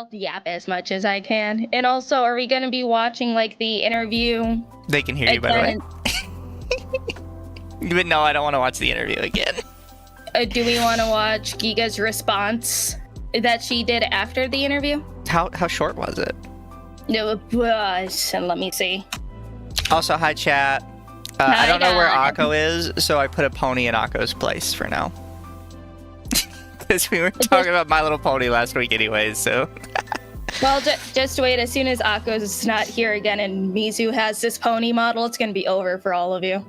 I'll yap as much as I can. And also, are we gonna be watching like the interview? They can hear you, by the way. But no, I don't want to watch the interview again. Do we want to watch Giga's response that she did after the interview? How short was it? No, let me see. Also, hi chat. I don't know where Occo is, so I put a pony in Occo's place for now. Because we were talking about My Little Pony last week anyways, so... Well, just wait. As soon as Occo's not here again and Mizu has this pony model, it's going to be over for all of you.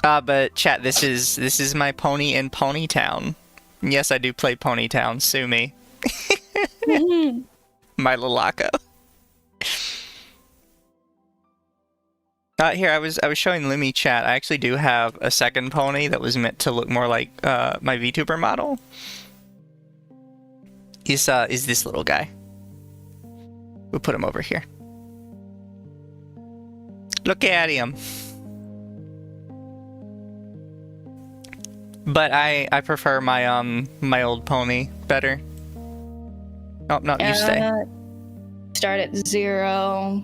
But chat, this is my pony in Ponytown. Yes, I do play Ponytown. Sue me. My little Occo. Here, I was showing Lumi chat. I actually do have a second pony that was meant to look more like my VTuber model. Is this little guy. We'll put him over here. Look at him. But I prefer my my old pony better. Oh no, you stay. Start at 0.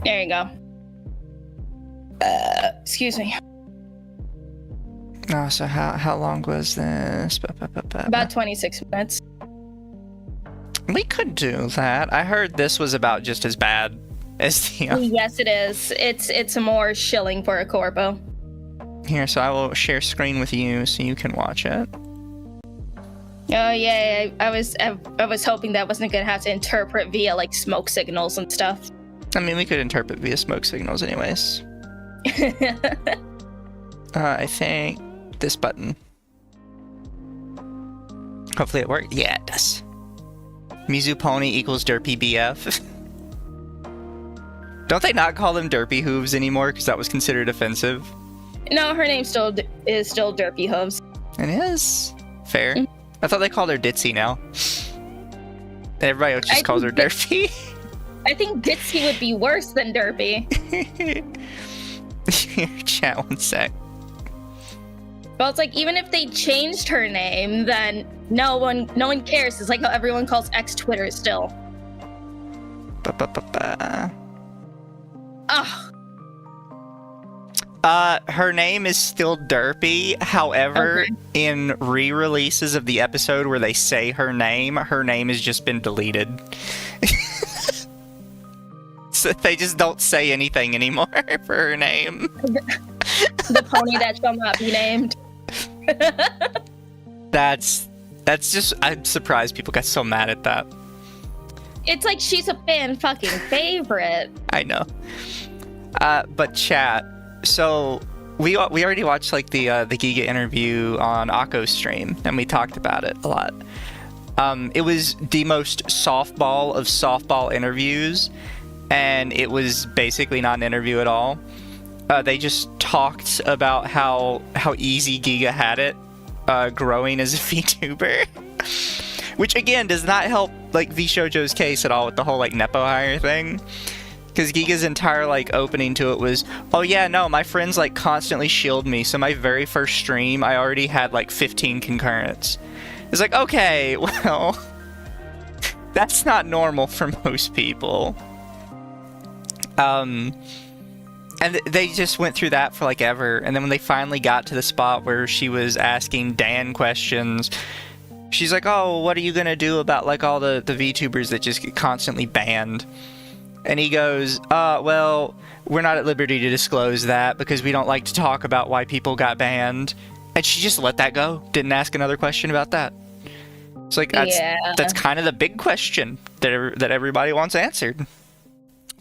There you go. Excuse me. Oh, so how long was this? About 26 minutes. We could do that. I heard this was about just as bad as the... Yes, it is. It's more shilling for a corpo. Here, so I will share screen with you so you can watch it. Oh yeah, I was hoping that wasn't gonna have to interpret via like smoke signals and stuff. I mean, we could interpret via smoke signals anyways. I think this button. Hopefully it works. Yeah, it does. Mizu Pony equals Derpy BF. Don't they not call them Derpy Hooves anymore because that was considered offensive? No, her name is still Derpy Hooves. It is. Fair. Mm-hmm. I thought they called her Ditzy now. Everybody else just calls her Derpy. I think Ditzy would be worse than Derpy. Chat, one sec. Well, it's like, even if they changed her name, then no one cares. It's like how everyone calls X Twitter still. Ugh. Her name is still Derpy. However, okay, in re-releases of the episode where they say her name has just been deleted. So they just don't say anything anymore for her name. The pony that shall not be named. That's just... I'm surprised people got so mad at that. It's like she's a fan fucking favorite. I know. But chat... So, we already watched, like, the Giga interview on Occo's stream, and we talked about it a lot. It was the most softball of softball interviews, and it was basically not an interview at all. They just talked about how easy Giga had it growing as a VTuber. Which, again, does not help, like, VShojo's case at all with the whole, like, Nepo hire thing. Because Giga's entire, like, opening to it was, oh yeah, no, my friends, like, constantly shield me, so my very first stream, I already had, like, 15 concurrents. It's like, okay, well, that's not normal for most people. And they just went through that for, like, ever, and then when they finally got to the spot where she was asking Dan questions, she's like, oh, what are you gonna do about, like, all the VTubers that just get constantly banned? And he goes, well, we're not at liberty to disclose that because we don't like to talk about why people got banned. And she just let that go. Didn't ask another question about that. It's like, that's kind of the big question that everybody wants answered.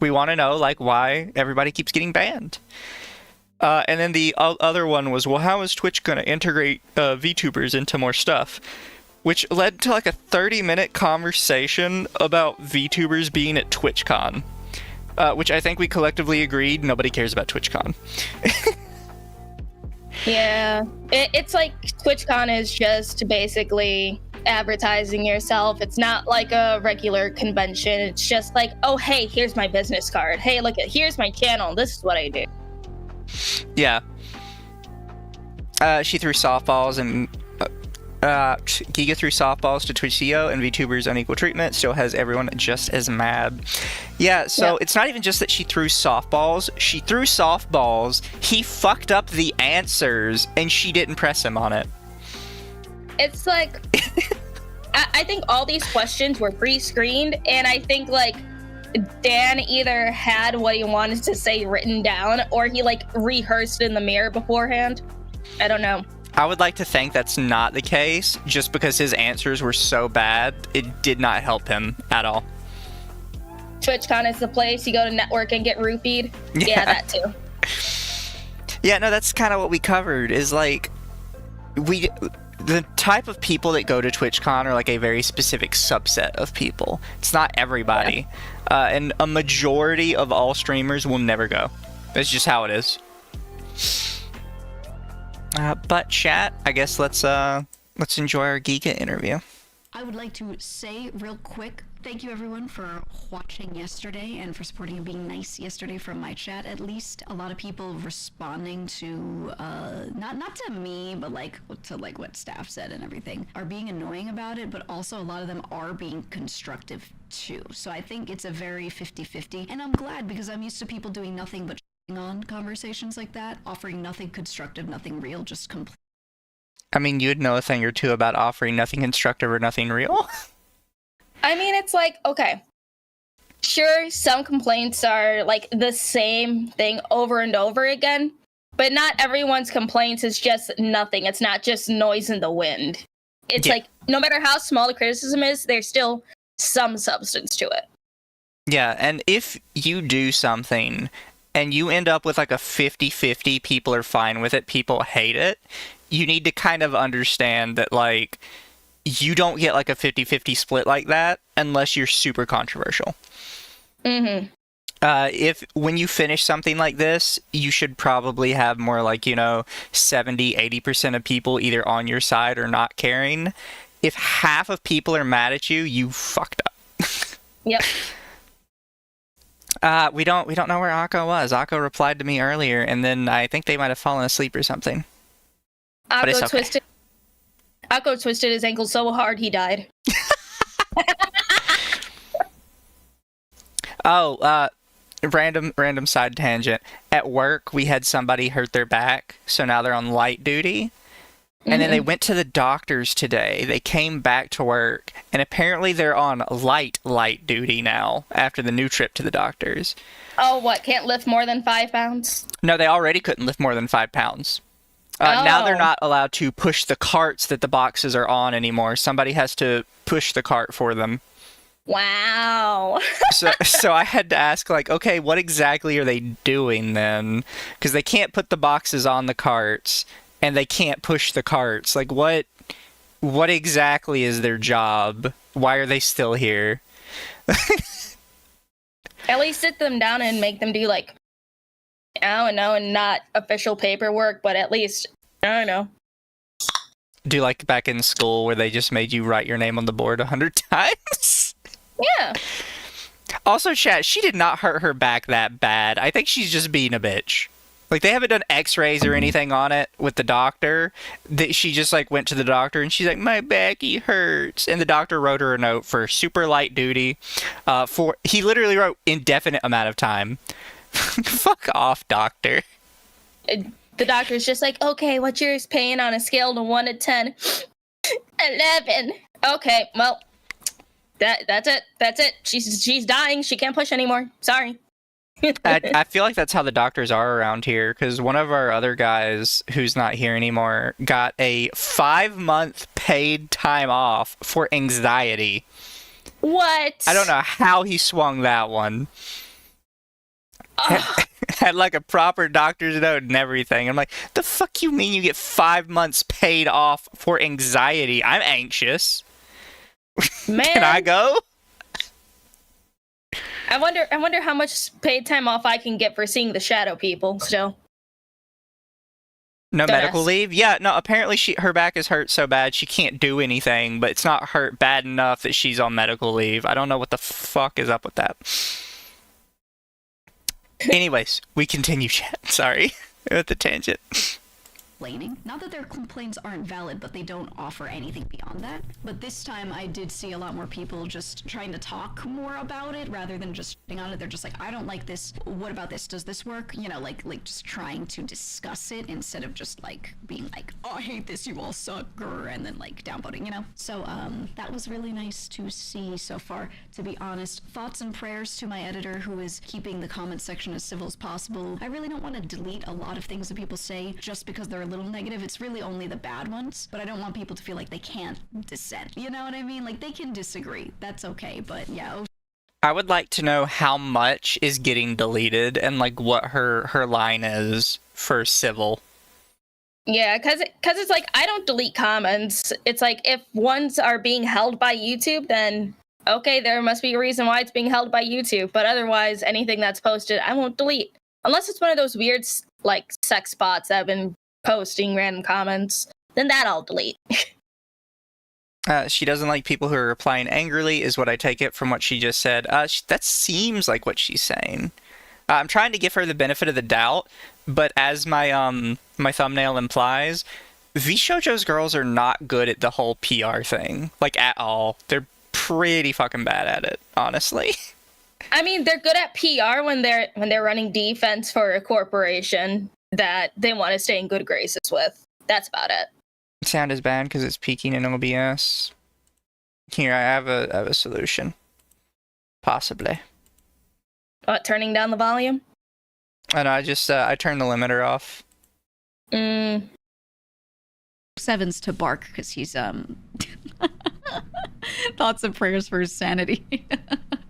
We want to know, like, why everybody keeps getting banned. And then the other one was, well, how is Twitch going to integrate VTubers into more stuff? Which led to, like, a 30-minute conversation about VTubers being at TwitchCon. Which I think we collectively agreed nobody cares about TwitchCon. Yeah. It's like TwitchCon is just basically advertising yourself. It's not like a regular convention. It's just like, oh, hey, here's my business card. Hey, look, here's my channel. This is what I do. Yeah. She threw softballs and... Giga threw softballs to Twitch CEO and VTubers unequal treatment still has everyone just as mad. Yeah, so it's not even just that she threw softballs. She threw softballs. He fucked up the answers, and she didn't press him on it. It's like, I think all these questions were pre-screened, and I think like Dan either had what he wanted to say written down, or he like rehearsed in the mirror beforehand. I don't know. I would like to think that's not the case, just because his answers were so bad, it did not help him at all. TwitchCon is the place you go to network and get roofied. Yeah, that too. Yeah, no, that's kind of what we covered, is like, the type of people that go to TwitchCon are like a very specific subset of people. It's not everybody. Yeah. And a majority of all streamers will never go. It's just how it is. But chat, I guess let's enjoy our Giga interview. I would like to say real quick, thank you everyone for watching yesterday and for supporting and being nice yesterday from my chat. At least a lot of people responding to not to me, but like to like what staff said and everything, are being annoying about it, but also a lot of them are being constructive too. So I think it's a very 50-50, and I'm glad because I'm used to people doing nothing but on conversations like that, offering nothing constructive, nothing real, just complete. I mean, you'd know a thing or two about offering nothing constructive or nothing real. I mean, it's like, okay, sure, some complaints are like the same thing over and over again, but not everyone's complaints is just nothing. It's not just noise in the wind. It's like, no matter how small the criticism is, there's still some substance to it. Yeah, and if you do something and you end up with like a 50-50, people are fine with it, people hate it, you need to kind of understand that like you don't get like a 50-50 split like that unless you're super controversial. Mm-hmm. If when you finish something like this, you should probably have more like, 70-80% of people either on your side or not caring. If half of people are mad at you, you fucked up. Yep. We don't know where Occo was. Occo replied to me earlier, and then I think they might have fallen asleep or something. But it's okay. Occo twisted his ankle so hard he died. Random side tangent. At work, we had somebody hurt their back, so now they're on light duty. And then they went to the doctors today. They came back to work, and apparently they're on light duty now after the new trip to the doctors. Oh, what? Can't lift more than 5 pounds? No, they already couldn't lift more than 5 pounds. Now they're not allowed to push the carts that the boxes are on anymore. Somebody has to push the cart for them. Wow. So I had to ask, like, okay, what exactly are they doing then? Because they can't put the boxes on the carts, and they can't push the carts. Like, what exactly is their job? Why are they still here? At least sit them down and make them do, like, I don't know, and not official paperwork, but at least, I don't know. Do like back in school where they just made you write your name on the board 100 times? Yeah. Also, chat, she did not hurt her back that bad. I think she's just being a bitch. Like, they haven't done x-rays or anything on it with the doctor. She just, like, went to the doctor and she's like, my backy hurts. And the doctor wrote her a note for super light duty. He literally wrote indefinite amount of time. Fuck off, doctor. The doctor's just like, okay, what's your pain on a scale to 1 to 10? 11. Okay, well, that's it. She's dying. She can't push anymore. Sorry. I feel like that's how the doctors are around here, because one of our other guys who's not here anymore got a 5-month paid time off for anxiety. What? I don't know how he swung that one. Had like a proper doctor's note and everything. I'm like, the fuck you mean you get 5 months paid off for anxiety? I'm anxious. Man. Can I go? I wonder how much paid time off I can get for seeing the shadow people still. No medical leave? Yeah, no, apparently her back is hurt so bad she can't do anything, but it's not hurt bad enough that she's on medical leave. I don't know what the fuck is up with that. Anyways, we continue, chat. Sorry. With the tangent. explaining. Not that their complaints aren't valid, but they don't offer anything beyond that. But this time I did see a lot more people just trying to talk more about it rather than just sitting on it. They're just like, I don't like this. What about this? Does this work? You know, like just trying to discuss it instead of just like being like, oh, I hate this, you all suck, and then like downvoting, you know? So that was really nice to see so far, to be honest. Thoughts and prayers to my editor who is keeping the comment section as civil as possible. I really don't want to delete a lot of things that people say just because they're a little negative. It's really only the bad ones, but I don't want people to feel like they can't dissent. You know what I mean? Like, they can disagree. That's okay, but yeah. I would like to know how much is getting deleted and like what her line is for civil. Yeah, because it's like, I don't delete comments. It's like, if ones are being held by YouTube, then okay, there must be a reason why it's being held by YouTube. But otherwise, anything that's posted, I won't delete. Unless it's one of those weird, like, sex bots that have been posting random comments. Then that I'll delete. She doesn't like people who are replying angrily, is what I take it from what she just said. That seems like what she's saying. I'm trying to give her the benefit of the doubt, but as my my thumbnail implies, VShojo's girls are not good at the whole PR thing, like, at all. They're pretty fucking bad at it, honestly. I mean, they're good at PR when they're running defense for a corporation that they want to stay in good graces with. That's about it. Sound is bad because it's peaking in OBS. Here, I have a solution. Possibly. What, turning down the volume? And I just I turned the limiter off. Sevens to bark because he's thoughts and prayers for his sanity.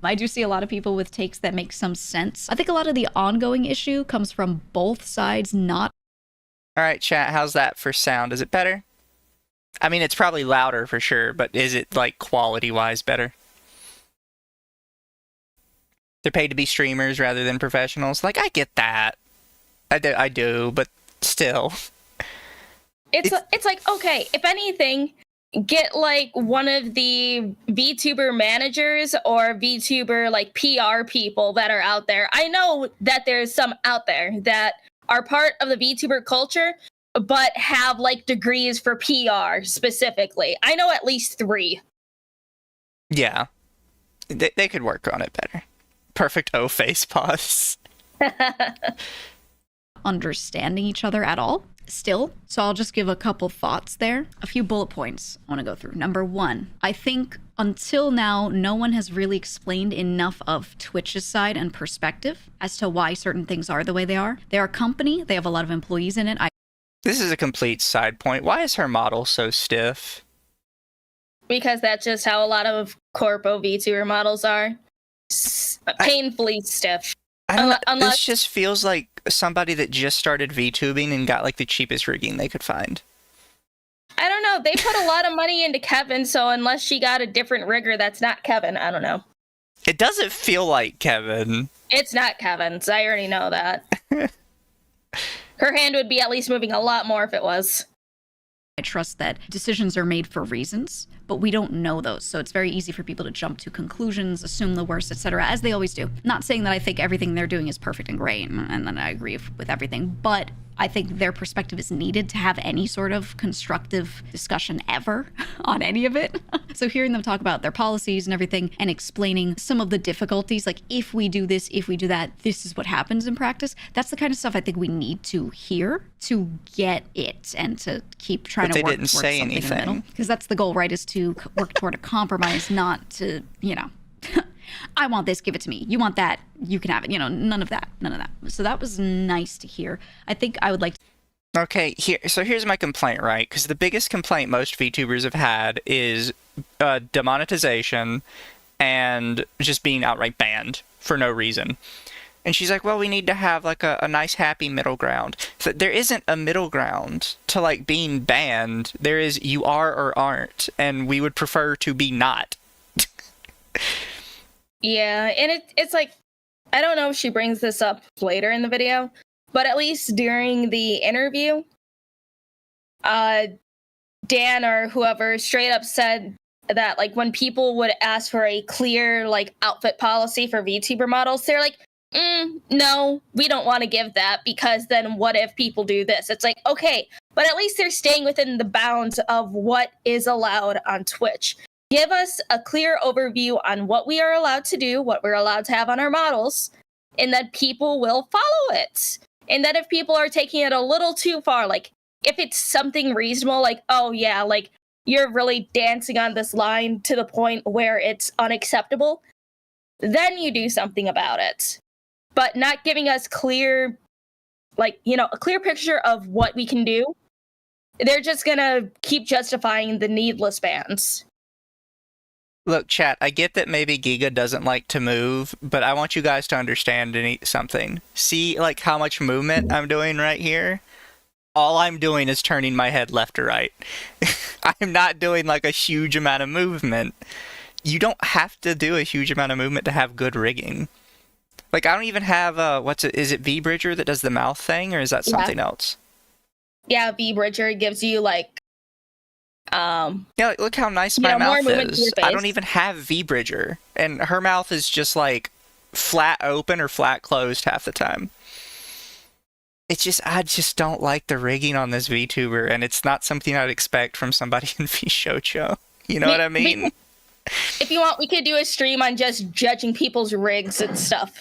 I do see a lot of people with takes that make some sense. I think a lot of the ongoing issue comes from both sides not. All right, chat, how's that for sound? Is it better? I mean, it's probably louder for sure, but is it, like, quality-wise better? They're paid to be streamers rather than professionals. Like, I get that. I do, but still. It's like, okay, if anything, get like one of the VTuber managers or VTuber like PR people that are out there. I know that there's some out there that are part of the VTuber culture, but have like degrees for PR specifically. I know at least 3. Yeah. They could work on it better. Perfect O-face pause. Understanding each other at all still. So I'll just give a couple thoughts there. A few bullet points I want to go through. Number 1, I think until now, no one has really explained enough of Twitch's side and perspective as to why certain things are the way they are. They're a company. They have a lot of employees in it. This is a complete side point. Why is her model so stiff? Because that's just how a lot of corpo VTuber models are. Painfully stiff. I don't know. Unless... This just feels like somebody that just started VTubing and got like the cheapest rigging they could find. I don't know. They put a lot of money into Kevin, so unless she got a different rigger that's not Kevin, I don't know. It doesn't feel like Kevin. It's not Kevin's. I already know that. Her hand would be at least moving a lot more if it was. I trust that decisions are made for reasons, but we don't know those. So it's very easy for people to jump to conclusions, assume the worst, etc., as they always do. Not saying that I think everything they're doing is perfect and great, and then I agree with everything, but I think their perspective is needed to have any sort of constructive discussion ever on any of it. So hearing them talk about their policies and everything and explaining some of the difficulties, like if we do this, if we do that, this is what happens in practice. That's the kind of stuff I think we need to hear to get it and to keep trying to work towards something in the middle. Because that's the goal, right, is to work toward a compromise, not to, you know, I want this, give it to me. You want that, you can have it. You know, none of that. So that was nice to hear. I think I would like to... Okay, here's my complaint, right? Because the biggest complaint most VTubers have had is demonetization and just being outright banned for no reason. And she's like, well, we need to have like a nice happy middle ground. So there isn't a middle ground to like being banned. There is you are or aren't, and we would prefer to be not. Yeah, and it's like, I don't know if she brings this up later in the video, but at least during the interview, Dan or whoever straight up said that like when people would ask for a clear like outfit policy for VTuber models, they're like, no, we don't want to give that because then what if people do this? It's like, okay, but at least they're staying within the bounds of what is allowed on Twitch. Give us a clear overview on what we are allowed to do, what we're allowed to have on our models, and that people will follow it. And that if people are taking it a little too far, like if it's something reasonable, like, oh yeah, like you're really dancing on this line to the point where it's unacceptable, then you do something about it. But not giving us clear, like, you know, a clear picture of what we can do. They're just gonna keep justifying the needless bans. Look, chat, I get that maybe Giga doesn't like to move, but I want you guys to understand something. See, like, how much movement I'm doing right here? All I'm doing is turning my head left or right. I'm not doing, like, a huge amount of movement. You don't have to do a huge amount of movement to have good rigging. Like, I don't even have, is it V-Bridger that does the mouth thing, or is that something else? Yeah, V-Bridger gives you, like, yeah, like, look how nice my mouth is. I don't even have V-Bridger, and her mouth is just like flat open or flat closed half the time. It's just, I just don't like the rigging on this VTuber, and it's not something I'd expect from somebody in VShojo. You know what I mean? If you want, we could do a stream on just judging people's rigs and stuff.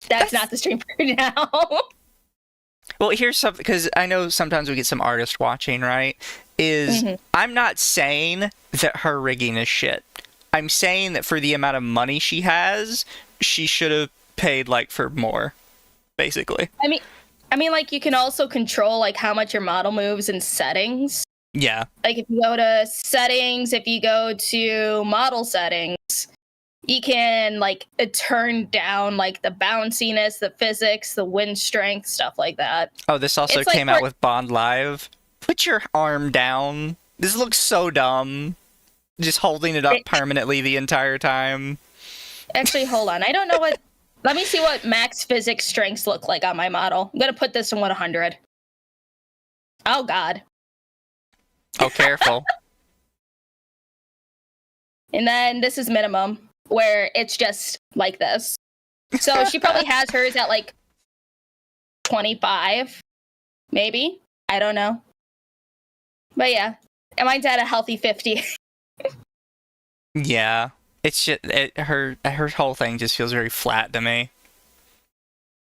That's not the stream for now. Well, here's something, because I know sometimes we get some artist watching, right? I'm not saying that her rigging is shit. I'm saying that for the amount of money she has, she should have paid, like, for more, basically. I mean, like, you can also control, like, how much your model moves in settings. Yeah. Like, if you go to settings, if you go to model settings, you can, like, turn down, like, the bounciness, the physics, the wind strength, stuff like that. Oh, this also came out with Bond Live. Put your arm down. This looks so dumb. Just holding it up permanently the entire time. Actually, hold on. I don't know what... Let me see what max physics strengths look like on my model. I'm going to put this in 100. Oh, God. Oh, careful. And then this is minimum, where it's just like this. So she probably has hers at, like, 25, maybe. I don't know. But yeah, and mine's at a healthy 50. Yeah, it's just her whole thing just feels very flat to me.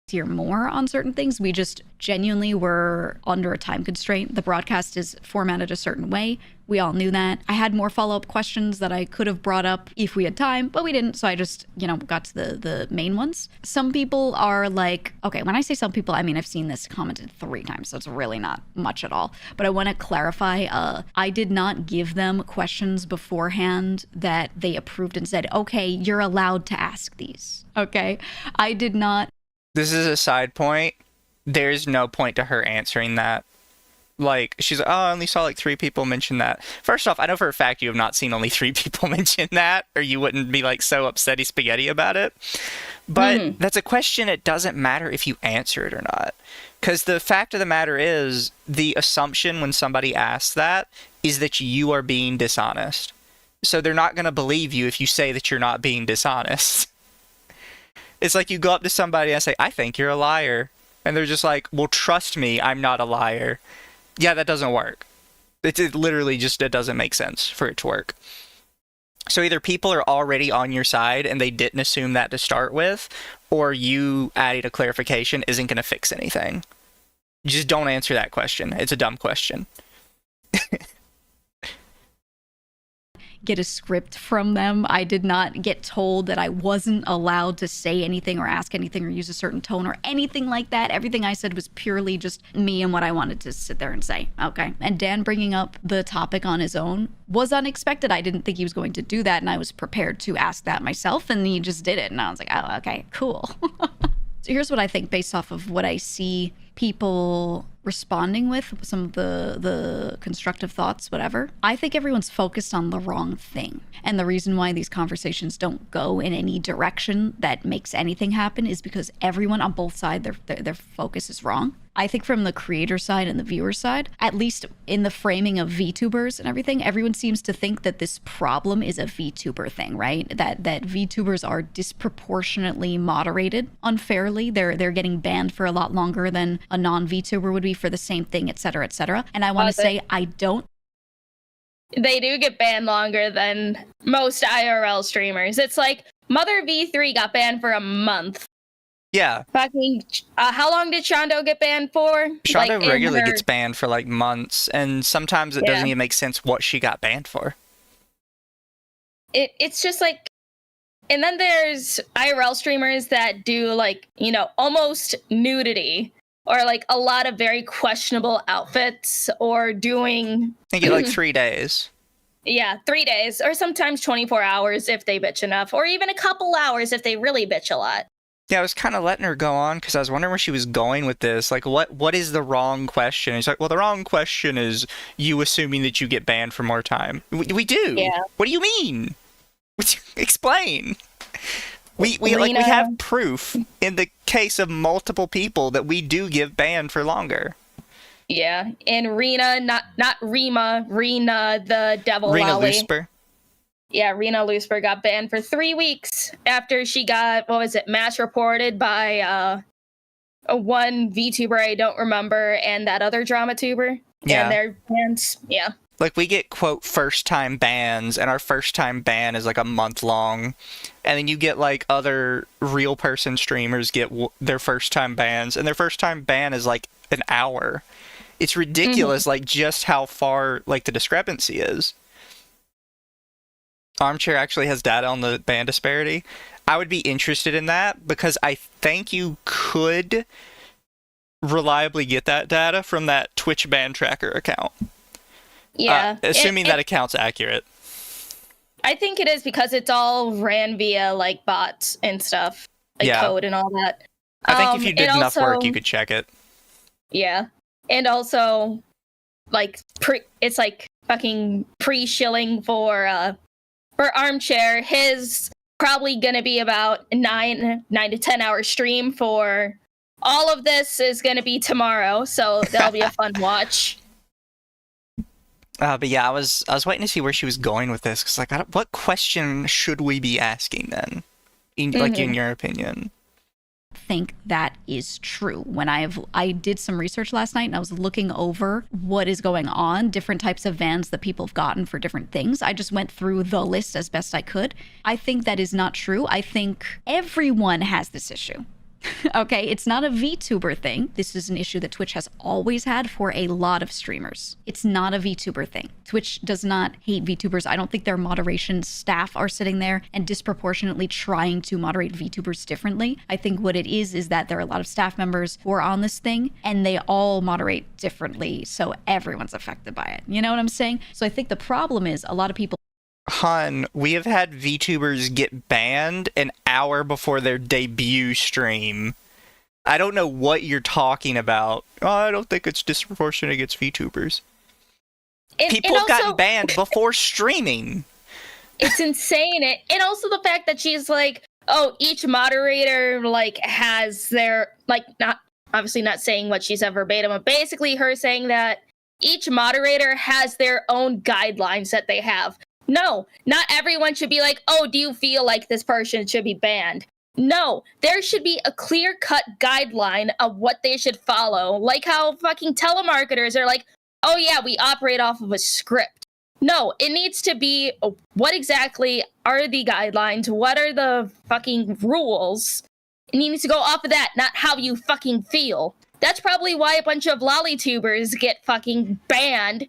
Hear more on certain things. We just genuinely were under a time constraint. The broadcast is formatted a certain way. We all knew that. I had more follow-up questions that I could have brought up if we had time, but we didn't. So I just, got to the main ones. Some people are like, okay, when I say some people, I mean, I've seen this commented 3 times, so it's really not much at all. But I want to clarify, I did not give them questions beforehand that they approved and said, okay, you're allowed to ask these. Okay? I did not. This is a side point. There's no point to her answering that. Like, she's like, oh, I only saw like 3 people mention that. First off, I know for a fact you have not seen only 3 people mention that, or you wouldn't be like so upsetty spaghetti about it. But that's a question. It doesn't matter if you answer it or not. Because the fact of the matter is, the assumption when somebody asks that is that you are being dishonest. So they're not going to believe you if you say that you're not being dishonest. It's like you go up to somebody and say, I think you're a liar. And they're just like, well, trust me, I'm not a liar. Yeah, that doesn't work. It literally just, it doesn't make sense for it to work. So either people are already on your side and they didn't assume that to start with, or you adding a clarification isn't going to fix anything. Just don't answer that question. It's a dumb question. Get a script from them. I did not get told that I wasn't allowed to say anything or ask anything or use a certain tone or anything like that. Everything I said was purely just me and what I wanted to sit there and say. Okay. And Dan bringing up the topic on his own was unexpected. I didn't think he was going to do that, and I was prepared to ask that myself, and he just did it. And I was like, oh, okay, cool. So here's what I think based off of what I see people responding with, some of the constructive thoughts, whatever. I think everyone's focused on the wrong thing. And the reason why these conversations don't go in any direction that makes anything happen is because everyone on both sides, their focus is wrong. I think from the creator side and the viewer side, at least in the framing of VTubers and everything, everyone seems to think that this problem is a VTuber thing, right? That VTubers are disproportionately moderated unfairly. They're getting banned for a lot longer than a non-VTuber would be be for the same thing, etc., etc. And I want to say I don't. They do get banned longer than most IRL streamers. It's like Mother V3 got banned for a month. Yeah. Fucking, how long did Shondo get banned for? Shondo regularly gets banned for like months, and sometimes it doesn't even make sense what she got banned for. It's just like, and then there's IRL streamers that do like, you know, almost nudity or like a lot of very questionable outfits or doing. I think like 3 days. Yeah, 3 days or sometimes 24 hours if they bitch enough, or even a couple hours if they really bitch a lot. Yeah, I was kind of letting her go on because I was wondering where she was going with this. Like, what is the wrong question? And it's like, well, the wrong question is you assuming that you get banned for more time. We do. Yeah. What do you mean? Explain. We have proof in the case of multiple people that we do give banned for longer. Yeah, and Rena, not Rima, Rena the devil Rena lolly. Lusper. Yeah, Rena Lusper got banned for 3 weeks after she got, match reported by a one VTuber I don't remember and that other drama tuber. Yeah. And their bans, yeah. Like, we get, quote, first-time bans, and our first-time ban is, like, a month long. And then you get, like, other real-person streamers get their first-time bans, and their first-time ban is, like, an hour. It's ridiculous, like, just how far, like, the discrepancy is. Armchair actually has data on the ban disparity. I would be interested in that, because I think you could reliably get that data from that Twitch ban tracker account. Yeah. Assuming that account's accurate. I think it is because it's all ran via like bots and stuff, like code and all that. I think if you did enough work, you could check it. Yeah. And also, like, it's like fucking pre-shilling for Armchair. His probably gonna be about 9 to 10 hour stream for all of this is gonna be tomorrow, so that'll be a fun watch. But yeah, I was waiting to see where she was going with this, because like, what question should we be asking then, in your opinion? Think that is true. When I did some research last night and I was looking over what is going on, different types of bans that people have gotten for different things. I just went through the list as best I could. I think that is not true. I think everyone has this issue. Okay, it's not a VTuber thing. This is an issue that Twitch has always had for a lot of streamers. It's not a VTuber thing. Twitch does not hate VTubers. I don't think their moderation staff are sitting there and disproportionately trying to moderate VTubers differently. I think what it is that there are a lot of staff members who are on this thing and they all moderate differently, so everyone's affected by it. You know what I'm saying? So I think the problem is a lot of people. Hun, we have had VTubers get banned an hour before their debut stream. I don't know what you're talking about. Oh, I don't think it's disproportionate against VTubers. People have gotten banned before streaming. It's insane. And also the fact that she's like, oh, each moderator like has their, like, not obviously not saying what she said verbatim, but basically her saying that each moderator has their own guidelines that they have. No, not everyone should be like, oh, do you feel like this person should be banned? No, there should be a clear-cut guideline of what they should follow. Like how fucking telemarketers are like, oh yeah, we operate off of a script. No, it needs to be, what exactly are the guidelines? What are the fucking rules? It needs to go off of that, not how you fucking feel. That's probably why a bunch of lollytubers get fucking banned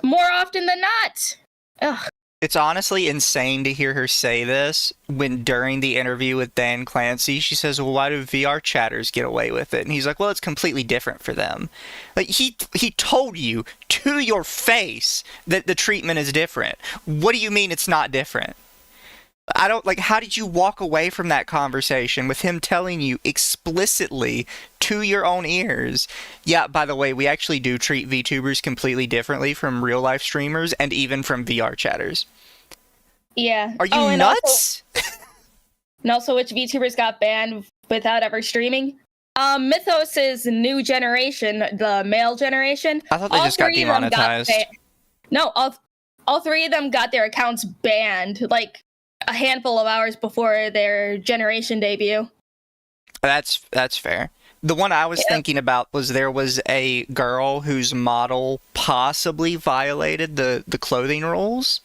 more often than not. Ugh. It's honestly insane to hear her say this when during the interview with Dan Clancy, she says, well, why do VR chatters get away with it? And he's like, well, it's completely different for them. Like, he told you to your face that the treatment is different. What do you mean it's not different? I don't, like, how did you walk away from that conversation with him telling you explicitly to your own ears, yeah, by the way, we actually do treat VTubers completely differently from real life streamers and even from VR chatters? Yeah. Are you nuts? Also, which VTubers got banned without ever streaming? Mythos' new generation, the male generation. I thought they just got demonetized. No, all three of them got their accounts banned, like, a handful of hours before their generation debut. That's fair. The one I was thinking about was there was a girl whose model possibly violated the clothing rules.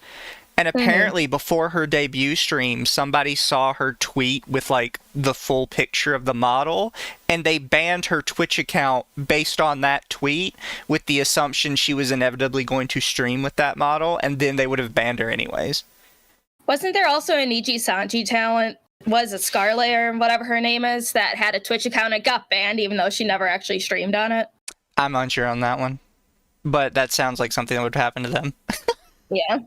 And apparently before her debut stream, somebody saw her tweet with like the full picture of the model, and they banned her Twitch account based on that tweet with the assumption she was inevitably going to stream with that model, and then they would have banned her anyways. Wasn't there also an Niji Sanji talent, was it Scarlet or whatever her name is, that had a Twitch account and got banned even though she never actually streamed on it? I'm unsure on that one, but that sounds like something that would happen to them. Yeah.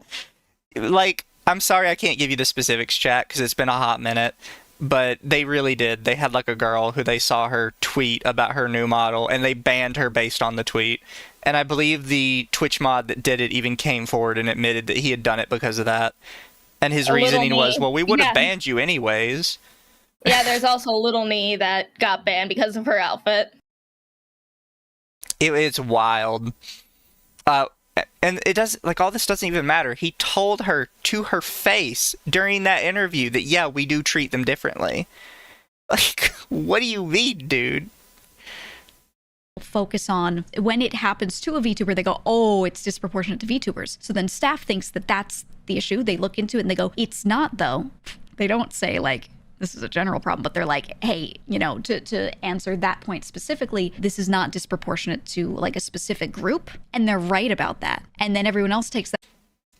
Like, I'm sorry I can't give you the specifics, chat, because it's been a hot minute, but they really did. They had like a girl who they saw her tweet about her new model, and they banned her based on the tweet. And I believe the Twitch mod that did it even came forward and admitted that he had done it because of that. And his reasoning was, well, we would have banned you anyways. Yeah, there's also Little Knee that got banned because of her outfit. It's wild. And it does, like, all this doesn't even matter. He told her to her face during that interview that, yeah, we do treat them differently. Like, what do you mean, dude? Focus on when it happens to a VTuber, they go, oh, it's disproportionate to VTubers. So then staff thinks that that's the issue. They look into it and they go, it's not, though. They don't say, like, this is a general problem, but they're like, hey, you know, to answer that point specifically, this is not disproportionate to like a specific group. And they're right about that. And then everyone else takes that.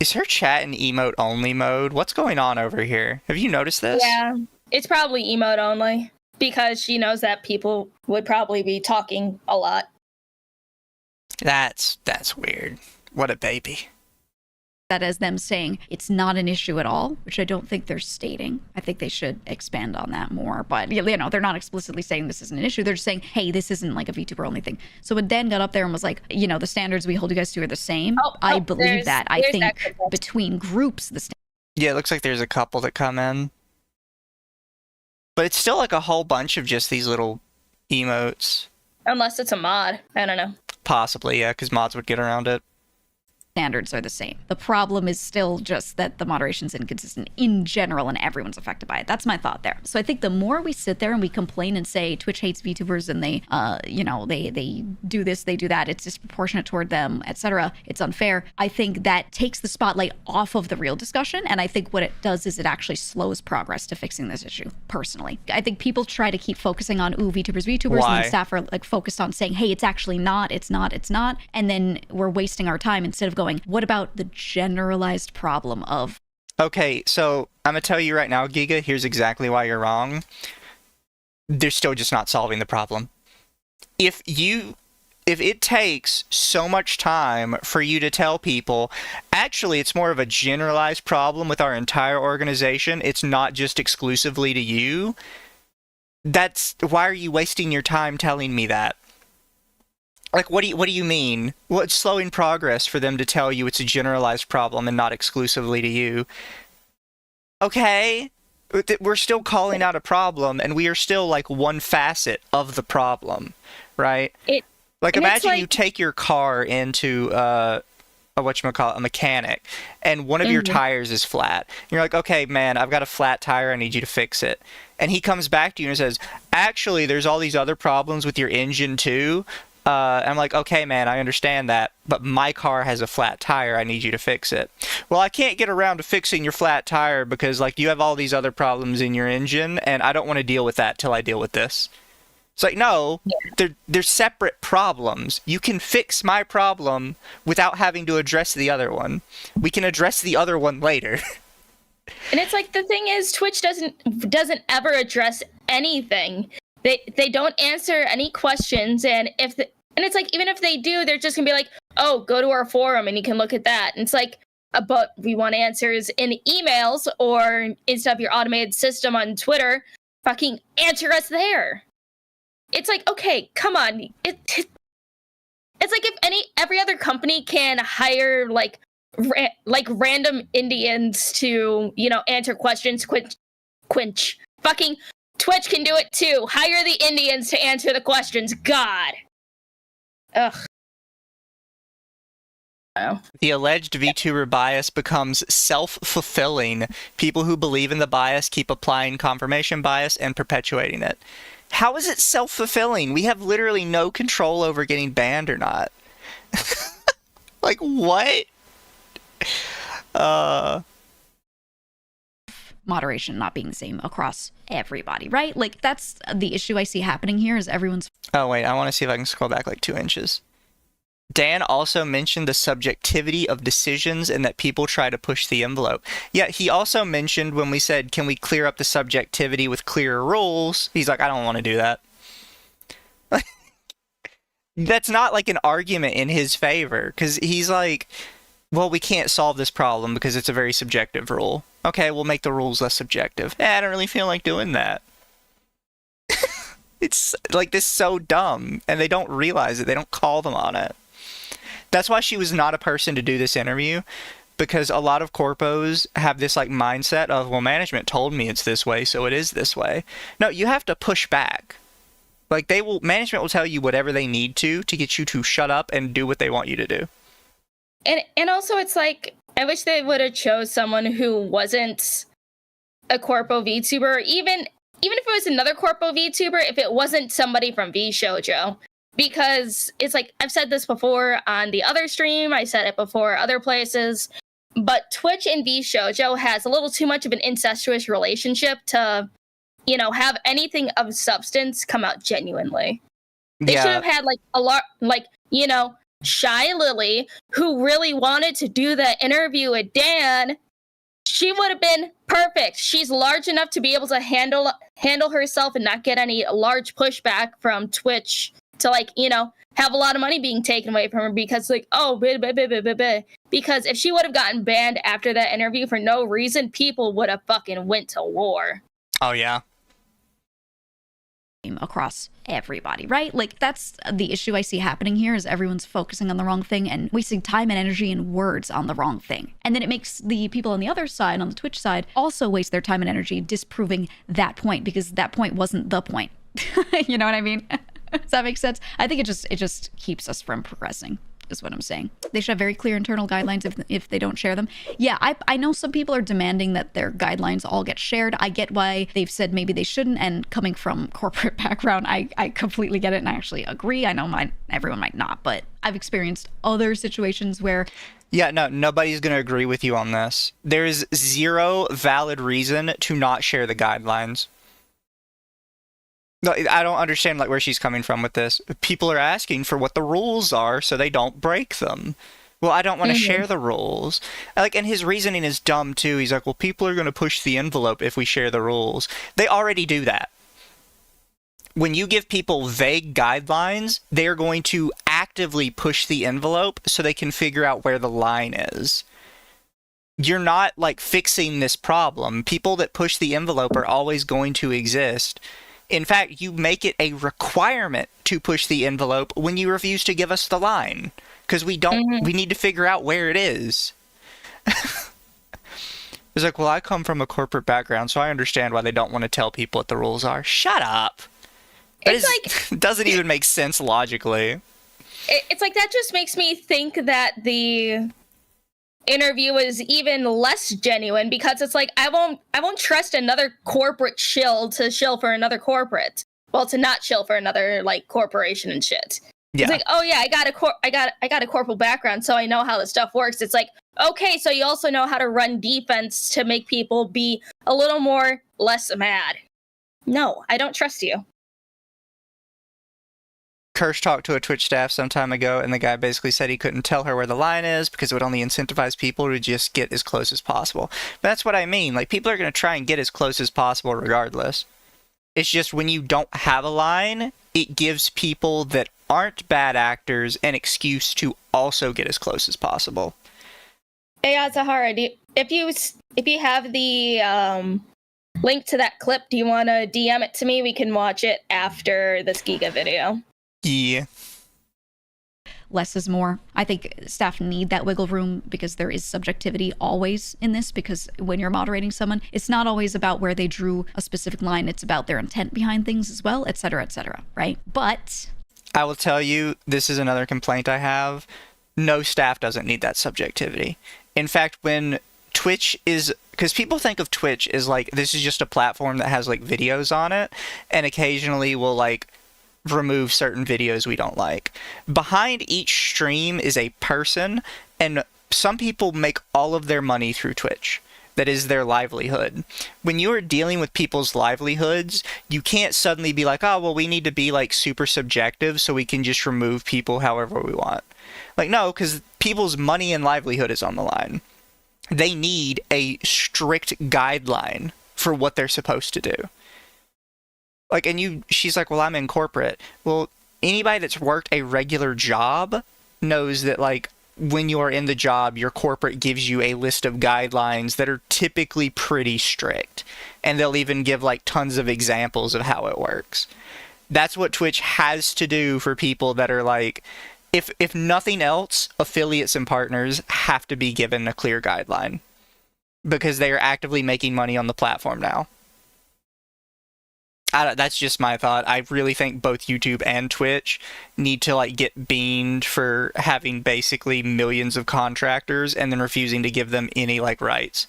Is her chat in emote only mode? What's going on over here? Have you noticed this? Yeah, it's probably emote only because she knows that people would probably be talking a lot. That's weird. What a baby. That as them saying it's not an issue at all, which I don't think they're stating. I think they should expand on that more. But, you know, they're not explicitly saying this isn't an issue. They're just saying, hey, this isn't like a VTuber only thing. So when Dan got up there and was like, you know, the standards we hold you guys to are the same, I believe that. I think between groups, yeah, it looks like there's a couple that come in. But it's still like a whole bunch of just these little emotes. Unless it's a mod. I don't know. Possibly, yeah, because mods would get around it. Standards are the same. The problem is still just that the moderation's inconsistent in general and everyone's affected by it. That's my thought there. So I think the more we sit there and we complain and say Twitch hates VTubers and they, you know, they do this, they do that, it's disproportionate toward them, etc., it's unfair, I think that takes the spotlight off of the real discussion. And I think what it does is it actually slows progress to fixing this issue, personally. I think people try to keep focusing on, ooh, VTubers, Why? and then staff are like focused on saying, hey, it's actually not, it's not, it's not. And then we're wasting our time instead of going, what about the generalized problem of... Okay, so I'm going to tell you right now, Giga, here's exactly why you're wrong. They're still just not solving the problem. If it takes so much time for you to tell people, actually, it's more of a generalized problem with our entire organization, it's not just exclusively to you, why are you wasting your time telling me that? Like, what do you mean? What's slowing progress for them to tell you it's a generalized problem and not exclusively to you? Okay, we're still calling out a problem, and we are still, like, one facet of the problem, right? Imagine you take your car into, a mechanic, and one of your tires is flat. And you're like, okay, man, I've got a flat tire, I need you to fix it. And he comes back to you and says, actually, there's all these other problems with your engine, too. I'm like, okay, man, I understand that, but my car has a flat tire. I need you to fix it. Well, I can't get around to fixing your flat tire because, like, you have all these other problems in your engine, and I don't want to deal with that till I deal with this. It's like, no, they're separate problems. You can fix my problem without having to address the other one. We can address the other one later. And it's like, the thing is, Twitch doesn't ever address anything. They don't answer any questions, and it's like, even if they do, they're just gonna be like, oh, go to our forum and you can look at that. And it's like, but we want answers in emails, or instead of your automated system on Twitter, fucking answer us there. It's like, okay, come on. It's like if every other company can hire like random Indians to, you know, answer questions, quench. Fucking Twitch can do it too. Hire the Indians to answer the questions. God. Ugh. The alleged VTuber bias becomes self-fulfilling. People who believe in the bias keep applying confirmation bias and perpetuating it. How is it self-fulfilling? We have literally no control over getting banned or not. Like, what? Moderation not being the same across everybody, right? Like, that's the issue I see happening here is everyone's... Oh, wait, I want to see if I can scroll back like 2 inches. Dan also mentioned the subjectivity of decisions and that people try to push the envelope. Yeah, he also mentioned when we said, can we clear up the subjectivity with clearer rules? He's like, I don't want to do that. That's not like an argument in his favor, because he's like, well, we can't solve this problem because it's a very subjective rule. Okay, we'll make the rules less subjective. I don't really feel like doing that. It's like, this is so dumb, and they don't realize it. They don't call them on it. That's why she was not a person to do this interview, because a lot of corpos have this like mindset of, well, management told me it's this way, so it is this way. No, you have to push back. Like, management will tell you whatever they need to get you to shut up and do what they want you to do. And also, it's like, I wish they would have chose someone who wasn't a corpo VTuber, even if it was another corpo VTuber, if it wasn't somebody from VShojo. Because it's like, I've said this before on the other stream, I said it before other places, but Twitch and VShojo has a little too much of an incestuous relationship to, have anything of substance come out genuinely. They should have had like a lot, like, Shy Lily, who really wanted to do the interview with Dan. She would have been perfect. She's large enough to be able to handle herself and not get any large pushback from Twitch to, like, have a lot of money being taken away from her because, like, because if she would have gotten banned after that interview for no reason, people would have fucking went to war. Oh, yeah. Across everybody, right? Like, that's the issue I see happening here is everyone's focusing on the wrong thing and wasting time and energy and words on the wrong thing. And then it makes the people on the other side, on the Twitch side, also waste their time and energy disproving that point because that point wasn't the point. You know what I mean? Does that make sense? I think it just keeps us from progressing, is what I'm saying. They should have very clear internal guidelines if they don't share them. Yeah, I know some people are demanding that their guidelines all get shared. I get why they've said maybe they shouldn't, and coming from corporate background, I completely get it and I actually agree. I know everyone might not, but I've experienced other situations where... Yeah, no, nobody's going to agree with you on this. There is zero valid reason to not share the guidelines. No, I don't understand like where she's coming from with this. People are asking for what the rules are so they don't break them. Well, I don't want to share the rules. Like, and his reasoning is dumb too. He's like, well, people are going to push the envelope if we share the rules. They already do that. When you give people vague guidelines, they're going to actively push the envelope so they can figure out where the line is. You're not like fixing this problem. People that push the envelope are always going to exist. In fact, you make it a requirement to push the envelope when you refuse to give us the line. Because we need to figure out where it is. It's like, well, I come from a corporate background, so I understand why they don't want to tell people what the rules are. Shut up. It doesn't even make sense logically. It's like, that just makes me think that the interview is even less genuine, because it's like, I won't trust another corporate shill to shill for another corporate. Well, to not shill for another like corporation and shit. Yeah. It's like, oh yeah, I got a corporal background, so I know how this stuff works. It's like, okay, so you also know how to run defense to make people be a little more less mad. No, I don't trust you. Kirsch talked to a Twitch staff some time ago, and the guy basically said he couldn't tell her where the line is because it would only incentivize people to just get as close as possible. But that's what I mean. Like, people are going to try and get as close as possible regardless. It's just when you don't have a line, it gives people that aren't bad actors an excuse to also get as close as possible. Hey, Azahara, if you have the link to that clip, do you want to DM it to me? We can watch it after this Giga video. Yeah. Less is more. I think staff need that wiggle room because there is subjectivity always in this, because when you're moderating someone, it's not always about where they drew a specific line. It's about their intent behind things as well, etc., right? But I will tell you, this is another complaint I have. No staff doesn't need that subjectivity. In fact, when Twitch is because people think of Twitch as like, this is just a platform that has like videos on it, and occasionally will like remove certain videos we don't like. Behind each stream is a person, and some people make all of their money through Twitch. That is their livelihood. When you are dealing with people's livelihoods, you can't suddenly be like, oh, well, we need to be like super subjective so we can just remove people however we want. Like, no, because people's money and livelihood is on the line. They need a strict guideline for what they're supposed to do. Like, and she's like, well, I'm in corporate. Well, anybody that's worked a regular job knows that, like, when you are in the job, your corporate gives you a list of guidelines that are typically pretty strict. And they'll even give, like, tons of examples of how it works. That's what Twitch has to do for people that are, like, if nothing else, affiliates and partners have to be given a clear guideline. Because they are actively making money on the platform now. That's just my thought. I really think both YouTube and Twitch need to like get beaned for having basically millions of contractors and then refusing to give them any like rights.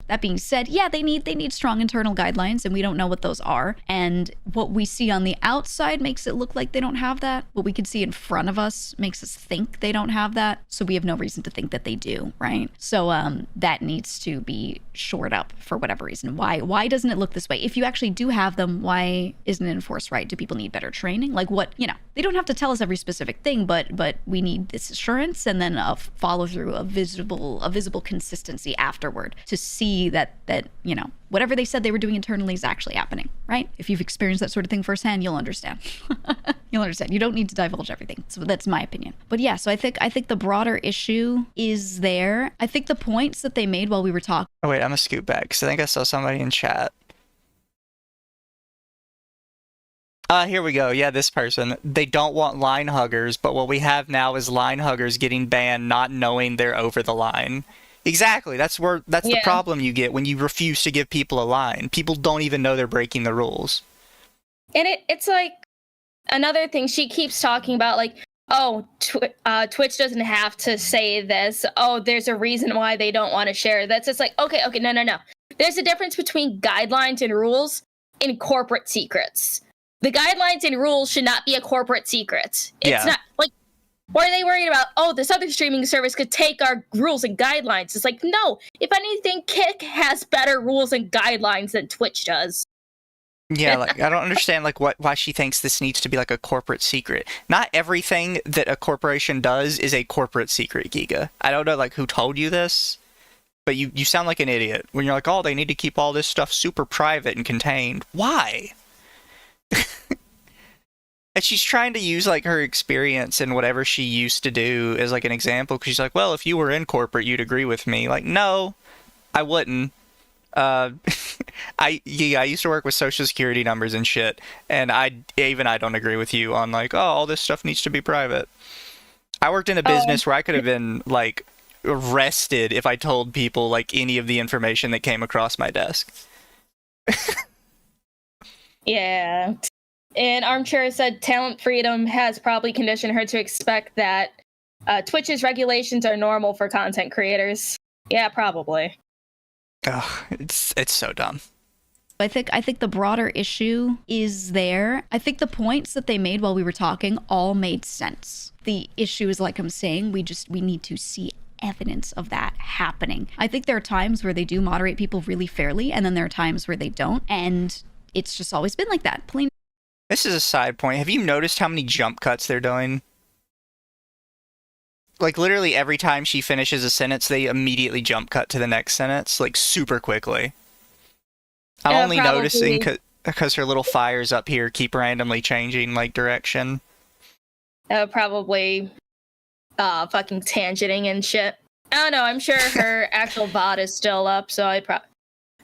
That being said, yeah, they need strong internal guidelines, and we don't know what those are. And what we see on the outside makes it look like they don't have that. What we can see in front of us makes us think they don't have that. So we have no reason to think that they do, right? So that needs to be shored up for whatever reason. Why doesn't it look this way? If you actually do have them, why isn't it enforced right? Do people need better training? Like what, they don't have to tell us every specific thing, but we need this assurance and then a follow through, a visible consistency afterward to see that whatever they said they were doing internally is actually happening, right? If you've experienced that sort of thing firsthand, you'll understand. You'll understand. You don't need to divulge everything. So that's my opinion. But yeah, so I think the broader issue is there. I think the points that they made while we were talking. Oh wait, I'm gonna scoot back because I think I saw somebody in chat. Here we go. Yeah, this person. They don't want line huggers, but what we have now is line huggers getting banned not knowing they're over the line. Exactly. That's the problem you get when you refuse to give people a line. People don't even know they're breaking the rules. And it's like another thing she keeps talking about, like, oh, Twitch doesn't have to say this. Oh, there's a reason why they don't want to share. That's just like, okay, no. There's a difference between guidelines and rules and corporate secrets. The guidelines and rules should not be a corporate secret. It's not like. Why are they worried about, oh, this other streaming service could take our rules and guidelines? It's like, no. If anything, Kick has better rules and guidelines than Twitch does. Yeah, like, I don't understand like why she thinks this needs to be like a corporate secret. Not everything that a corporation does is a corporate secret, Giga. I don't know like who told you this, but you sound like an idiot when you're like, oh, they need to keep all this stuff super private and contained. Why? And she's trying to use, like, her experience and whatever she used to do as, like, an example. Because she's like, well, if you were in corporate, you'd agree with me. Like, no, I wouldn't. I used to work with social security numbers and shit. And I don't agree with you on, like, oh, all this stuff needs to be private. I worked in a business where I could have been, like, arrested if I told people, like, any of the information that came across my desk. Yeah. And Armchair said talent freedom has probably conditioned her to expect that Twitch's regulations are normal for content creators. Yeah, probably. Ugh, it's so dumb. I think the broader issue is there. I think the points that they made while we were talking all made sense. The issue is, like I'm saying, we need to see evidence of that happening. I think there are times where they do moderate people really fairly, and then there are times where they don't, and it's just always been like that. Plain. This is a side point. Have you noticed how many jump cuts they're doing? Like, literally every time she finishes a sentence, they immediately jump cut to the next sentence, like, super quickly. I'm only noticing because her little fires up here keep randomly changing, like, direction. Probably fucking tangenting and shit. I don't know, I'm sure her actual VOD is still up, so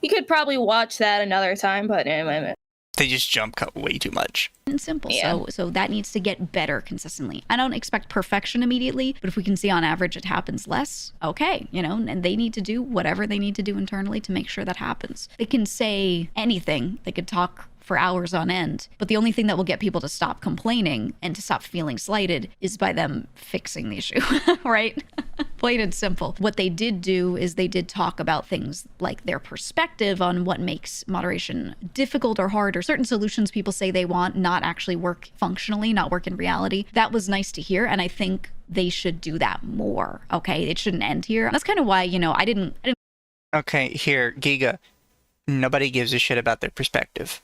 you could probably watch that another time, but anyway. They just jump cut way too much. And simple. Yeah. So that needs to get better consistently. I don't expect perfection immediately, but if we can see on average it happens less, okay, and they need to do whatever they need to do internally to make sure that happens. They can say anything. They could talk for hours on end, but the only thing that will get people to stop complaining and to stop feeling slighted is by them fixing the issue, right? Plain and simple. What they did do is they did talk about things like their perspective on what makes moderation difficult or hard, or certain solutions people say they want not actually work functionally, not work in reality. That was nice to hear, and I think they should do that more, okay? It shouldn't end here. That's kind of why, I didn't... Okay, here, Giga. Nobody gives a shit about their perspective.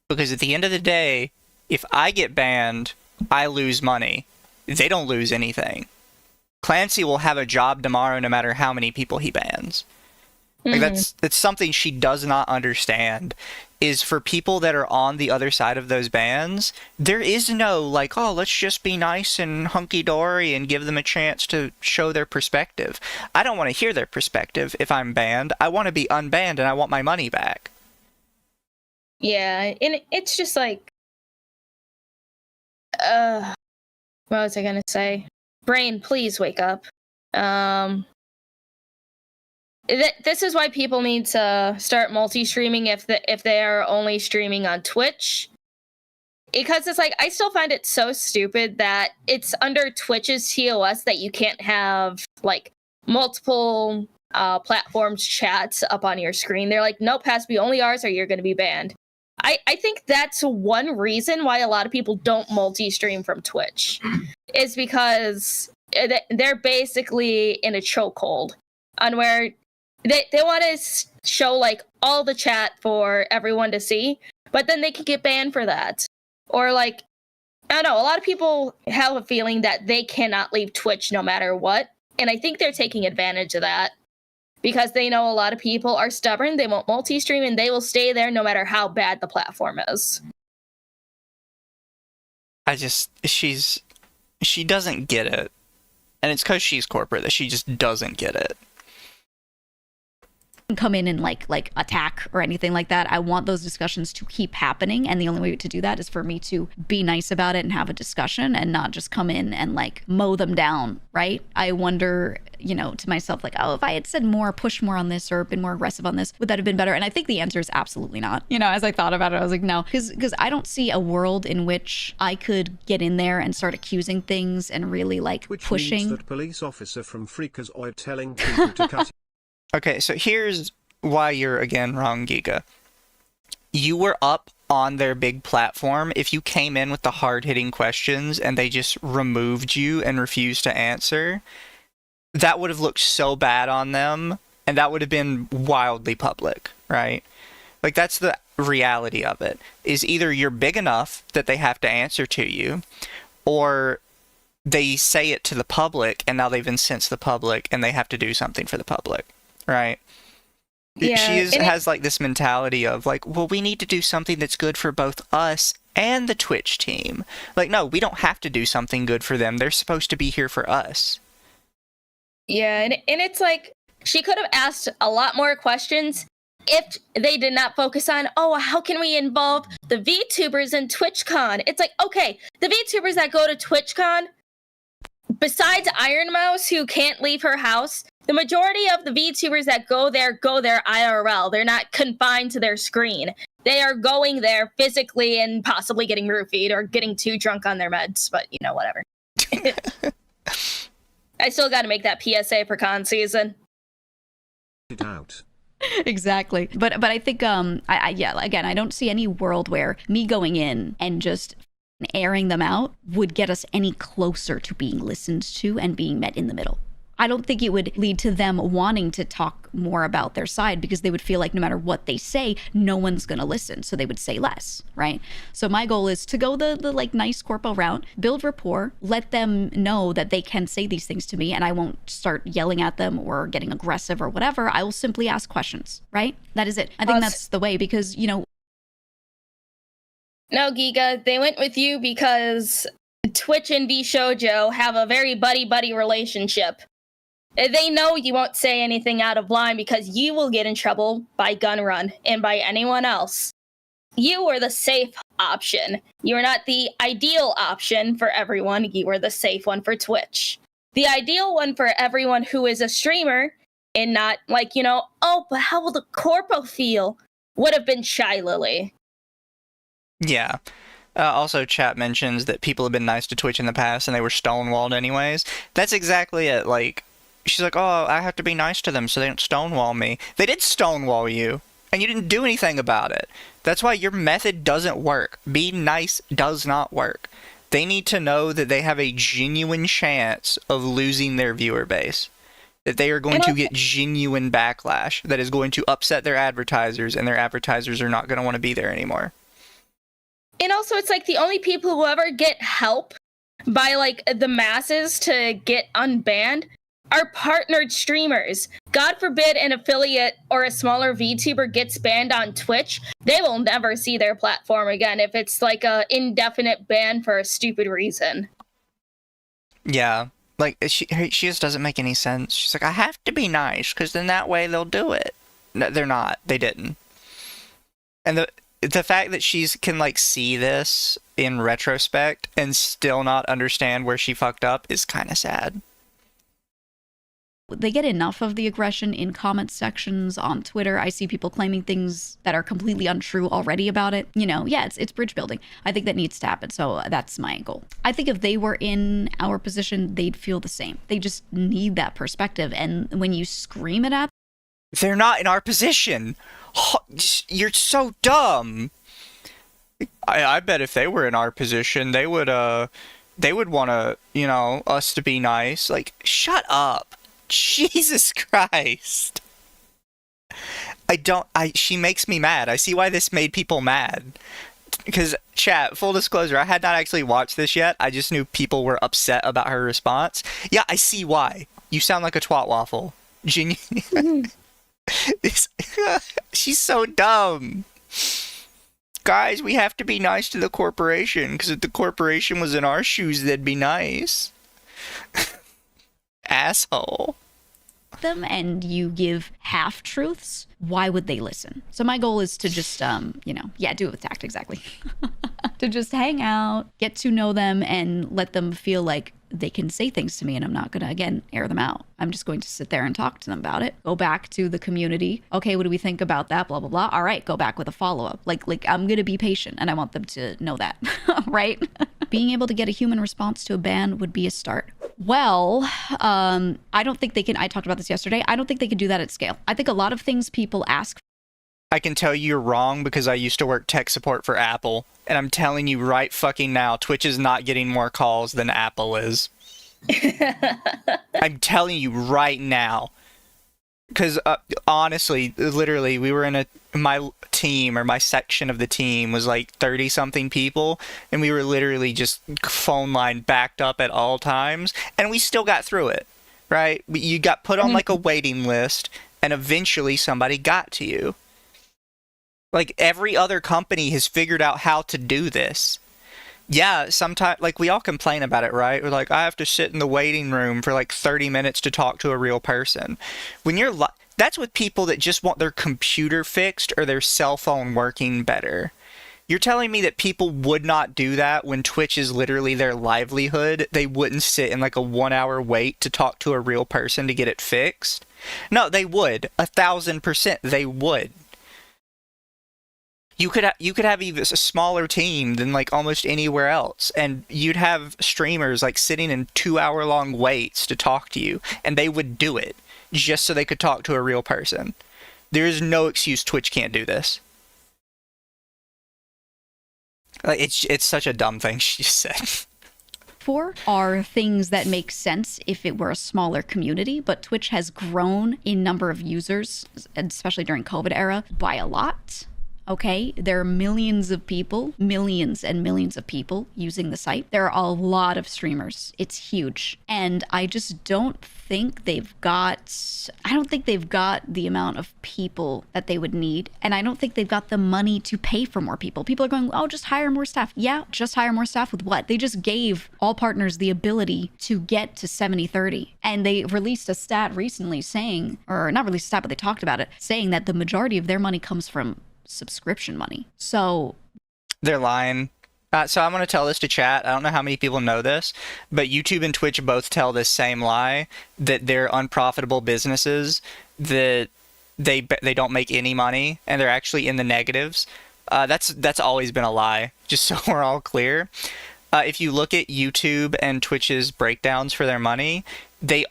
Because at the end of the day, if I get banned, I lose money. They don't lose anything. Clancy will have a job tomorrow no matter how many people he bans. Like that's something she does not understand, is for people that are on the other side of those bans, there is no like, oh, let's just be nice and hunky-dory and give them a chance to show their perspective. I don't want to hear their perspective if I'm banned. I want to be unbanned and I want my money back. Yeah, and it's just like, what was I gonna say? Brain, please wake up. This is why people need to start multi-streaming if they are only streaming on Twitch. Because it's like, I still find it so stupid that it's under Twitch's TOS that you can't have like multiple platforms chats up on your screen. They're like, nope, has to be only ours or you're going to be banned. I think that's one reason why a lot of people don't multi-stream from Twitch, is because they're basically in a chokehold on where they want to show like all the chat for everyone to see, but then they could get banned for that. Or like, I don't know, a lot of people have a feeling that they cannot leave Twitch no matter what, and I think they're taking advantage of that. Because they know a lot of people are stubborn, they won't multi-stream, and they will stay there no matter how bad the platform is. She doesn't get it. And it's because she's corporate that she just doesn't get it. Come in and like attack or anything like that. I want those discussions to keep happening, and the only way to do that is for me to be nice about it and have a discussion and not just come in and like mow them down, right? I wonder, to myself, like, oh, if I had said more, pushed more on this or been more aggressive on this, would that have been better? And I think the answer is absolutely not. As I thought about it, I was like, no, because I don't see a world in which I could get in there and start accusing things and really like which pushing. Means that police officer from Freakazoid telling people to cut. Okay, so here's why you're again wrong, Giga. You were up on their big platform. If you came in with the hard-hitting questions and they just removed you and refused to answer, that would have looked so bad on them, and that would have been wildly public, right? Like, that's the reality of it, is either you're big enough that they have to answer to you, or they say it to the public, and now they've incensed the public, and they have to do something for the public. Right. Yeah, she has like this mentality of like, well, we need to do something that's good for both us and the Twitch team. Like, no, we don't have to do something good for them. They're supposed to be here for us. Yeah, and it's like, she could have asked a lot more questions if they did not focus on, oh, how can we involve the VTubers in TwitchCon? It's like, okay, the VTubers that go to TwitchCon, besides Iron Mouse, who can't leave her house, the majority of the VTubers that go there IRL. They're not confined to their screen. They are going there physically and possibly getting roofied or getting too drunk on their meds, but, whatever. I still got to make that PSA for con season. It out. Exactly. But I think, again, I don't see any world where me going in and just airing them out would get us any closer to being listened to and being met in the middle. I don't think it would lead to them wanting to talk more about their side, because they would feel like no matter what they say, no one's going to listen. So they would say less, right? So my goal is to go the like nice corpo route, build rapport, let them know that they can say these things to me, and I won't start yelling at them or getting aggressive or whatever. I will simply ask questions, right? That is it. I think that's the way, because, No, Giga, they went with you because Twitch and VShojo have a very buddy-buddy relationship. They know you won't say anything out of line because you will get in trouble by Gunrun and by anyone else. You are the safe option. You are not the ideal option for everyone. You are the safe one for Twitch. The ideal one for everyone who is a streamer and not like, oh, but how will the corpo feel? Would have been Shy Lily. Yeah. Also, chat mentions that people have been nice to Twitch in the past and they were stonewalled anyways. That's exactly it. Like, she's like, oh, I have to be nice to them so they don't stonewall me. They did stonewall you, and you didn't do anything about it. That's why your method doesn't work. Being nice does not work. They need to know that they have a genuine chance of losing their viewer base. That they are going to get genuine backlash that is going to upset their advertisers, and their advertisers are not going to want to be there anymore. And also, it's like the only people who ever get help by like the masses to get unbanned are partnered streamers. God forbid an affiliate or a smaller VTuber gets banned on Twitch, they will never see their platform again if it's like a indefinite ban for a stupid reason. Yeah. Like, she just doesn't make any sense. She's like, I have to be nice, because then that way they'll do it. No, they're not. They didn't. And the fact that she can, like, see this in retrospect and still not understand where she fucked up is kind of sad. They get enough of the aggression in comment sections on Twitter. I see people claiming things that are completely untrue already about it. You know, yeah, it's bridge building. I think that needs to happen. So that's my goal. I think if they were in our position, they'd feel the same. They just need that perspective. And when you scream it at them, they're not in our position. You're so dumb. I bet if they were in our position, they would want to, you know, us to be nice. Like, shut up. Jesus Christ. She makes me mad. I see why this made people mad. Because, chat, full disclosure, I had not actually watched this yet. I just knew people were upset about her response. Yeah, I see why. You sound like a twat waffle. Genuinely. She's so dumb. Guys, we have to be nice to the corporation, because if the corporation was in our shoes, they'd be nice. Asshole. them and you give half truths, why would they listen? So my goal is to just, do it with tact, exactly. To just hang out, get to know them, and let them feel like they can say things to me, and I'm not going to, again, air them out. I'm just going to sit there and talk to them about it. Go back to the community. Okay, what do we think about that? Blah, blah, blah. All right, go back with a follow-up. Like I'm going to be patient, and I want them to know that, right? Being able to get a human response to a ban would be a start. Well, I don't think they can, I talked about this yesterday, I don't think they can do that at scale. I think a lot of things people ask. I can tell you you're wrong because I used to work tech support for Apple, and I'm telling you right fucking now, Twitch is not getting more calls than Apple is. I'm telling you right now. Because honestly, literally, we were in my team, or my section of the team was like 30-something people, and we were literally just phone line backed up at all times, and we still got through it, right? You got put on like a waiting list, and eventually somebody got to you. Like, every other company has figured out how to do this. Yeah, sometimes, like, we all complain about it, right? We're like, I have to sit in the waiting room for like 30 minutes to talk to a real person. When you're that's with people that just want their computer fixed or their cell phone working better. You're telling me that people would not do that when Twitch is literally their livelihood? They wouldn't sit in like a 1-hour wait to talk to a real person to get it fixed? No, they would. 1,000% they would. You could have even a smaller team than like almost anywhere else, and you'd have streamers like sitting in 2-hour-long waits to talk to you, and they would do it just so they could talk to a real person. There is no excuse Twitch can't do this. Like, it's such a dumb thing she said. For are things that make sense if it were a smaller community, but Twitch has grown in number of users, especially during COVID era, by a lot. Okay, there are millions of people, millions and millions of people using the site. There are a lot of streamers. It's huge. And I just don't think they've got the amount of people that they would need. And I don't think they've got the money to pay for more people. People are going, oh, just hire more staff. Yeah, just hire more staff with what? They just gave all partners the ability to get to 70-30. And they released a stat recently saying, or not released a stat, but they talked about it, saying that the majority of their money comes from subscription money. So they're lying. So I'm going to tell this to chat. I don't know how many people know this, but YouTube and Twitch both tell this same lie, that they're unprofitable businesses, that they don't make any money, and they're actually in the negatives. That's always been a lie, just so we're all clear. If you look at YouTube and Twitch's breakdowns for their money, the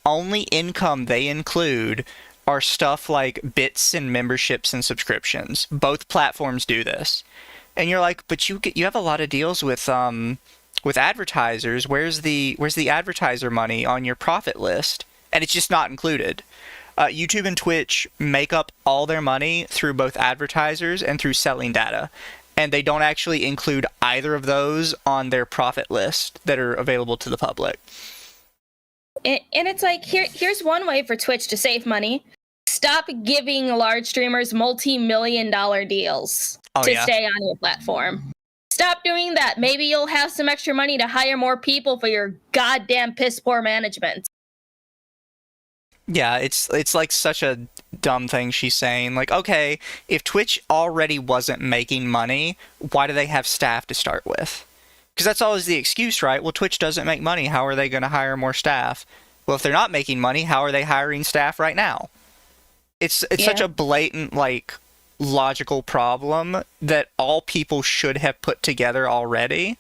only income they include are stuff like bits and memberships and subscriptions. Both platforms do this. And you're like, but you have a lot of deals with advertisers. Where's the advertiser money on your profit list? And it's just not included. YouTube and Twitch make up all their money through both advertisers and through selling data. And they don't actually include either of those on their profit list that are available to the public. And it's like, here's one way for Twitch to save money. Stop giving large streamers multi-million-dollar deals to stay on your platform. Stop doing that. Maybe you'll have some extra money to hire more people for your goddamn piss-poor management. Yeah, it's like such a dumb thing she's saying. Like, okay, if Twitch already wasn't making money, why do they have staff to start with? Because that's always the excuse, right? Well, Twitch doesn't make money. How are they going to hire more staff? Well, if they're not making money, how are they hiring staff right now? It's such a blatant, like, logical problem that all people should have put together already,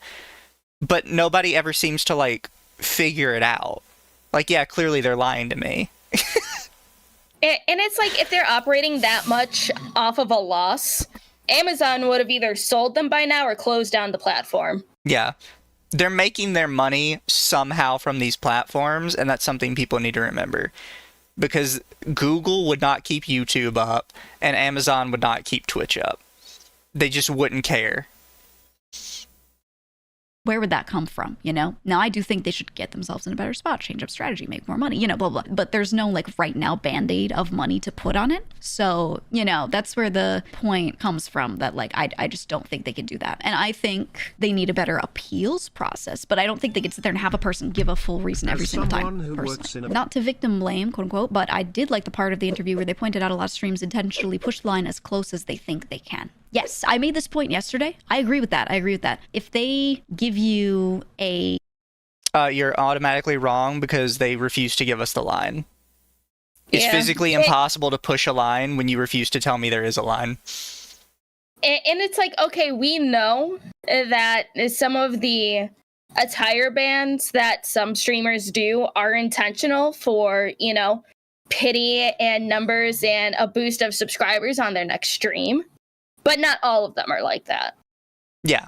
but nobody ever seems to, like, figure it out. Like, yeah, clearly they're lying to me. And it's like, if they're operating that much off of a loss, Amazon would have either sold them by now or closed down the platform. Yeah. They're making their money somehow from these platforms, and that's something people need to remember. Because Google would not keep YouTube up, and Amazon would not keep Twitch up. They just wouldn't care. Where would that come from, you know? Now, I do think they should get themselves in a better spot, change up strategy, make more money, you know, blah, blah. But there's no, like, right now Band-Aid of money to put on it. So, you know, that's where the point comes from that, like, I just don't think they can do that. And I think they need a better appeals process, but I don't think they can sit there and have a person give a full reason every single time, personally. Not to victim blame, quote unquote, but I did like the part of the interview where they pointed out a lot of streams intentionally push the line as close as they think they can. Yes, I made this point yesterday. I agree with that. If they give you a... You're automatically wrong because they refuse to give us the line. It's physically impossible to push a line when you refuse to tell me there is a line. And it's like, okay, we know that some of the attire bans that some streamers do are intentional for, you know, pity and numbers and a boost of subscribers on their next stream. But not all of them are like that. Yeah.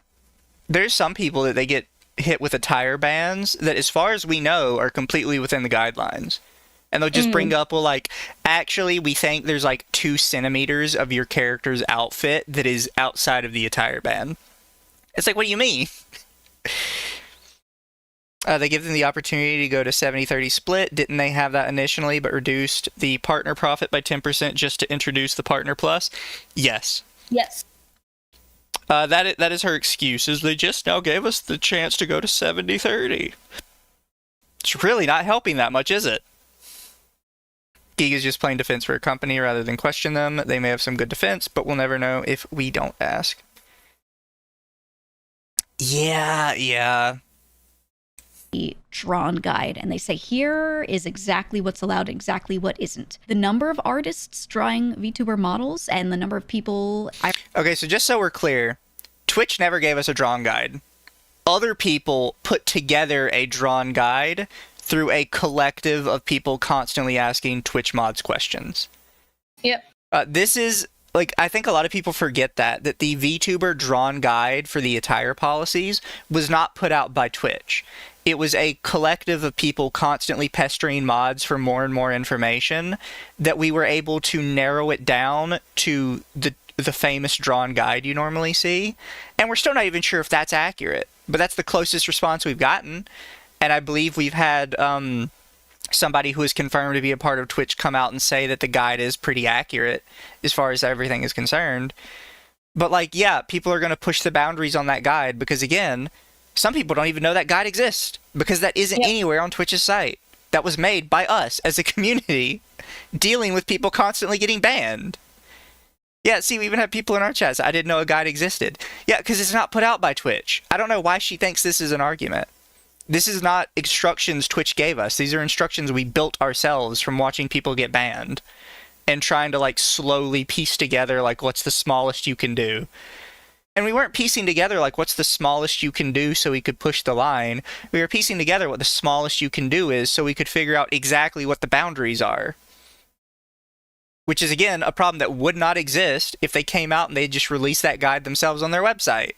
There's some people that they get hit with attire bans that, as far as we know, are completely within the guidelines. And they'll just bring up, well, like, actually, we think there's, like, 2 centimeters of your character's outfit that is outside of the attire ban. It's like, what do you mean? They give them the opportunity to go to 70-30 split. Didn't they have that initially, but reduced the partner profit by 10% just to introduce the partner plus? Yes. Yes. That is her excuse, is they just now gave us the chance to go to 70-30. It's really not helping that much, is it? Giga's just playing defense for a company rather than question them. They may have some good defense, but we'll never know if we don't ask. Yeah. Drawn guide, and they say here is exactly what's allowed, exactly what isn't. The number of artists drawing VTuber models and the number of people... Okay, so just so we're clear, Twitch never gave us a drawn guide. Other people put together a drawn guide through a collective of people constantly asking Twitch mods questions. Yep. This is, like, I think a lot of people forget that the VTuber drawn guide for the attire policies was not put out by Twitch. It was a collective of people constantly pestering mods for more and more information that we were able to narrow it down to the famous drawn guide you normally see. And we're still not even sure if that's accurate, but that's the closest response we've gotten. And I believe we've had somebody who is confirmed to be a part of Twitch come out and say that the guide is pretty accurate as far as everything is concerned. But, like, yeah, people are going to push the boundaries on that guide because, again, some people don't even know that guide exists because that isn't anywhere on Twitch's site. That was made by us as a community dealing with people constantly getting banned. Yeah, see, we even have people in our chats. I didn't know a guide existed. Yeah, because it's not put out by Twitch. I don't know why she thinks this is an argument. This is not instructions Twitch gave us. These are instructions we built ourselves from watching people get banned and trying to, like, slowly piece together, like, what's the smallest you can do. And we weren't piecing together, like, what's the smallest you can do so we could push the line. We were piecing together what the smallest you can do is so we could figure out exactly what the boundaries are. Which is, again, a problem that would not exist if they came out and they just released that guide themselves on their website.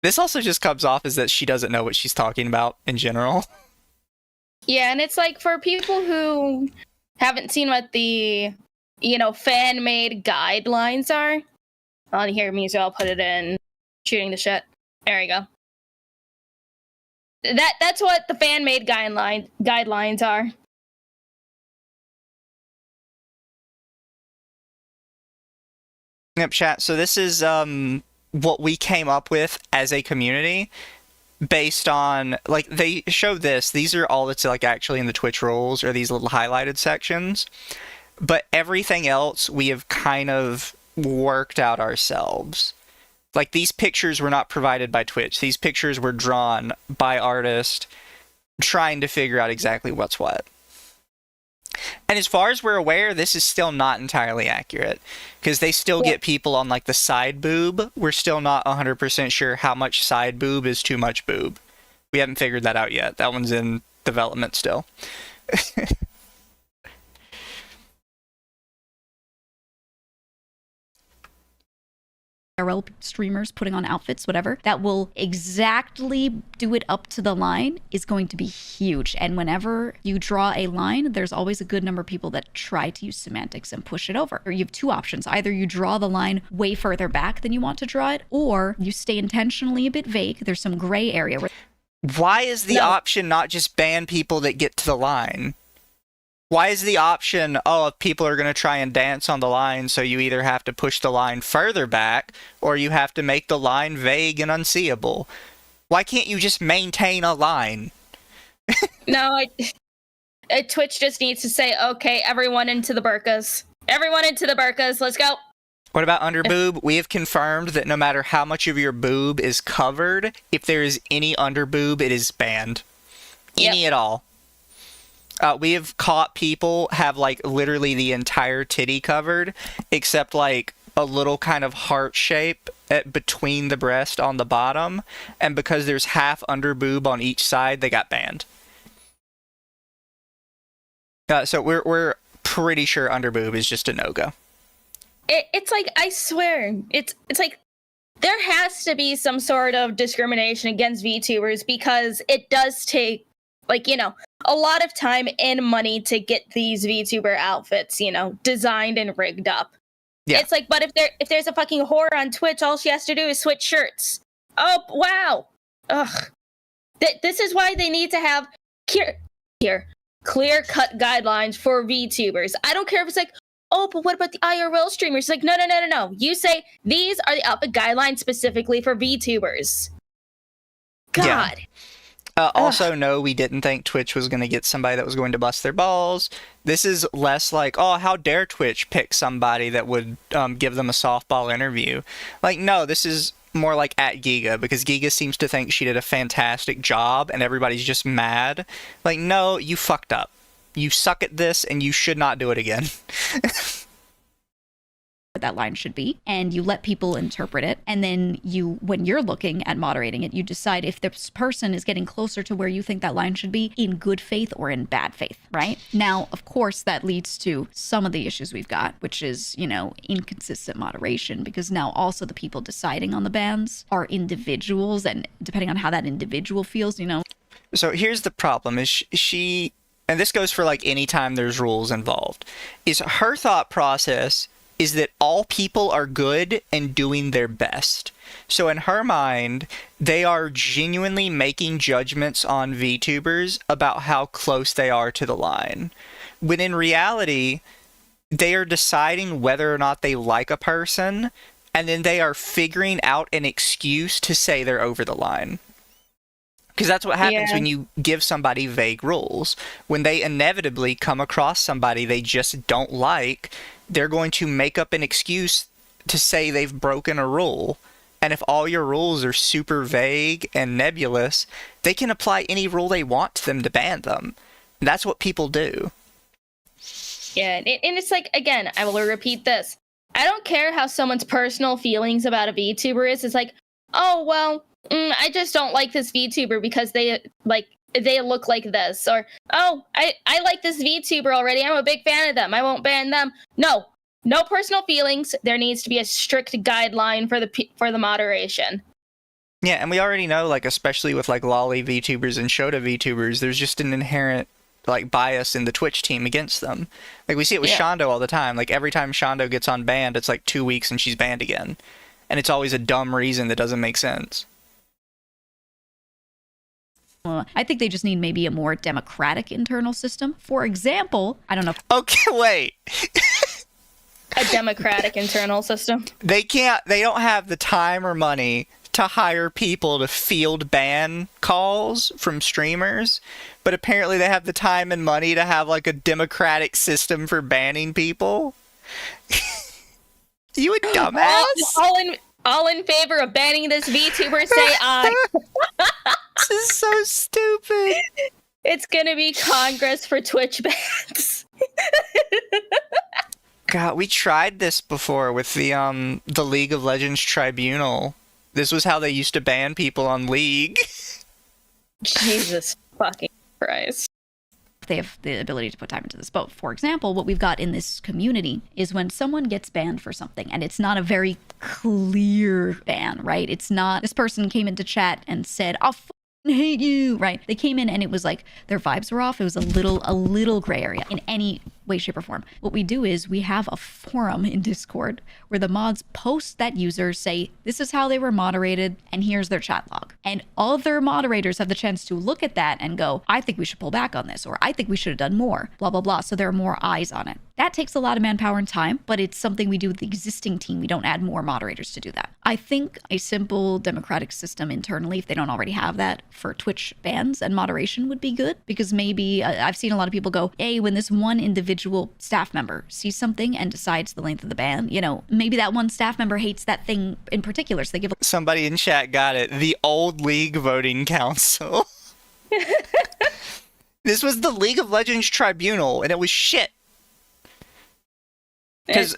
This also just comes off as that she doesn't know what she's talking about in general. Yeah, and it's like for people who haven't seen what the, fan-made guidelines are. On here, Mizu, I'll put it in shooting the shit. There we go. That's what the fan-made guidelines are. Yep, chat. So this is what we came up with as a community based on, like, they showed this. These are all that's, like, actually in the Twitch rules, or these little highlighted sections. But everything else we have kind of worked out ourselves. Like, these pictures were not provided by Twitch. These pictures were drawn by artists trying to figure out exactly what's what. And as far as we're aware, this is still not entirely accurate, because they still get people on, like, the side boob. We're still not 100% sure how much side boob is too much boob. We haven't figured that out yet. That one's in development still. IRL streamers putting on outfits, whatever, that will exactly do it up to the line is going to be huge. And whenever you draw a line, there's always a good number of people that try to use semantics and push it over. Or you have two options. Either you draw the line way further back than you want to draw it, or you stay intentionally a bit vague. There's some gray area. Why is the option not just ban people that get to the line? Why is the option, if people are going to try and dance on the line, so you either have to push the line further back, or you have to make the line vague and unseeable? Why can't you just maintain a line? No, Twitch just needs to say, okay, everyone into the burkas. Everyone into the burkas, let's go. What about under boob? We have confirmed that no matter how much of your boob is covered, if there is any under boob, it is banned. Any at all. We have caught people have, like, literally the entire titty covered, except, like, a little kind of heart shape between the breast on the bottom, and because there's half under boob on each side, they got banned. So we're pretty sure under boob is just a no-go. It's like, I swear, it's like, there has to be some sort of discrimination against VTubers, because it does take, like, a lot of time and money to get these VTuber outfits, designed and rigged up. Yeah. It's like, but if there's a fucking whore on Twitch, all she has to do is switch shirts. Oh, wow. Ugh. This is why they need to have clear-cut guidelines for VTubers. I don't care if it's like, but what about the IRL streamers? It's like, no. You say, these are the outfit guidelines specifically for VTubers. God. Yeah. Also, no, we didn't think Twitch was going to get somebody that was going to bust their balls. This is less like, how dare Twitch pick somebody that would give them a softball interview. Like, no, this is more like at Giga, because Giga seems to think she did a fantastic job and everybody's just mad. Like, no, you fucked up. You suck at this and you should not do it again. That line should be, and you let people interpret it, and then when you're looking at moderating it, you decide if this person is getting closer to where you think that line should be in good faith or in bad faith, right? Now, of course, that leads to some of the issues we've got, which is, inconsistent moderation, because now also the people deciding on the bans are individuals, and depending on how that individual feels, So here's the problem, is she, and this goes for, like, any time there's rules involved, is her thought process is that all people are good and doing their best. So in her mind, they are genuinely making judgments on VTubers about how close they are to the line. When in reality, they are deciding whether or not they like a person, and then they are figuring out an excuse to say they're over the line. Because that's what happens when you give somebody vague rules. When they inevitably come across somebody they just don't like, they're going to make up an excuse to say they've broken a rule. And if all your rules are super vague and nebulous, they can apply any rule they want to them to ban them. And that's what people do. Yeah, and it's like, again, I will repeat this. I don't care how someone's personal feelings about a VTuber is. It's like, oh, well, I just don't like this VTuber because they look like this. Or, oh, I like this VTuber already. I'm a big fan of them. I won't ban them. No personal feelings. There needs to be a strict guideline for the moderation. Yeah, and we already know, like, especially with, like, lolly VTubers and Shota VTubers, there's just an inherent, like, bias in the Twitch team against them. Like, we see it with Shondo all the time. Like, every time Shondo gets unbanned, it's, like, 2 weeks and she's banned again. And it's always a dumb reason that doesn't make sense. I think they just need maybe a more democratic internal system. For example, I don't know. Okay, wait. A democratic internal system. They don't have the time or money to hire people to field ban calls from streamers, but apparently they have the time and money to have like a democratic system for banning people. You a dumbass? All in favor of banning this VTuber, say aye. This is so stupid. It's gonna be Congress for Twitch bans. God, we tried this before with the League of Legends Tribunal. This was how they used to ban people on League. Jesus fucking Christ. They have the ability to put time into this. But for example, what we've got in this community is when someone gets banned for something, and it's not a very clear ban, right? It's not, this person came into chat and said, I'll hate you, right? They came in and it was like their vibes were off. It was a little gray area in any way, shape, or form. What we do is we have a forum in Discord where the mods post that user, say this is how they were moderated and here's their chat log, and other moderators have the chance to look at that and go, I think we should pull back on this, or I think we should have done more, blah blah blah. So there are more eyes on it. That takes a lot of manpower and time, but it's something we do with the existing team. We don't add more moderators to do that. I think a simple democratic system internally, if they don't already have that, for Twitch bans and moderation would be good, because maybe I've seen a lot of people go, hey, when this one individual staff member sees something and decides the length of the ban, you know, maybe that one staff member hates that thing in particular, so they give Somebody in chat got it. The old League voting council. This was the League of Legends Tribunal, and it was shit. Because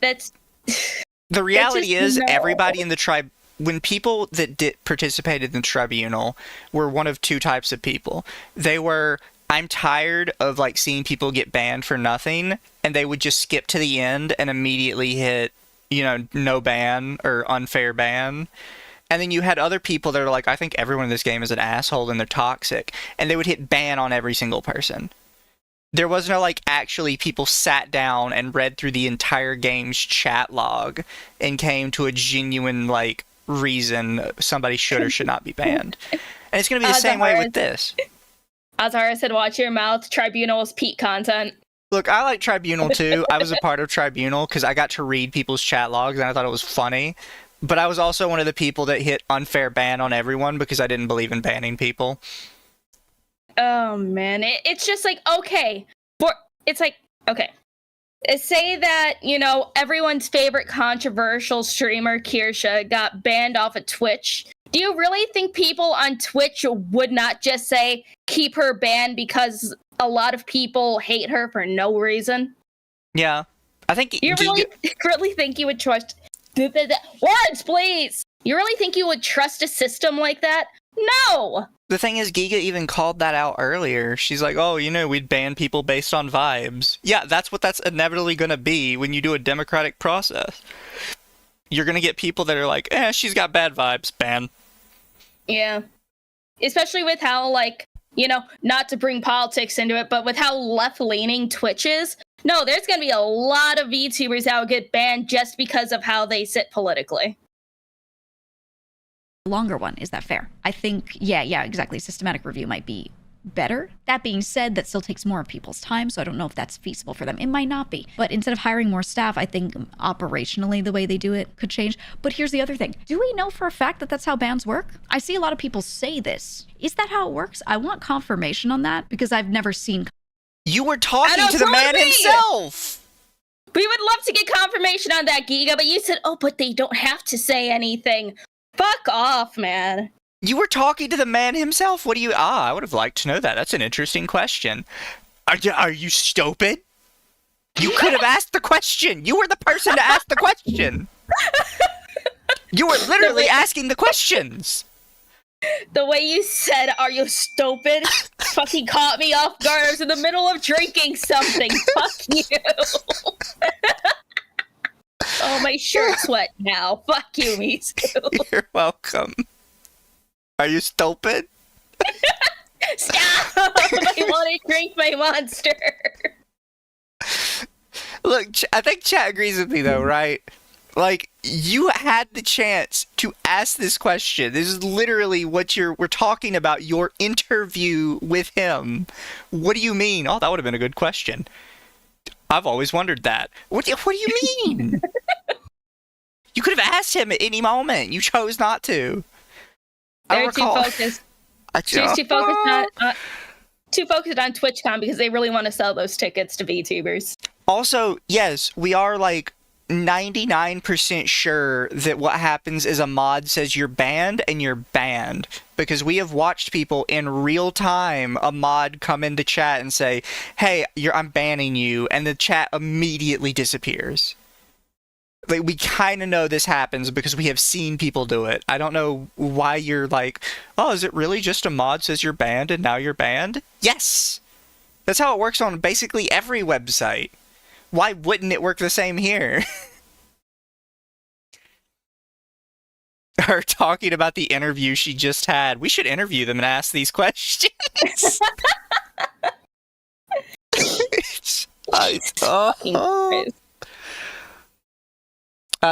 the reality is, everybody in the tribe, when people that participated in the tribunal were one of two types of people. They were, I'm tired of like seeing people get banned for nothing, and they would just skip to the end and immediately hit, you know, no ban or unfair ban. And then you had other people that are like, I think everyone in this game is an asshole and they're toxic, and they would hit ban on every single person. There was no, like, actually people sat down and read through the entire game's chat log and came to a genuine, like, reason somebody should or should not be banned. And it's going to be the same way with this. Azara said, watch your mouth. Tribunal is peak content. Look, I like Tribunal, too. I was a part of Tribunal because I got to read people's chat logs and I thought it was funny. But I was also one of the people that hit unfair ban on everyone because I didn't believe in banning people. Oh man, it's just like, okay, say that, you know, everyone's favorite controversial streamer Kirsha got banned off of Twitch. Do you really think people on Twitch would not just say keep her banned because a lot of people hate her for no reason? Yeah, I think you really think you would trust words, please? You really think you would trust a system like that? No. The thing is, Giga even called that out earlier. She's like, oh, you know, we'd ban people based on vibes. Yeah, that's what that's inevitably going to be when you do a democratic process. You're going to get people that are like, she's got bad vibes, ban. Yeah. Especially with how, like, you know, not to bring politics into it, but with how left-leaning Twitch is. No, there's going to be a lot of VTubers that will get banned just because of how they sit politically. Longer one. Is that fair? I think, yeah, exactly. Systematic review might be better. That being said, that still takes more of people's time, so I don't know if that's feasible for them. It might not be. But instead of hiring more staff, I think operationally the way they do it could change. But here's the other thing. Do we know for a fact that that's how bans work? I see a lot of people say this. Is that how it works? I want confirmation on that because I've never seen. You were talking to the man himself! We would love to get confirmation on that, Giga, but you said, oh, but they don't have to say anything. Fuck off, man. You were talking to the man himself. What do you... I would have liked to know that. That's an interesting question. Are you stupid? You could have asked the question. You were the person to ask the question. You were literally asking the questions. The way you said, "Are you stupid?" fucking caught me off guard. I was in the middle of drinking something. Fuck you. Oh, my shirt's wet now. Fuck you, Mizu. You're welcome. Are you stupid? Stop! I want to drink my monster. Look, I think chat agrees with me though, right? Like, you had the chance to ask this question. This is literally what we're talking about, your interview with him. What do you mean? Oh, that would have been a good question. I've always wondered that. What do you mean? You could have asked him at any moment. You chose not to. They're too focused. She's too focused on TwitchCon because they really want to sell those tickets to VTubers. Also, yes, we are like 99% sure that what happens is a mod says you're banned and you're banned, because we have watched people in real time, a mod come into chat and say, "Hey, I'm banning you," and the chat immediately disappears. Like, we kind of know this happens because we have seen people do it. I don't know why you're like, "Oh, is it really just a mod says you're banned and now you're banned?" Yes! That's how it works on basically every website. Why wouldn't it work the same here? Her talking about the interview she just had. We should interview them and ask these questions.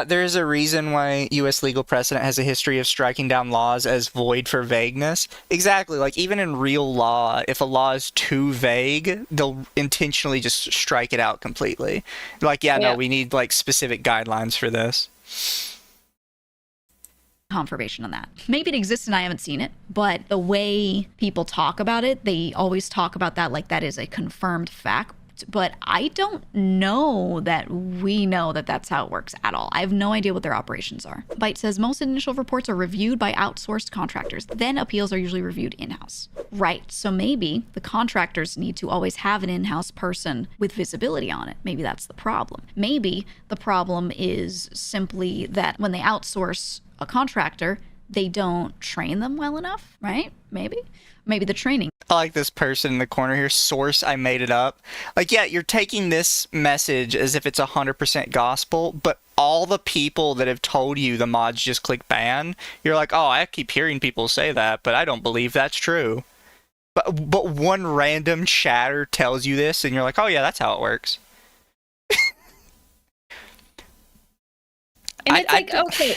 There is a reason why U.S. legal precedent has a history of striking down laws as void for vagueness. Exactly. Like, even in real law, if a law is too vague, they'll intentionally just strike it out completely. Like, no, we need, like, specific guidelines for this. Confirmation on that. Maybe it exists and I haven't seen it, but the way people talk about it, they always talk about that like that is a confirmed fact. But I don't know that we know that that's how it works at all. I have no idea what their operations are. Byte says most initial reports are reviewed by outsourced contractors. Then appeals are usually reviewed in-house. Right, so maybe the contractors need to always have an in-house person with visibility on it. Maybe that's the problem. Maybe the problem is simply that when they outsource a contractor, they don't train them well enough, right? Maybe the training. I like this person in the corner here. Source, I made it up. Like, yeah, you're taking this message as if it's 100% gospel, but all the people that have told you the mods just click ban, you're like, oh, I keep hearing people say that, but I don't believe that's true. But one random chatter tells you this, and you're like, oh yeah, that's how it works. And it's okay.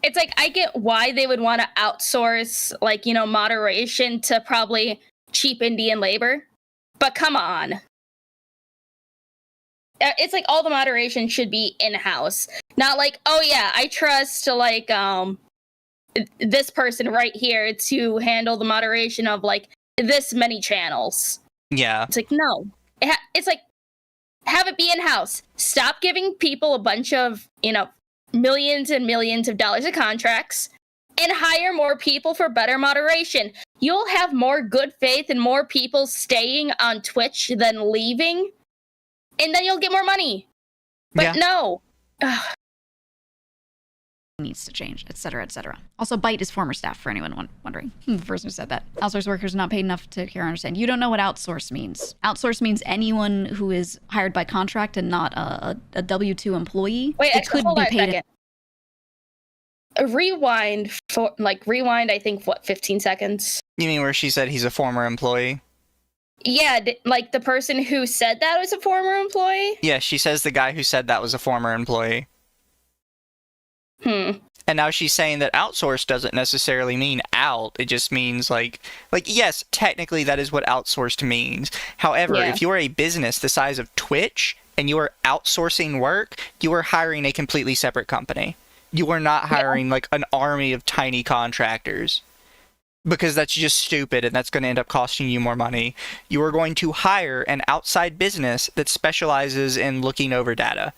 It's like, I get why they would want to outsource, like, moderation to probably cheap Indian labor. But come on. It's like all the moderation should be in-house. Not like, oh yeah, I trust, like, this person right here to handle the moderation of, like, this many channels. Yeah. It's like, no. It's like, have it be in-house. Stop giving people a bunch of, millions and millions of dollars of contracts and hire more people for better moderation. You'll have more good faith and more people staying on Twitch than leaving, and then you'll get more money. But no. Ugh. Needs to change, etc., etc. Also, Byte is former staff, for anyone wondering. The person who said that. Outsourced workers are not paid enough to care and understand. You don't know what outsource means. Outsource means anyone who is hired by contract and not a W-2 employee. Wait, it could be paid. Rewind, I think, 15 seconds? You mean where she said he's a former employee? Yeah, like the person who said that was a former employee? Yeah, she says the guy who said that was a former employee. And now she's saying that outsource doesn't necessarily mean out. It just means like yes, technically that is what outsourced means. However, if you are a business the size of Twitch and you are outsourcing work, you are hiring a completely separate company. You are not hiring like an army of tiny contractors, because that's just stupid and that's going to end up costing you more money. You are going to hire an outside business that specializes in looking over data.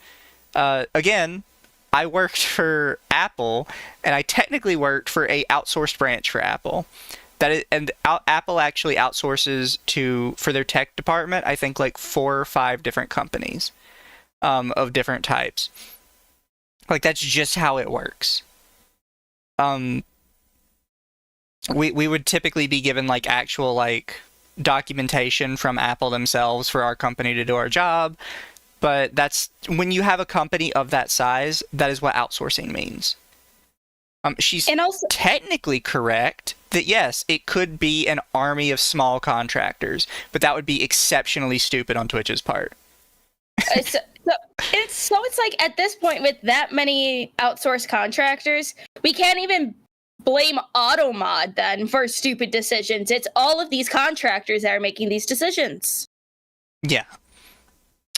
Again, I worked for Apple, and I technically worked for a outsourced branch for Apple. Apple actually outsources for their tech department, I think like 4 or 5 different companies of different types. Like that's just how it works. We would typically be given like actual like documentation from Apple themselves for our company to do our job, but that's when you have a company of that size, that is what outsourcing means. She's technically correct that yes, it could be an army of small contractors, but that would be exceptionally stupid on Twitch's part. It's like at this point with that many outsourced contractors, we can't even blame AutoMod then for stupid decisions. It's all of these contractors that are making these decisions. Yeah.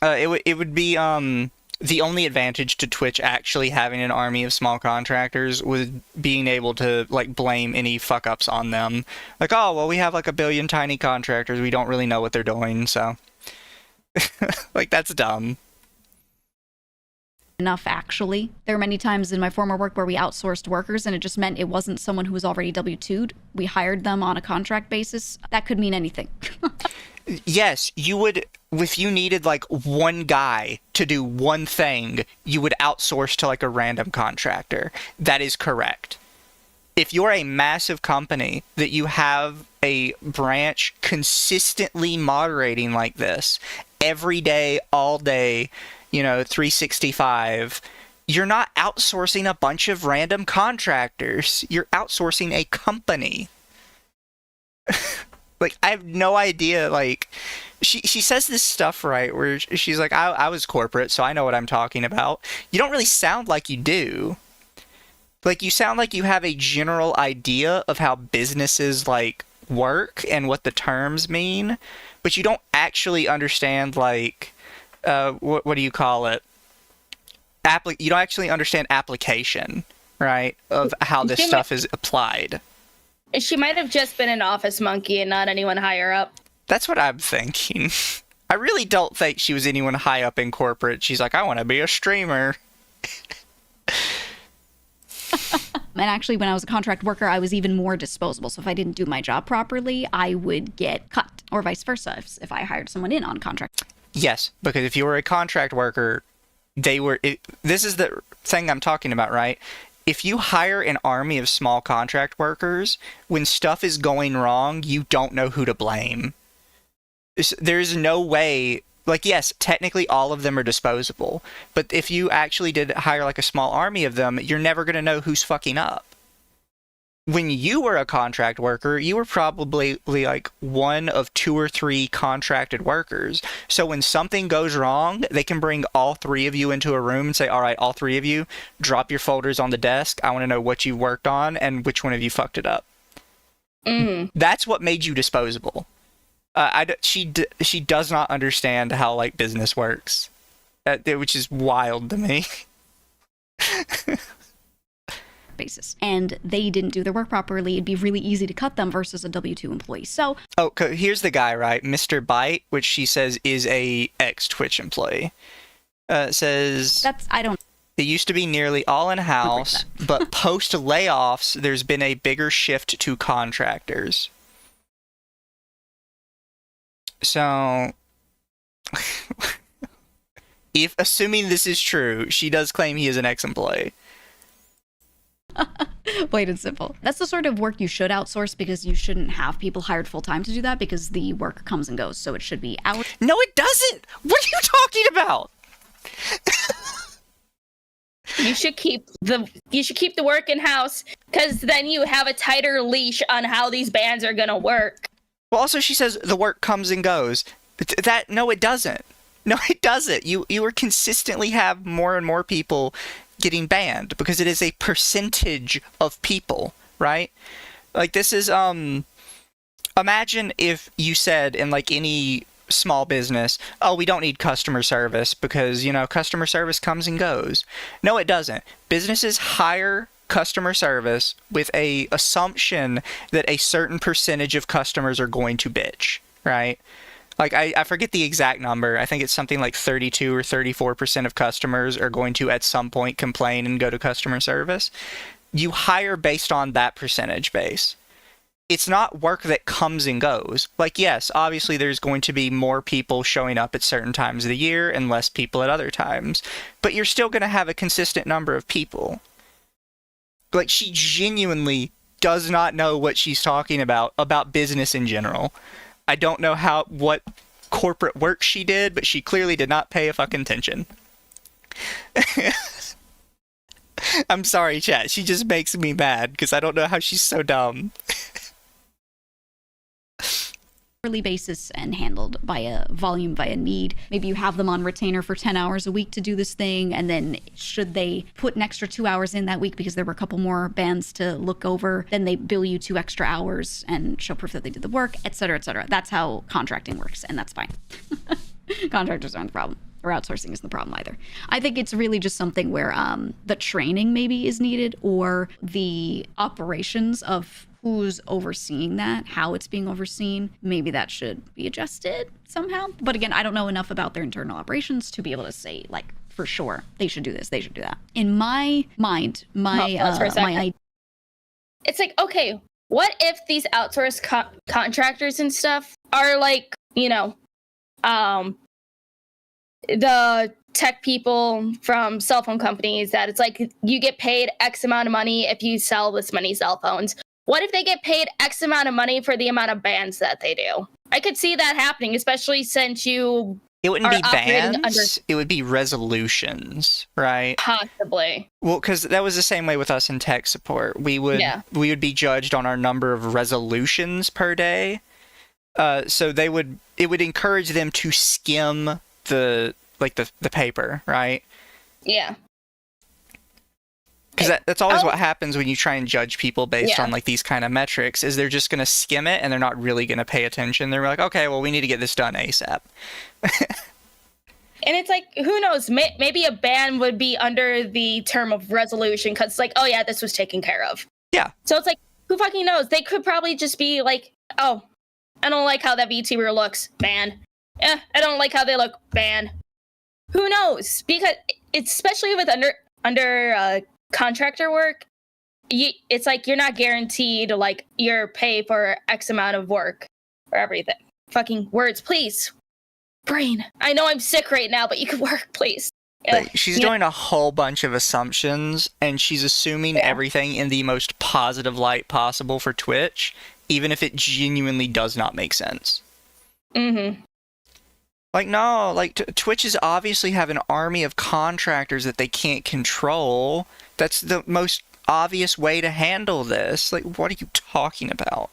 It would be the only advantage to Twitch actually having an army of small contractors was being able to like blame any fuck ups on them. Like, oh well, we have like 1 billion tiny contractors, we don't really know what they're doing, so like that's dumb. Enough, actually. There were many times in my former work where we outsourced workers and it just meant it wasn't someone who was already W-2'd. We hired them on a contract basis. That could mean anything. Yes, you would, if you needed like one guy to do one thing, you would outsource to like a random contractor. That is correct. If you're a massive company that you have a branch consistently moderating like this every day, all day, 365, you're not outsourcing a bunch of random contractors. You're outsourcing a company. Like, I have no idea, like, she says this stuff, right, where she's like, I was corporate, so I know what I'm talking about. You don't really sound like you do. Like, you sound like you have a general idea of how businesses, like, work and what the terms mean, but you don't actually understand, like, what do you call it? You don't actually understand application, right, of how this stuff is applied. She might have just been an office monkey and not anyone higher up. That's what I'm thinking. I really don't think she was anyone high up in corporate. She's like, I want to be a streamer. And actually, when I was a contract worker, I was even more disposable. So if I didn't do my job properly, I would get cut, or vice versa if I hired someone in on contract. Yes, because if you were a contract worker, this is the thing I'm talking about, right? If you hire an army of small contract workers, when stuff is going wrong, you don't know who to blame. There's no way, like, yes, technically all of them are disposable, but if you actually did hire like a small army of them, you're never going to know who's fucking up. When you were a contract worker, you were probably like one of 2 or 3 contracted workers. So when something goes wrong, they can bring all 3 of you into a room and say, all right, all 3 of you, drop your folders on the desk. I want to know what you worked on and which one of you fucked it up. That's what made you disposable. She does not understand how like business works, which is wild to me. Basis, and they didn't do their work properly, it'd be really easy to cut them versus a W-2 employee. So here's the guy, right? Mr. Byte, which she says is a ex-Twitch employee. Says it used to be nearly all in-house, but post-layoffs, there's been a bigger shift to contractors. So, if assuming this is true, she does claim he is an ex-employee. Plain and simple. That's the sort of work you should outsource, because you shouldn't have people hired full-time to do that, because the work comes and goes, so it should be out. No, it doesn't! What are you talking about? You should keep the work in-house, because then you have a tighter leash on how these bans are gonna work. Well, also she says the work comes and goes. No, it doesn't. No, it doesn't. You will consistently have more and more people getting banned because it is a percentage of people, right? Like, this is imagine if you said in like any small business, oh, we don't need customer service because, customer service comes and goes. No, it doesn't. Businesses hire customer service with a assumption that a certain percentage of customers are going to bitch, right? Like, I forget the exact number. I think it's something like 32 or 34% of customers are going to at some point complain and go to customer service. You hire based on that percentage base. it's not work that comes and goes. Like, yes, obviously there's going to be more people showing up at certain times of the year and less people at other times, but you're still going to have a consistent number of people. Like, she genuinely does not know what she's talking about business in general. I don't know what corporate work she did, but she clearly did not pay a fucking attention. I'm sorry, chat. She just makes me mad because I don't know how she's so dumb. Basis and handled by a volume, by a need. Maybe you have them on retainer for 10 hours a week to do this thing, and then should they put an extra 2 hours in that week because there were a couple more bands to look over, then they bill you 2 extra hours and show proof that they did the work, etc., etc. That's how contracting works, and that's fine. Contractors aren't the problem, or outsourcing isn't the problem either. I think it's really just something where the training maybe is needed, or the operations of who's overseeing that, how it's being overseen. Maybe that should be adjusted somehow. But again, I don't know enough about their internal operations to be able to say, like, for sure, they should do this, they should do that. In my mind, it's like, okay, what if these outsourced contractors and stuff are like, you know, the tech people from cell phone companies that it's like you get paid X amount of money if you sell this many cell phones. What if they get paid X amount of money for the amount of bands that they do? I could see that happening, especially since you It wouldn't are be operating bands, it would be resolutions, right? Possibly. Well, because that was the same way with us in tech support. We would be judged on our number of resolutions per day. So it would encourage them to skim the paper, right? Yeah. Because that's always what happens when you try and judge people based on like these kind of metrics, is they're just going to skim it and they're not really going to pay attention. They're like, okay, well, we need to get this done ASAP. And it's like, who knows? Maybe a ban would be under the term of resolution because it's like, oh yeah, this was taken care of. Yeah. So it's like, who fucking knows? They could probably just be like, oh, I don't like how that VTuber looks, ban. I don't like how they look, ban. Who knows? Because it's especially with under contractor work, it's like you're not guaranteed like your pay for X amount of work or everything. Fucking words, please. Brain. I know I'm sick right now, but you can work, please. Like, she's doing a whole bunch of assumptions, and she's assuming everything in the most positive light possible for Twitch, even if it genuinely does not make sense. Mm-hmm. Like, no, like, Twitches obviously have an army of contractors that they can't control. That's the most obvious way to handle this. Like, what are you talking about?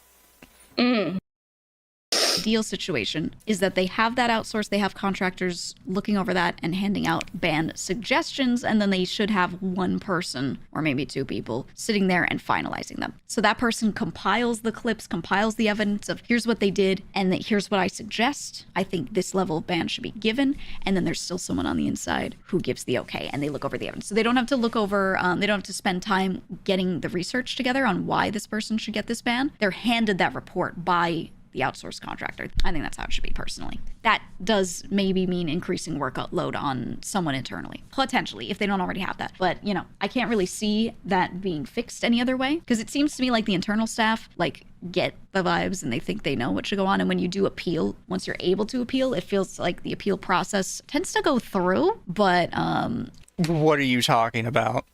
Ideal situation is that they have that outsourced, they have contractors looking over that and handing out band suggestions, and then they should have one person or maybe two people sitting there and finalizing them. So that person compiles the clips, compiles the evidence of here's what they did, and that here's what I suggest. I think this level of band should be given, and then there's still someone on the inside who gives the okay, and they look over the evidence. So they don't have to look over, they don't have to spend time getting the research together on why this person should get this band. They're handed that report by the outsourced contractor. I think that's how it should be, personally. That does maybe mean increasing workload on someone internally, potentially, if they don't already have that. But, you know, I can't really see that being fixed any other way, because it seems to me like the internal staff, like, get the vibes and they think they know what should go on. And when you do appeal, once you're able to appeal, it feels like the appeal process tends to go through, but, What are you talking about?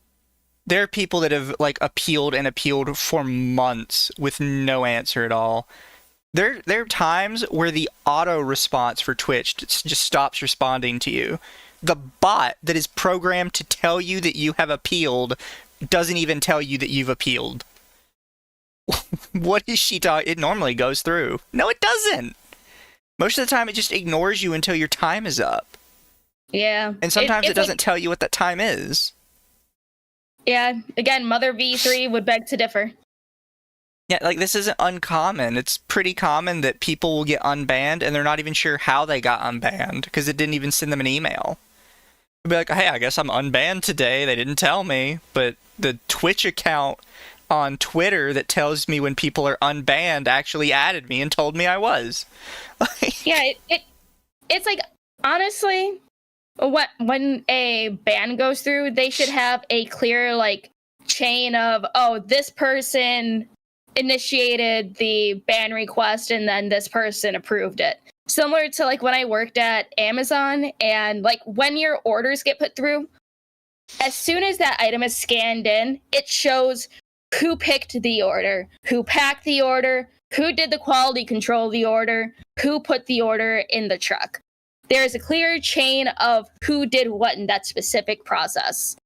There are people that have, like, appealed for months with no answer at all. There are times where the auto response for Twitch just stops responding to you. The bot that is programmed to tell you that you have appealed doesn't even tell you that you've appealed. What is she talking? It normally goes through. No, it doesn't. Most of the time, it just ignores you until your time is up. Yeah. And sometimes it doesn't tell you what that time is. Yeah. Again, Mother V3 would beg to differ. Yeah, like, this isn't uncommon. It's pretty common that people will get unbanned and they're not even sure how they got unbanned because it didn't even send them an email. They'll be like, hey, I guess I'm unbanned today. They didn't tell me. But the Twitch account on Twitter that tells me when people are unbanned actually added me and told me I was. Yeah, it's like, honestly, when a ban goes through, they should have a clear, like, chain of, oh, this person initiated the ban request and then this person approved it. Similar to like when I worked at Amazon, and like when your orders get put through, as soon as that item is scanned in, it shows who picked the order, who packed the order, who did the quality control of the order, who put the order in the truck. There's a clear chain of who did what in that specific process.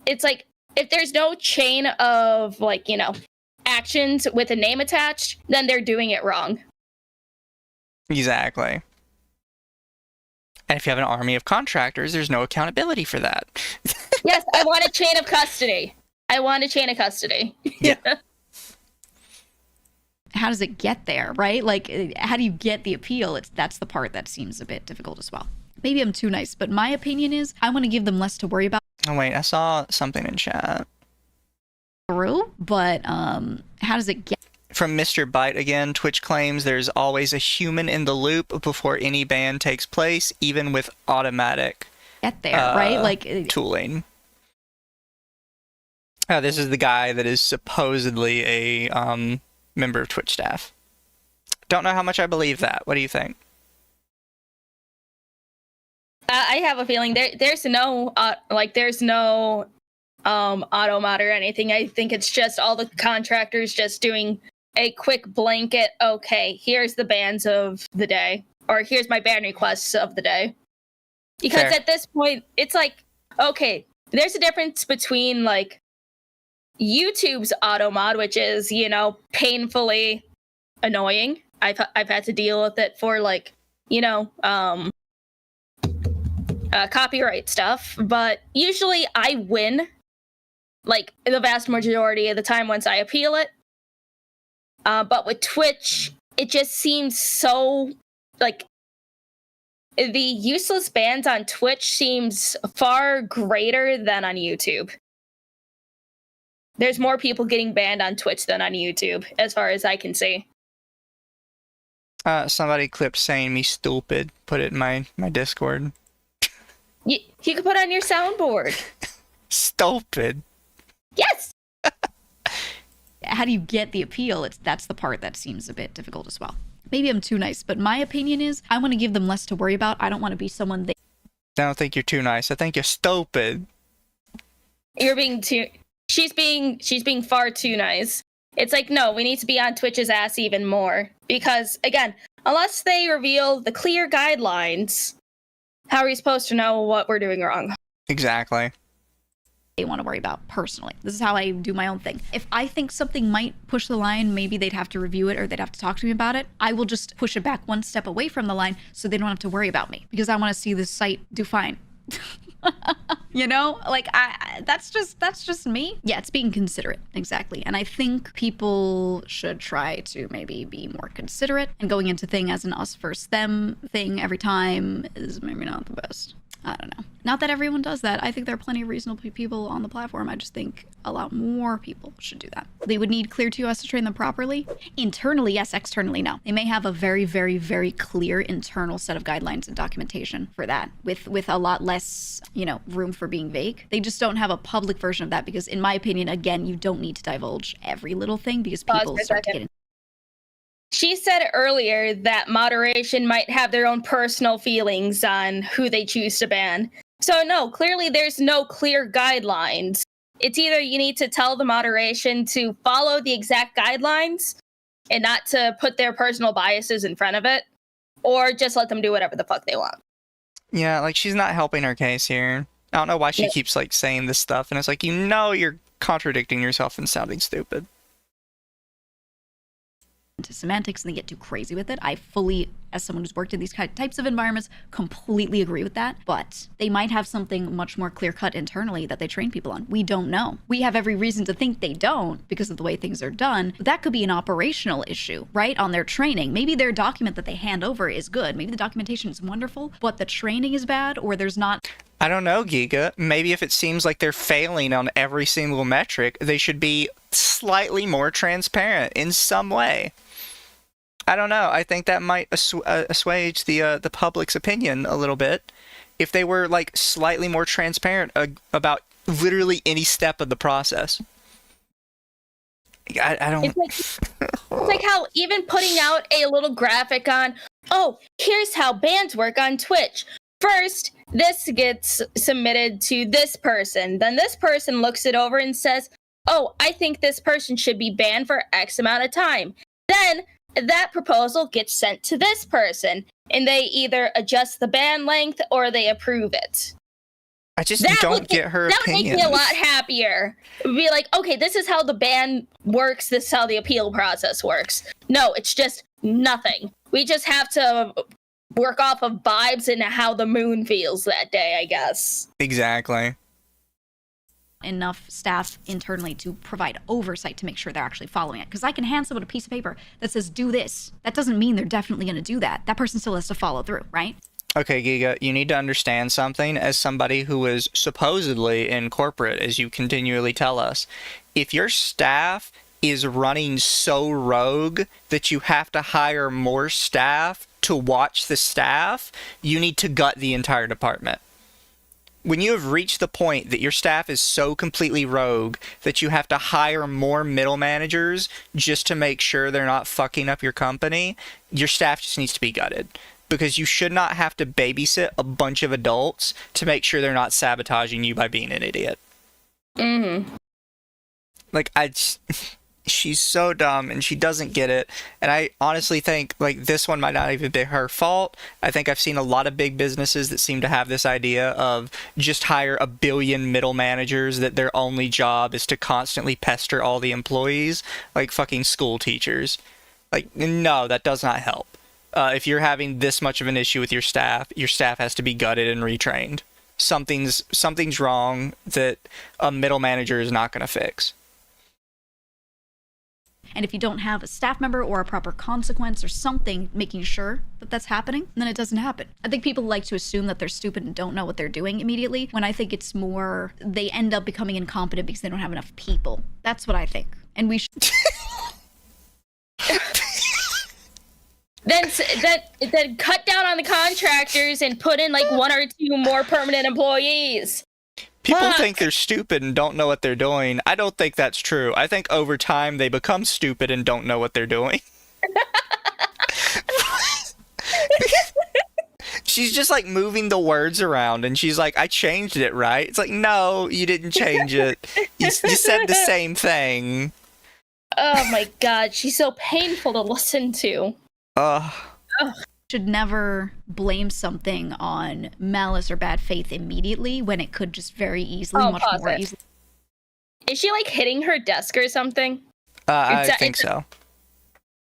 It's like, if there's no chain of, like, you know, actions with a name attached, then they're doing it wrong. Exactly. And if you have an army of contractors, there's no accountability for that. Yes, I want a chain of custody. I want a chain of custody. Yeah. How does it get there, right? Like, how do you get the appeal? That's the part that seems a bit difficult as well. Maybe I'm too nice, but my opinion is I want to give them less to worry about. Oh, wait, I saw something in chat. But how does it get? From Mr. Byte again, Twitch claims there's always a human in the loop before any ban takes place, even with automatic Get there, right? Like tooling. This is the guy that is supposedly a member of Twitch staff. Don't know how much I believe that. What do you think? I have a feeling there's no automod or anything. I think it's just all the contractors just doing a quick blanket, okay, here's the bans of the day, or here's my ban requests of the day. Because Fair. at this point, it's like, okay, there's a difference between like YouTube's automod, which is, you know, painfully annoying. I've had to deal with it for like, you know, copyright stuff, but usually I win like the vast majority of the time once I appeal it. But with Twitch, it just seems so like the useless bans on Twitch seems far greater than on YouTube. There's more people getting banned on Twitch than on YouTube, as far as I can see. Somebody clipped saying me stupid. Put it in my Discord. You could put on your soundboard. Stupid. Yes! How do you get the appeal? That's the part that seems a bit difficult as well. Maybe I'm too nice, but my opinion is I want to give them less to worry about. I don't want to be someone they... I don't think you're too nice. I think you're stupid. You're being too... She's being far too nice. It's like, no, we need to be on Twitch's ass even more. Because, again, unless they reveal the clear guidelines, how are we supposed to know what we're doing wrong? Exactly. They want to worry about personally. This is how I do my own thing. If I think something might push the line, maybe they'd have to review it or they'd have to talk to me about it, I will just push it back one step away from the line so they don't have to worry about me because I want to see this site do fine. You know, like that's just me. Yeah, it's being considerate. Exactly. And I think people should try to maybe be more considerate, and going into thing as an us versus them thing every time is maybe not the best. I don't know. Not that everyone does that. I think there are plenty of reasonable people on the platform. I just think a lot more people should do that. They would need clear TOS to train them properly. Internally, yes. Externally, no. They may have a very, very, very clear internal set of guidelines and documentation for that with a lot less, you know, room for being vague. They just don't have a public version of that because, in my opinion, again, you don't need to divulge every little thing because people start to get in. She said earlier that moderation might have their own personal feelings on who they choose to ban. So no, clearly there's no clear guidelines. It's either you need to tell the moderation to follow the exact guidelines and not to put their personal biases in front of it, or just let them do whatever the fuck they want. Yeah, like she's not helping her case here. I don't know why she keeps like saying this stuff, and it's like, you know, you're contradicting yourself and sounding stupid. Into semantics and they get too crazy with it. I fully, as someone who's worked in these types of environments, completely agree with that. But they might have something much more clear-cut internally that they train people on. We don't know. We have every reason to think they don't because of the way things are done. But that could be an operational issue, right? On their training. Maybe their document that they hand over is good. Maybe the documentation is wonderful, but the training is bad, or there's not... I don't know, Giga. Maybe if it seems like they're failing on every single metric, they should be slightly more transparent in some way. I don't know. I think that might assuage the public's opinion a little bit if they were like slightly more transparent about literally any step of the process. I don't. It's like how even putting out a little graphic on, oh, here's how bans work on Twitch. First, this gets submitted to this person. Then this person looks it over and says, oh, I think this person should be banned for X amount of time. Then that proposal gets sent to this person, and they either adjust the ban length or they approve it. I just don't get her that opinion. That would make me a lot happier. Be like, okay, this is how the ban works. This is how the appeal process works. No, it's just nothing. We just have to work off of vibes and how the moon feels that day, I guess. Exactly. Enough staff internally to provide oversight to make sure they're actually following it. Because I can hand someone a piece of paper that says, do this. That doesn't mean they're definitely going to do that. That person still has to follow through, right? Okay, Giga, you need to understand something as somebody who is supposedly in corporate, as you continually tell us. If your staff is running so rogue that you have to hire more staff to watch the staff, you need to gut the entire department. When you have reached the point that your staff is so completely rogue that you have to hire more middle managers just to make sure they're not fucking up your company, your staff just needs to be gutted. Because you should not have to babysit a bunch of adults to make sure they're not sabotaging you by being an idiot. Mm-hmm. Like, she's so dumb and she doesn't get it. And I honestly think, like, this one might not even be her fault. I think I've seen a lot of big businesses that seem to have this idea of just hire a billion middle managers that their only job is to constantly pester all the employees, like fucking school teachers. Like, no, that does not help. If you're having this much of an issue with your staff has to be gutted and retrained. Something's wrong that a middle manager is not going to fix. And if you don't have a staff member or a proper consequence or something making sure that that's happening, then it doesn't happen. I think people like to assume that they're stupid and don't know what they're doing immediately, when I think it's more they end up becoming incompetent because they don't have enough people. That's what I think. And we should... Then cut down on the contractors and put in like 1 or 2 more permanent employees. People think they're stupid and don't know what they're doing. I don't think that's true. I think over time they become stupid and don't know what they're doing. She's just like moving the words around and she's like, I changed it, right? It's like, no, you didn't change it. You said the same thing. Oh my god, she's so painful to listen to. Should never blame something on malice or bad faith immediately when it could just very easily, much more easily. Is she like hitting her desk or something? I think so.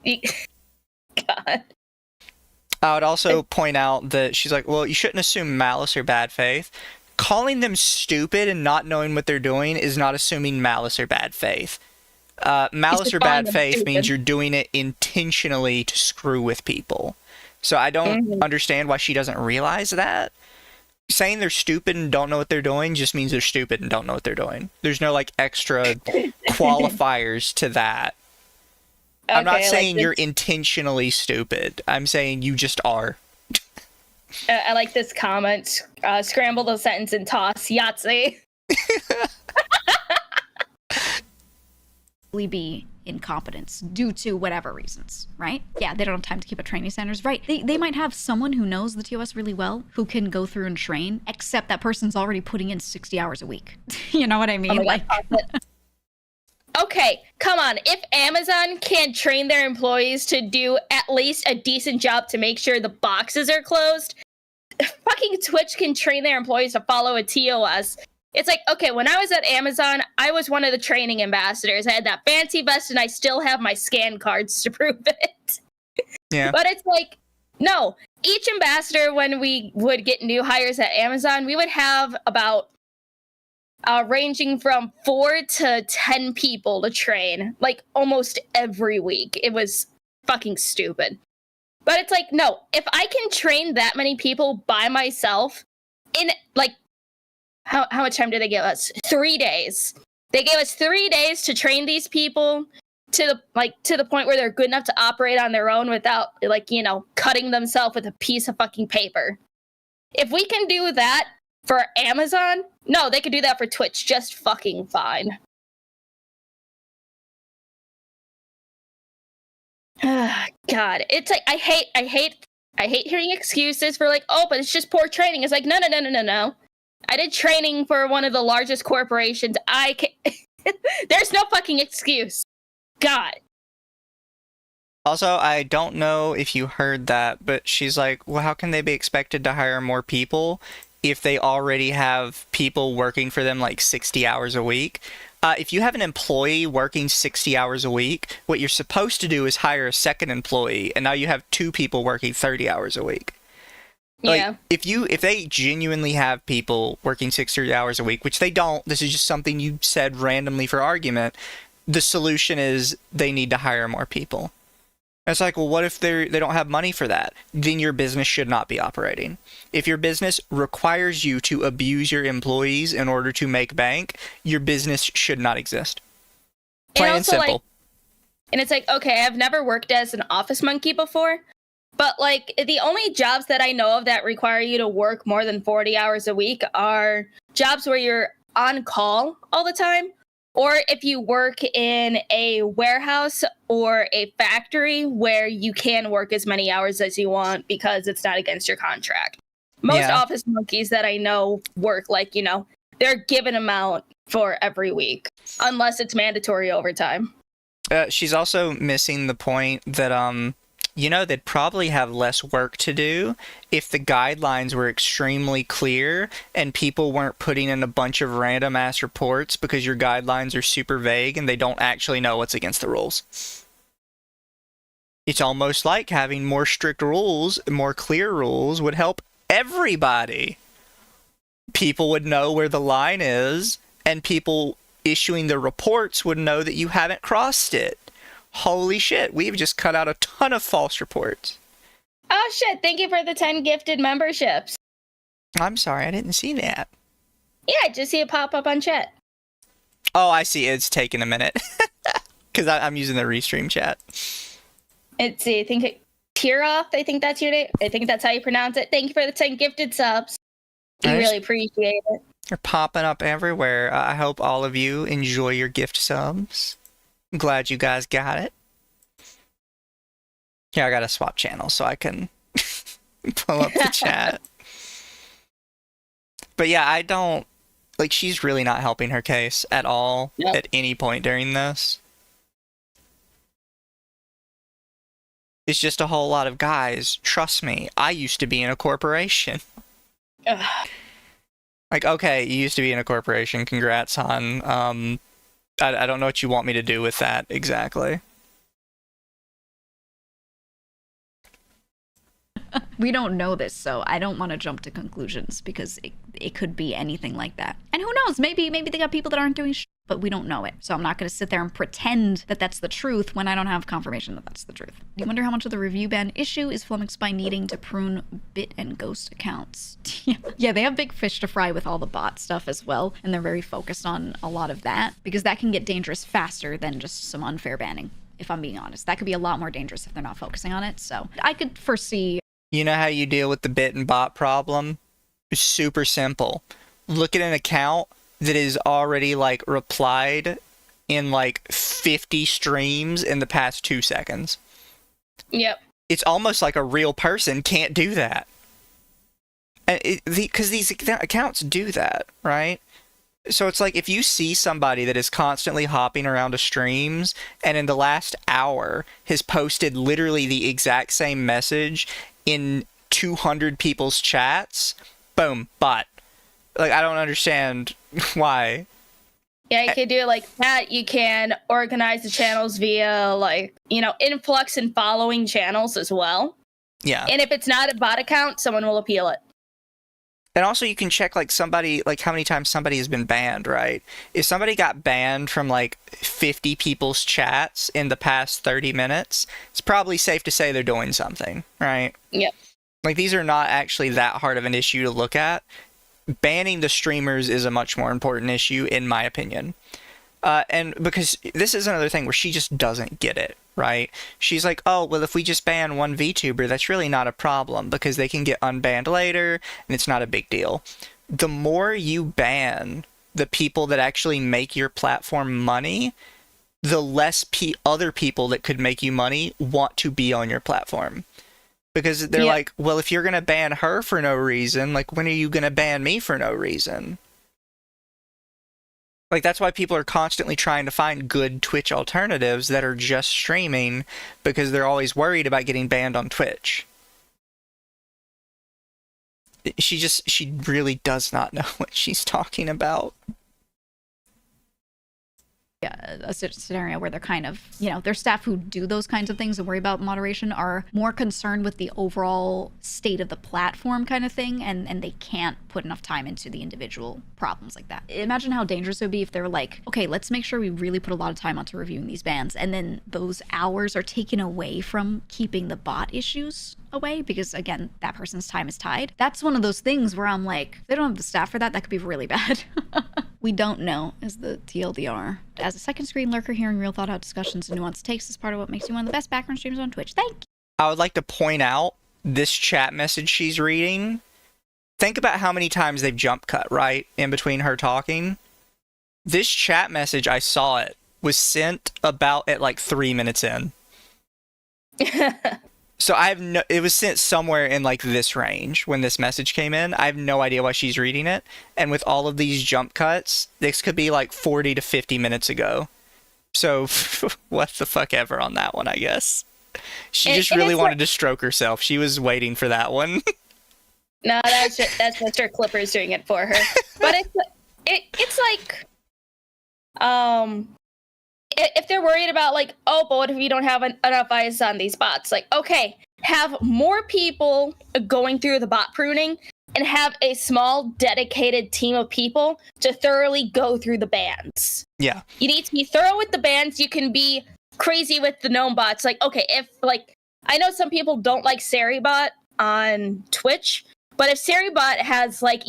God. I would also point out that she's like, well, you shouldn't assume malice or bad faith. Calling them stupid and not knowing what they're doing is not assuming malice or bad faith. Malice or bad faith means you're doing it intentionally to screw with people. So I don't understand why she doesn't realize that. Saying they're stupid and don't know what they're doing just means they're stupid and don't know what they're doing. There's no like extra qualifiers to that. Okay, I'm not saying you're intentionally stupid. I'm saying you just are. I like this comment. Scramble the sentence and toss Yahtzee. Be incompetence due to whatever reasons, right? Yeah, they don't have time to keep up training centers, right? They might have someone who knows the TOS really well who can go through and train, except that person's already putting in 60 hours a week. You know what I mean? Okay, come on. If Amazon can't train their employees to do at least a decent job to make sure the boxes are closed, fucking Twitch can train their employees to follow a TOS. It's like, okay, when I was at Amazon, I was one of the training ambassadors. I had that fancy vest and I still have my scan cards to prove it. Yeah. But it's like, no, each ambassador, when we would get new hires at Amazon, we would have about ranging from 4 to 10 people to train, like almost every week. It was fucking stupid. But it's like, no, if I can train that many people by myself in like, how much time did they give us? 3 days. They gave us 3 days to train these people to the point where they're good enough to operate on their own without, like, you know, cutting themselves with a piece of fucking paper. If we can do that for Amazon, no, they could do that for Twitch just fucking fine. God, it's like I hate hearing excuses for like, oh, but it's just poor training. It's like, no. I did training for one of the largest corporations. There's no fucking excuse. God. Also, I don't know if you heard that, but she's like, well, how can they be expected to hire more people if they already have people working for them like 60 hours a week? If you have an employee working 60 hours a week, what you're supposed to do is hire a second employee, and now you have 2 people working 30 hours a week. Yeah. Like, if they genuinely have people working 60 hours a week, which they don't, this is just something you said randomly for argument, the solution is they need to hire more people. And it's like, well, what if they don't have money for that? Then your business should not be operating. If your business requires you to abuse your employees in order to make bank, your business should not exist. Plain and simple. Like, and it's like, okay, I've never worked as an office monkey before, but like the only jobs that I know of that require you to work more than 40 hours a week are jobs where you're on call all the time, or if you work in a warehouse or a factory where you can work as many hours as you want because it's not against your contract. Most office monkeys that I know work like, they're given amount for every week, unless it's mandatory overtime. She's also missing the point that, they'd probably have less work to do if the guidelines were extremely clear and people weren't putting in a bunch of random ass reports because your guidelines are super vague and they don't actually know what's against the rules. It's almost like having more strict rules, more clear rules would help everybody. People would know where the line is, and people issuing the reports would know that you haven't crossed it. Holy shit, we've just cut out a ton of false reports. Oh shit, thank you for the 10 gifted memberships. I'm sorry, I didn't see that. Yeah, I just see it pop up on chat. Oh, I see, it's taking a minute. Because I'm using the restream chat. Let's see, I think Tiroff, I think that's your name. I think that's how you pronounce it. Thank you for the 10 gifted subs. We really appreciate it. You're popping up everywhere. I hope all of you enjoy your gift subs. I'm glad you guys got it. Here, I gotta swap channels so I can pull up the chat. But yeah, I don't... Like, she's really not helping her case at all at any point during this. It's just a whole lot of guys. Trust me, I used to be in a corporation. Like, okay, you used to be in a corporation. Congrats on... I don't know what you want me to do with that exactly. We don't know this, so I don't want to jump to conclusions because it could be anything like that. And who knows? Maybe they got people that aren't doing shit, but we don't know it. So I'm not going to sit there and pretend that that's the truth when I don't have confirmation that that's the truth. You wonder how much of the review ban issue is flummoxed by needing to prune bit and ghost accounts. Yeah, they have big fish to fry with all the bot stuff as well, and they're very focused on a lot of that because that can get dangerous faster than just some unfair banning. If I'm being honest, that could be a lot more dangerous if they're not focusing on it. So I could foresee. You know how you deal with the bit and bot problem? It's super simple. Look at an account that is already like replied in like 50 streams in the past 2 seconds. Yep. It's almost like a real person can't do that. Because these accounts do that, right? So it's like if you see somebody that is constantly hopping around to streams and in the last hour has posted literally the exact same message in 200 people's chats, boom, bot. Like, I don't understand why. Yeah, you can do it like that. You can organize the channels via, like, influx and following channels as well. Yeah. And if it's not a bot account, someone will appeal it. And also you can check, like, somebody, like, how many times somebody has been banned, right? If somebody got banned from, like, 50 people's chats in the past 30 minutes, it's probably safe to say they're doing something, right? Yep. Like, these are not actually that hard of an issue to look at. Banning the streamers is a much more important issue, in my opinion. And because this is another thing where she just doesn't get it, right? She's like, oh, well, if we just ban one VTuber, that's really not a problem because they can get unbanned later and it's not a big deal. The more you ban the people that actually make your platform money, the less other people that could make you money want to be on your platform. Because they're like, well, if you're going to ban her for no reason, like, when are you going to ban me for no reason? Like, that's why people are constantly trying to find good Twitch alternatives that are just streaming, because they're always worried about getting banned on Twitch. She really does not know what she's talking about. Yeah, a scenario where they're kind of, their staff who do those kinds of things and worry about moderation are more concerned with the overall state of the platform kind of thing, and they can't put enough time into the individual problems like that. Imagine how dangerous it would be if they were like, okay, let's make sure we really put a lot of time onto reviewing these bans, and then those hours are taken away from keeping the bot issues away, because again, that person's time is tied. That's one of those things where I'm like, if they don't have the staff for that, that could be really bad. We don't know is the TLDR. As a second screen lurker, hearing real thought out discussions and nuanced takes is part of what makes you one of the best background streamers on Twitch. Thank you. I would like to point out this chat message she's reading. Think about how many times they've jump cut, right? In between her talking. This chat message, I saw it, was sent about at like 3 minutes in. So it was sent somewhere in like this range when this message came in. I have no idea why she's reading it. And with all of these jump cuts, this could be like 40 to 50 minutes ago. So what the fuck ever on that one, I guess. She just really wanted to stroke herself. She was waiting for that one. No, that's just her clippers doing it for her. But it's like, if they're worried about like, oh, but what if you don't have enough eyes on these bots? Like, okay, have more people going through the bot pruning and have a small dedicated team of people to thoroughly go through the bans. Yeah. You need to be thorough with the bans. You can be crazy with the gnome bots. Like, okay, if like, I know some people don't like Seribot on Twitch, but if Seribot has like,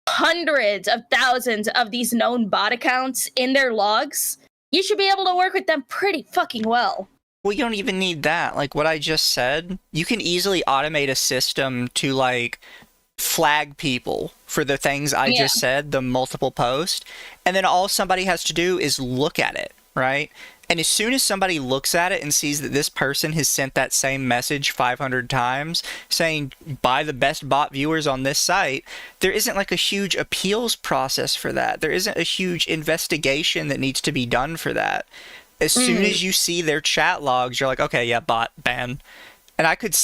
hundreds of thousands of these known bot accounts in their logs, you should be able to work with them pretty fucking well. Well, you don't even need that. Like what I just said, you can easily automate a system to like flag people for the things I just said, the multiple posts, and then all somebody has to do is look at it, right? And as soon as somebody looks at it and sees that this person has sent that same message 500 times saying, buy the best bot viewers on this site, there isn't like a huge appeals process for that. There isn't a huge investigation that needs to be done for that. As soon as you see their chat logs, you're like, okay, yeah, bot, ban. And I could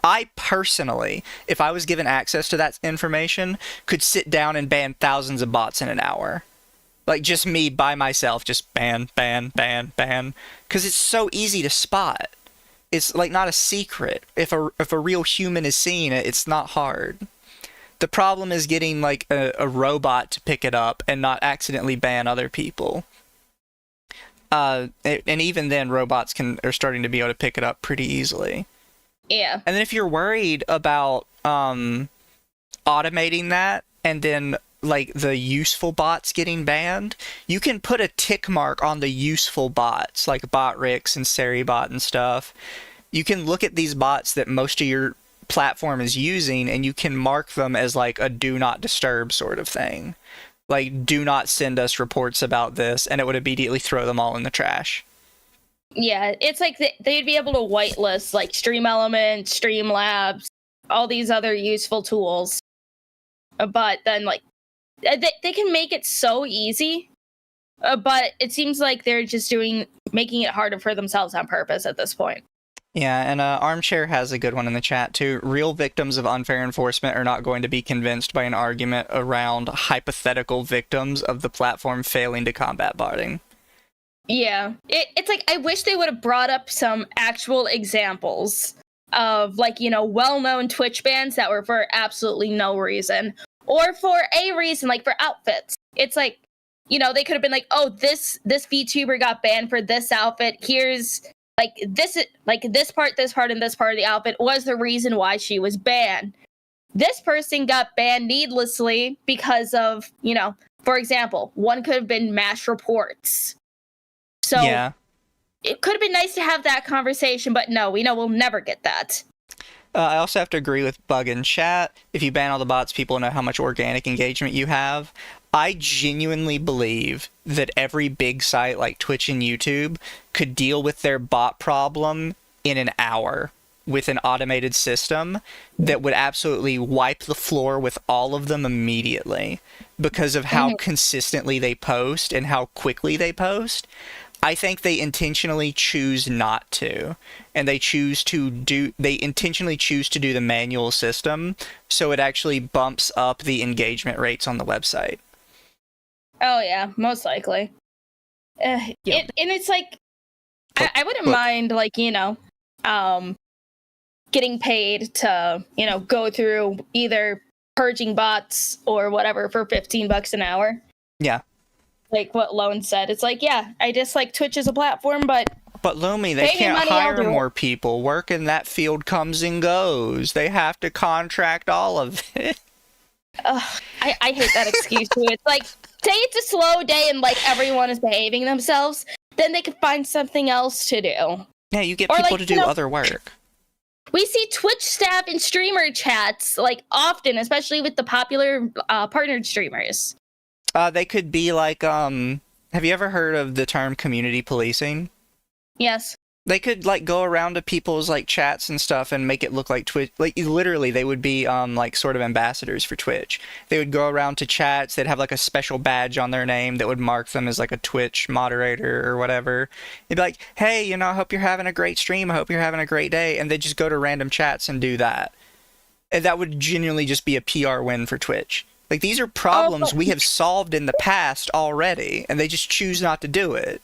I personally, if I was given access to that information, could sit down and ban thousands of bots in an hour. Like, just me by myself, just ban, ban, ban, ban. Because it's so easy to spot. It's, like, not a secret. If a real human is seeing it, it's not hard. The problem is getting, like, a robot to pick it up and not accidentally ban other people. And even then, robots are starting to be able to pick it up pretty easily. Yeah. And then if you're worried about automating that and then like the useful bots getting banned, you can put a tick mark on the useful bots like BotRix and Seribot and stuff. You can look at these bots that most of your platform is using and you can mark them as like a do not disturb sort of thing. Like, do not send us reports about this, and it would immediately throw them all in the trash. Yeah, it's like they'd be able to whitelist like Stream Elements, Streamlabs, all these other useful tools. But then like they can make it so easy, but it seems like they're just making it harder for themselves on purpose at this point. Yeah, and Armchair has a good one in the chat too. Real victims of unfair enforcement are not going to be convinced by an argument around hypothetical victims of the platform failing to combat botting. Yeah, it's like I wish they would have brought up some actual examples of like, well-known Twitch bans that were for absolutely no reason. Or for a reason, like for outfits. It's like, they could have been like, oh, this VTuber got banned for this outfit. Here's this part, and this part of the outfit was the reason why she was banned. This person got banned needlessly because of, for example, one could have been mass reports. So yeah. It could have been nice to have that conversation, but no, we know we'll never get that. I also have to agree with Bug in chat. If you ban all the bots, people know how much organic engagement you have. I genuinely believe that every big site like Twitch and YouTube could deal with their bot problem in an hour with an automated system that would absolutely wipe the floor with all of them immediately because of how consistently they post and how quickly they post. I think they intentionally choose not to, and they intentionally choose to do the manual system, so it actually bumps up the engagement rates on the website. Oh yeah, most likely. And it's like, I wouldn't mind, like, getting paid to, go through either purging bots or whatever for $15 an hour. Yeah. Like what Lone said. It's like, yeah, I dislike Twitch as a platform, but Lumi, they can't hire more people. Work in that field comes and goes. They have to contract all of it. I hate that excuse too. It's like, say it's a slow day and like everyone is behaving themselves, then they can find something else to do. Yeah, you get people to do other work. We see Twitch staff in streamer chats like often, especially with the popular partnered streamers. They could be like, have you ever heard of the term community policing? Yes. They could like go around to people's like chats and stuff and make it look like Twitch. Like literally, they would be like sort of ambassadors for Twitch. They would go around to chats. They'd have like a special badge on their name that would mark them as like a Twitch moderator or whatever. They'd be like, "Hey, I hope you're having a great stream. I hope you're having a great day." And they'd just go to random chats and do that. And that would genuinely just be a PR win for Twitch. Like, these are problems we have solved in the past already, and they just choose not to do it.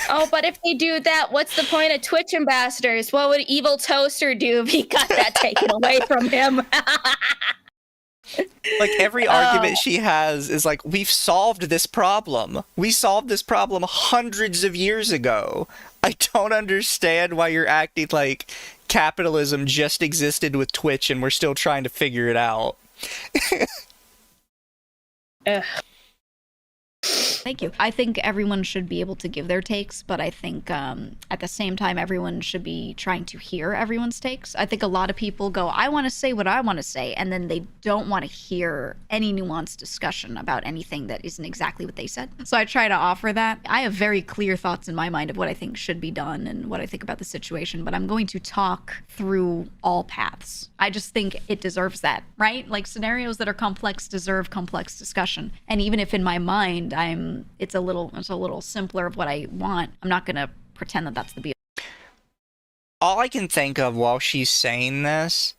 Oh, but if they do that, what's the point of Twitch ambassadors? What would Evil Toaster do if he got that taken away from him? Like, every argument she has is like, we've solved this problem. We solved this problem hundreds of years ago. I don't understand why you're acting like capitalism just existed with Twitch and we're still trying to figure it out. Thank you. I think everyone should be able to give their takes, but I think at the same time, everyone should be trying to hear everyone's takes. I think a lot of people go, I want to say what I want to say, and then they don't want to hear any nuanced discussion about anything that isn't exactly what they said. So I try to offer that. I have very clear thoughts in my mind of what I think should be done and what I think about the situation, but I'm going to talk through all paths. I just think it deserves that, right? Like, scenarios that are complex deserve complex discussion. And even if in my mind it's a little simpler of what I want, I'm not gonna pretend that that's the be. All I can think of while she's saying this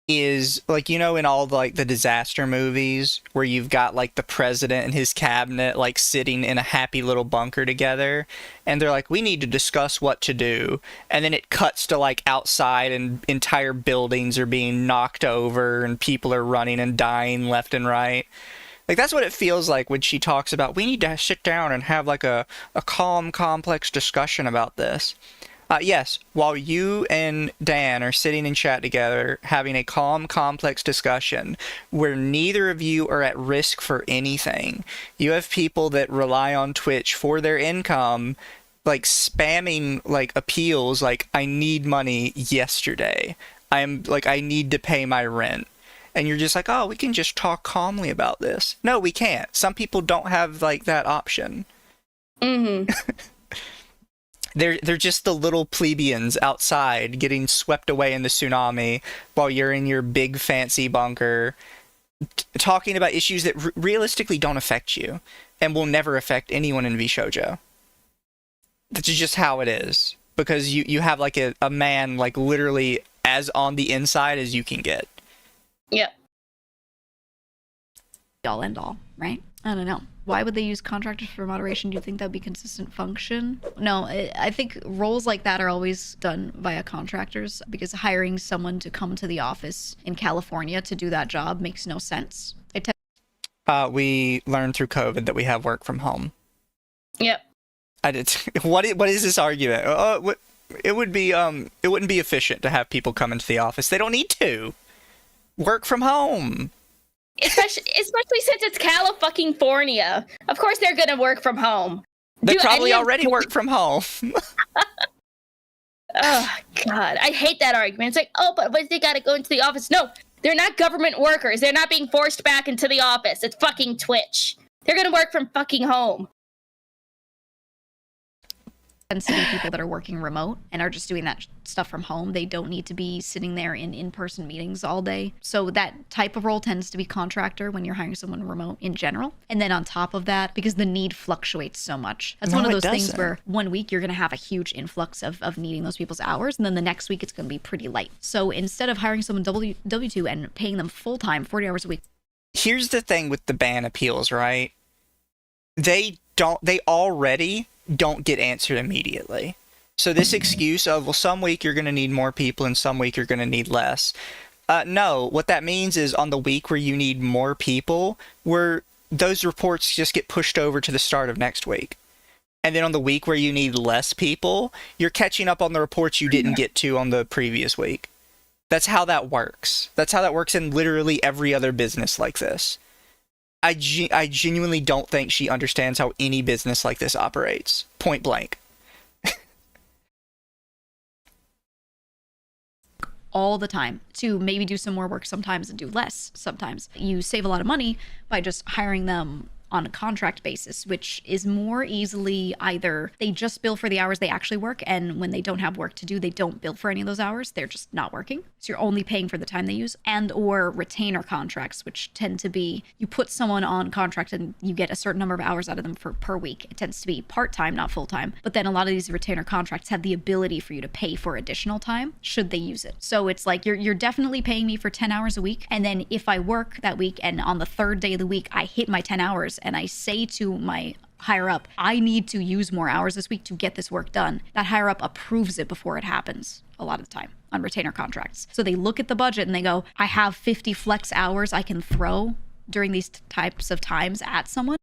is, like, in all the disaster movies where you've got like the president and his cabinet like sitting in a happy little bunker together, and they're like, we need to discuss what to do, and then it cuts to like outside and entire buildings are being knocked over and people are running and dying left and right. Like, that's what it feels like when she talks about, we need to sit down and have like a calm, complex discussion about this. Yes, while you and Dan are sitting in chat together, having a calm, complex discussion where neither of you are at risk for anything. You have people that rely on Twitch for their income, like spamming like appeals like, I need money yesterday. I need to pay my rent. And you're just like, oh, we can just talk calmly about this. No, we can't. Some people don't have like that option. Mm-hmm. They're just the little plebeians outside getting swept away in the tsunami while you're in your big fancy bunker talking about issues that realistically don't affect you and will never affect anyone in VShojo. That's just how it is. Because you have like a man like literally as on the inside as you can get. Yep. All end all, right? I don't know. Why would they use contractors for moderation? Do you think that would be consistent function? No, I think roles like that are always done via contractors because hiring someone to come to the office in California to do that job makes no sense. We learned through COVID that we have work from home. Yep. I did. What is this argument? It wouldn't be efficient to have people come into the office. They don't need to. Work from home. Especially since it's California. Of course they're gonna work from home. They probably already work from home. Oh, God. I hate that argument. It's like, oh, but they gotta go into the office. No, they're not government workers. They're not being forced back into the office. It's fucking Twitch. They're gonna work from fucking home. Tends to be people that are working remote and are just doing that stuff from home. They don't need to be sitting there in in-person meetings all day. So that type of role tends to be contractor when you're hiring someone remote in general. And then on top of that, because the need fluctuates so much, that's one of those things where one week you're going to have a huge influx of needing those people's hours, and then the next week it's going to be pretty light. So instead of hiring someone W2 and paying them full-time 40 hours a week. Here's the thing with the ban appeals, right? They already don't get answered immediately. So this excuse of, well, some week you're going to need more people and some week you're going to need less. No, what that means is on the week where you need more people, where those reports just get pushed over to the start of next week. And then on the week where you need less people, you're catching up on the reports you didn't get to on the previous week. That's how that works. That's how that works in literally every other business like this. I genuinely don't think she understands how any business like this operates. Point blank. All the time to maybe do some more work sometimes and do less sometimes. You save a lot of money by just hiring them on a contract basis, which is more easily either they just bill for the hours they actually work, and when they don't have work to do, they don't bill for any of those hours. They're just not working. So you're only paying for the time they use, and or retainer contracts, which tend to be you put someone on contract and you get a certain number of hours out of them per week. It tends to be part-time, not full-time. But then a lot of these retainer contracts have the ability for you to pay for additional time should they use it. So it's like you're definitely paying me for 10 hours a week, and then if I work that week and on the third day of the week I hit my 10 hours and I say to my higher up, I need to use more hours this week to get this work done, that higher up approves it before it happens a lot of the time on retainer contracts. So they look at the budget and they go, I have 50 flex hours I can throw during these types of times at someone.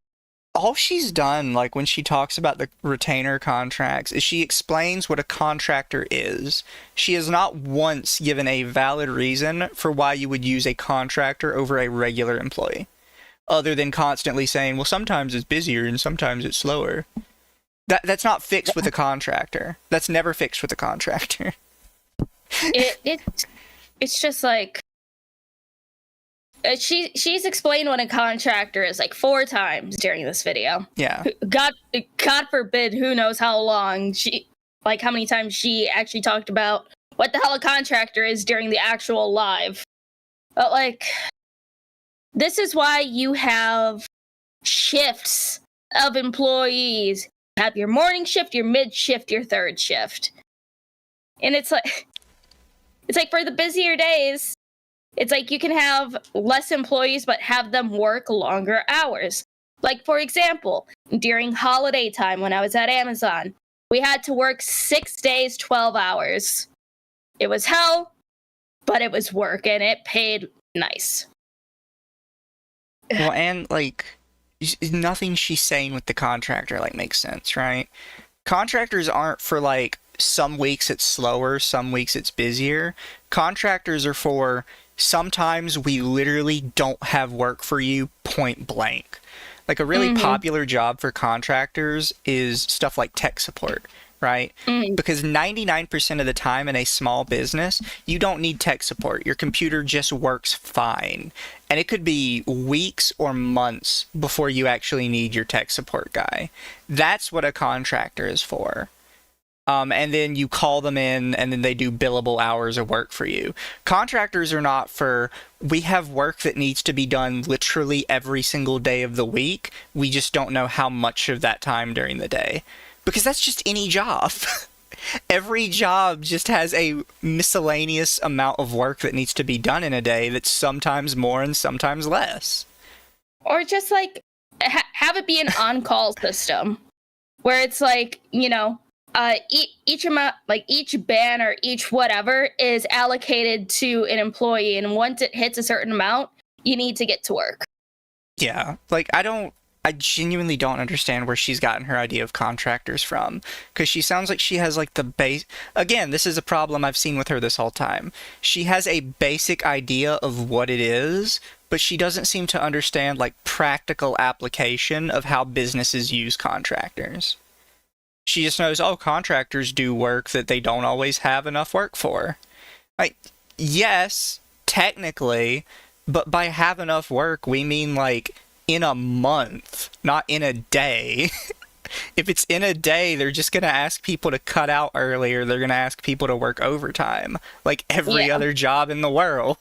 All she's done, like when she talks about the retainer contracts, is she explains what a contractor is. She has not once given a valid reason for why you would use a contractor over a regular employee, other than constantly saying, well, sometimes it's busier and sometimes it's slower. That's not fixed with a contractor. That's never fixed with a contractor. It's just like she's explained what a contractor is like 4 times during this video. Yeah. God forbid, who knows how long how many times she actually talked about what the hell a contractor is during the actual live. But like, this is why you have shifts of employees. You have your morning shift, your mid shift, your third shift. And it's like for the busier days, it's like you can have less employees, but have them work longer hours. Like, for example, during holiday time when I was at Amazon, we had to work 6 days, 12 hours. It was hell, but it was work, and it paid nice. Well, and, like, nothing she's saying with the contractor, like, makes sense, right? Contractors aren't for, like, some weeks it's slower, some weeks it's busier. Contractors are for sometimes we literally don't have work for you, point blank. Like, a really popular job for contractors is stuff like tech support, right? Because 99% of the time in a small business, you don't need tech support. Your computer just works fine. And it could be weeks or months before you actually need your tech support guy. That's what a contractor is for. And then you call them in, and then they do billable hours of work for you. Contractors are not for, we have work that needs to be done literally every single day of the week. We just don't know how much of that time during the day. Because that's just any job. Every job just has a miscellaneous amount of work that needs to be done in a day that's sometimes more and sometimes less. Or just like have it be an on-call system where it's like, you know, each amount, like each ban or each whatever is allocated to an employee, and once it hits a certain amount, you need to get to work. Yeah, like I genuinely don't understand where she's gotten her idea of contractors from, because she sounds like she has like the base. Again, this is a problem I've seen with her this whole time. She has a basic idea of what it is, but she doesn't seem to understand like practical application of how businesses use contractors. She just knows, oh, contractors do work that they don't always have enough work for. Like, yes, technically, but by have enough work, we mean, like, in a month, not in a day. If it's in a day, they're just going to ask people to cut out earlier. They're going to ask people to work overtime, like every other job in the world.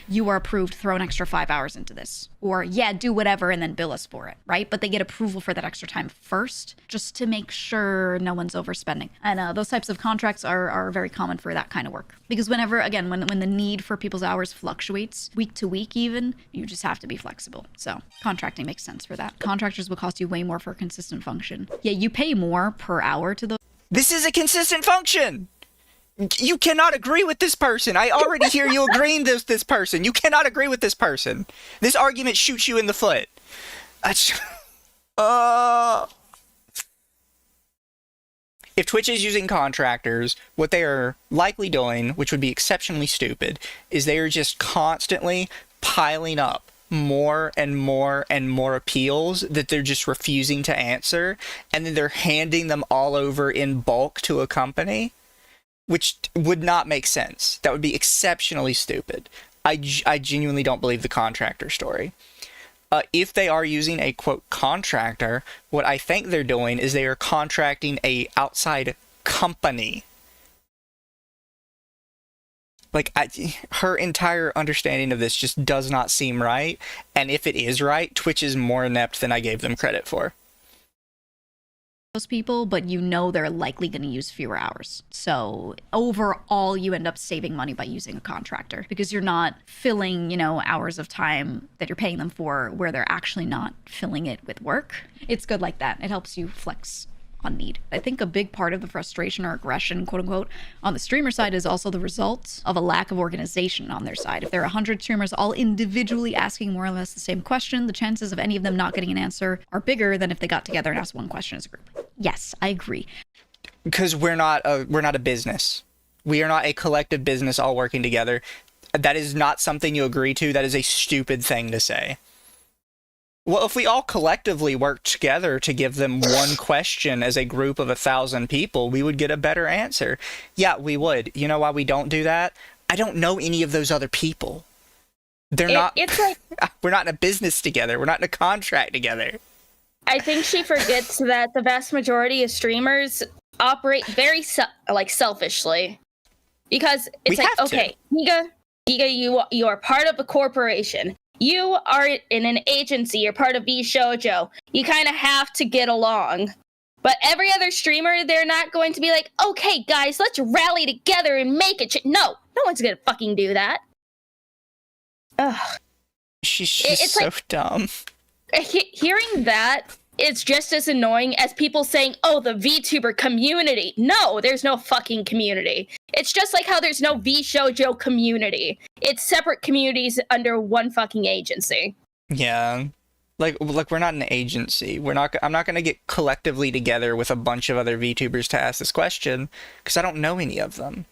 You are approved, throw an extra 5 hours into this. Or, yeah, do whatever and then bill us for it, right? But they get approval for that extra time first, just to make sure no one's overspending. And those types of contracts are very common for that kind of work. Because whenever, again, when the need for people's hours fluctuates, week to week even, you just have to be flexible. So contracting makes sense for that. Contractors will cost you way more for a consistent function. Yeah, you pay more per hour to those. This is a consistent function! You cannot agree with this person. I already hear you agreeing with this person. You cannot agree with this person. This argument shoots you in the foot. If Twitch is using contractors, what they are likely doing, which would be exceptionally stupid, is they are just constantly piling up more and more and more appeals that they're just refusing to answer, and then they're handing them all over in bulk to a company. Which would not make sense. That would be exceptionally stupid. I genuinely don't believe the contractor story. If they are using a, quote, contractor, what I think they're doing is they are contracting a outside company. Like, her entire understanding of this just does not seem right. And if it is right, Twitch is more inept than I gave them credit for. Those people, but you know they're likely going to use fewer hours. So overall, you end up saving money by using a contractor because you're not filling, you know, hours of time that you're paying them for where they're actually not filling it with work. It's good like that. It helps you flex on need. I think a big part of the frustration or aggression, quote unquote, on the streamer side is also the result of a lack of organization on their side. If there are 100 streamers all individually asking more or less the same question, the chances of any of them not getting an answer are bigger than if they got together and asked one question as a group. Yes, I agree. Because we're not a business. We are not a collective business all working together. That is not something you agree to. That is a stupid thing to say. Well, if we all collectively worked together to give them one question as a group of 1,000 people, we would get a better answer. Yeah, we would. You know why we don't do that? I don't know any of those other people. It's like we're not in a business together. We're not in a contract together. I think she forgets that the vast majority of streamers operate very selfishly, because it's like, okay, Giga, you are part of a corporation. You are in an agency. You're part of VShojo. You kind of have to get along. But every other streamer, they're not going to be like, okay, guys, let's rally together and make it. No one's going to fucking do that. Ugh. She's just so dumb. Hearing that is just as annoying as people saying, oh, the VTuber community. No, there's no fucking community. It's just like how there's no VShojo community. It's separate communities under one fucking agency. Yeah. Like we're not an agency. I'm not going to get collectively together with a bunch of other VTubers to ask this question because I don't know any of them.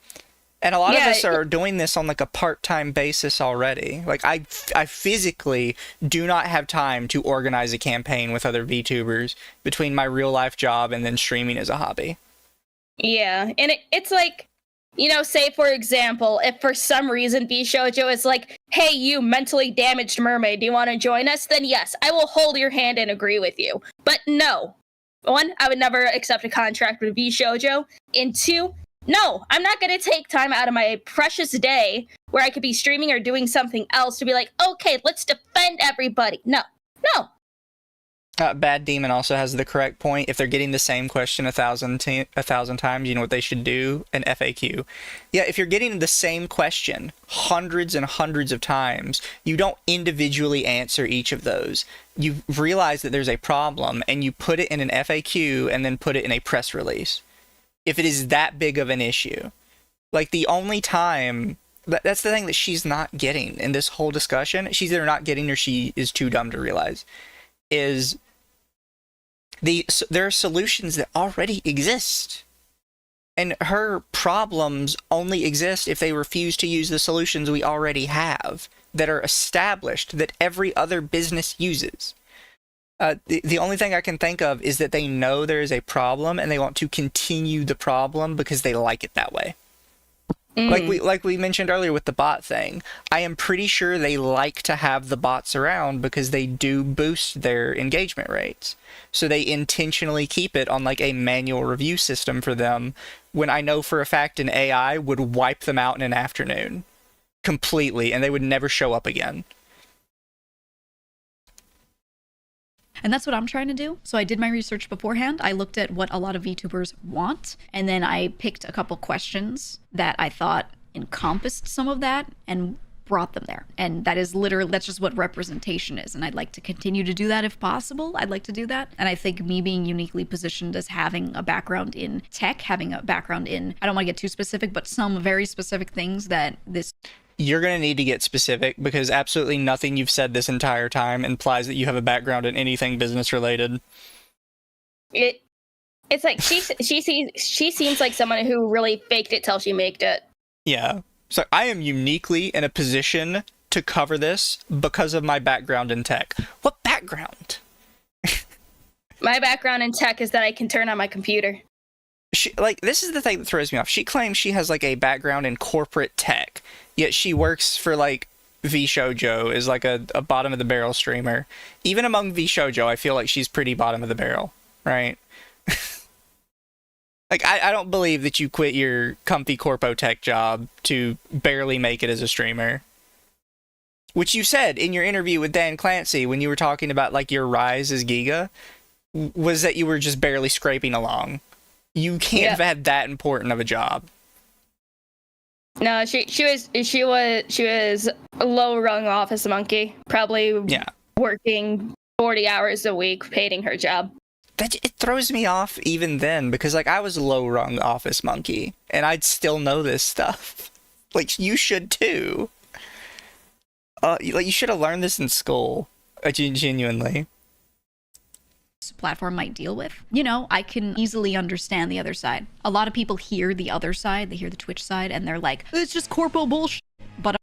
And a lot of us are doing this on like a part-time basis already. Like I physically do not have time to organize a campaign with other VTubers between my real life job and then streaming as a hobby. Yeah, and it's like, you know, say for example, if for some reason VShojo is like, hey, you mentally damaged mermaid, do you want to join us? Then yes, I will hold your hand and agree with you. But no. One, I would never accept a contract with VShojo. And two, no, I'm not going to take time out of my precious day where I could be streaming or doing something else to be like, okay, let's defend everybody. No. Bad Demon also has the correct point. If they're getting the same question 1,000 times, you know what they should do? An FAQ. Yeah, if you're getting the same question hundreds and hundreds of times, you don't individually answer each of those. You realize that there's a problem, and you put it in an FAQ and then put it in a press release. If it is that big of an issue. Like, the only time... That's the thing that she's not getting in this whole discussion. She's either not getting or she is too dumb to realize. Is... there are solutions that already exist. And her problems only exist if they refuse to use the solutions we already have. That are established, that every other business uses. The only thing I can think of is that they know there is a problem and they want to continue the problem because they like it that way. Like we mentioned earlier with the bot thing, I am pretty sure they like to have the bots around because they do boost their engagement rates. So they intentionally keep it on like a manual review system for them, when I know for a fact an AI would wipe them out in an afternoon completely and they would never show up again. And that's what I'm trying to do. So I did my research beforehand. I looked at what a lot of VTubers want, and then I picked a couple questions that I thought encompassed some of that and brought them there. And that is literally, that's just what representation is. And I'd like to continue to do that if possible. I'd like to do that. And I think me being uniquely positioned as having a background in tech, having a background in, I don't want to get too specific, but some very specific things that this... You're going to need to get specific because absolutely nothing you've said this entire time implies that you have a background in anything business related. It's like she seems like someone who really faked it till she maked it. Yeah. So I am uniquely in a position to cover this because of my background in tech. What background? My background in tech is that I can turn on my computer. This is the thing that throws me off. She claims she has like a background in corporate tech, yet she works for like VShojo, is like a bottom of the barrel streamer. Even among VShojo, I feel like she's pretty bottom of the barrel, right? Like, I don't believe that you quit your comfy corpo tech job to barely make it as a streamer. Which you said in your interview with Dan Clancy when you were talking about like your rise as Giga, was that you were just barely scraping along. You can't have had that important of a job. No, she was a low rung office monkey, probably working 40 hours a week, hating her job. It throws me off even then because like I was a low rung office monkey and I'd still know this stuff. Like you should too. You should have learned this in school. Genuinely. Platform might deal with. You know, I can easily understand the other side. A lot of people hear the other side, they hear the Twitch side, and they're like, it's just corpo bullshit. But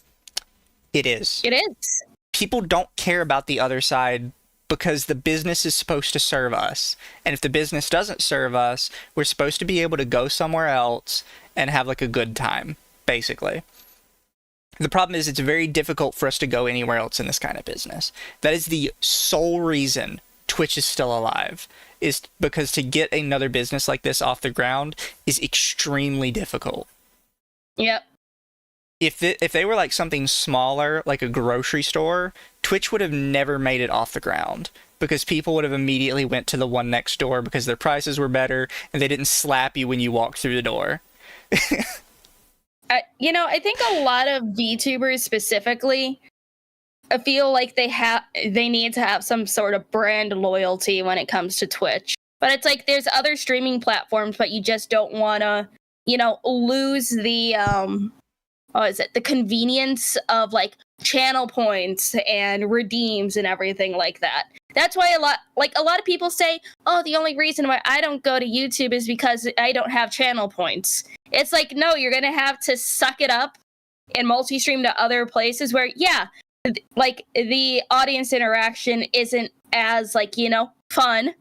it is. It is. People don't care about the other side because the business is supposed to serve us. And if the business doesn't serve us, we're supposed to be able to go somewhere else and have like a good time, basically. The problem is it's very difficult for us to go anywhere else in this kind of business. That is the sole reason Twitch is still alive, is because to get another business like this off the ground is extremely difficult. Yep. If they were like something smaller, like a grocery store, Twitch would have never made it off the ground because people would have immediately went to the one next door because their prices were better and they didn't slap you when you walked through the door. I think a lot of VTubers specifically, I feel like they need to have some sort of brand loyalty when it comes to Twitch. But it's like there's other streaming platforms, but you just don't want to, lose the the convenience of like channel points and redeems and everything like that. That's why a lot of people say, "Oh, the only reason why I don't go to YouTube is because I don't have channel points." It's like, no, you're going to have to suck it up and multi-stream to other places where like the audience interaction isn't as fun,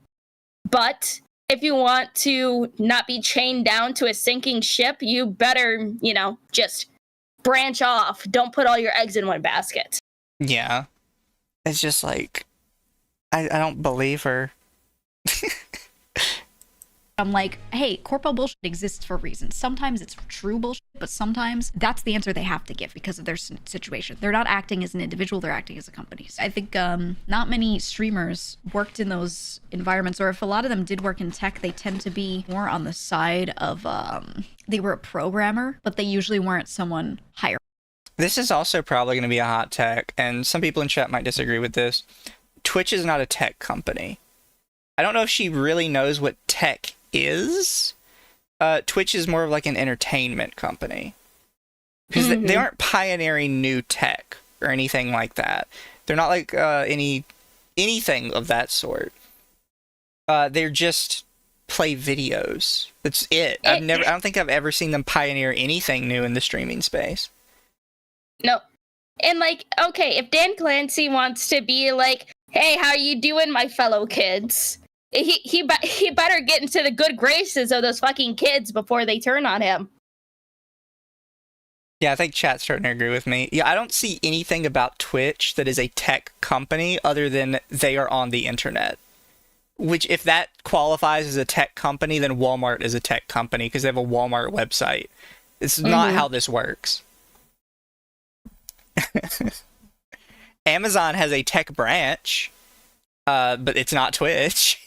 but if you want to not be chained down to a sinking ship, you better just branch off. Don't put all your eggs in one basket. Yeah, it's just like I don't believe her. I'm like, hey, corpo bullshit exists for a reason. Sometimes it's true bullshit, but sometimes that's the answer they have to give because of their situation. They're not acting as an individual, they're acting as a company. I think not many streamers worked in those environments, or if a lot of them did work in tech, they tend to be more on the side of, they were a programmer, but they usually weren't someone higher. This is also probably going to be a hot tech, and some people in chat might disagree with this. Twitch is not a tech company. I don't know if she really knows what tech is. Twitch is more of like an entertainment company because they aren't pioneering new tech or anything like that. They're not like anything of that sort. They're just play videos. That's it. I don't think I've ever seen them pioneer anything new in the streaming space. No. And okay, if Dan Clancy wants to be like, Hey, how you doing, my fellow kids? He better get into the good graces of those fucking kids before they turn on him. Yeah, I think chat's starting to agree with me. Yeah, I don't see anything about Twitch that is a tech company other than they are on the internet. Which, if that qualifies as a tech company, then Walmart is a tech company because they have a Walmart website. It's not how this works. Amazon has a tech branch, but it's not Twitch.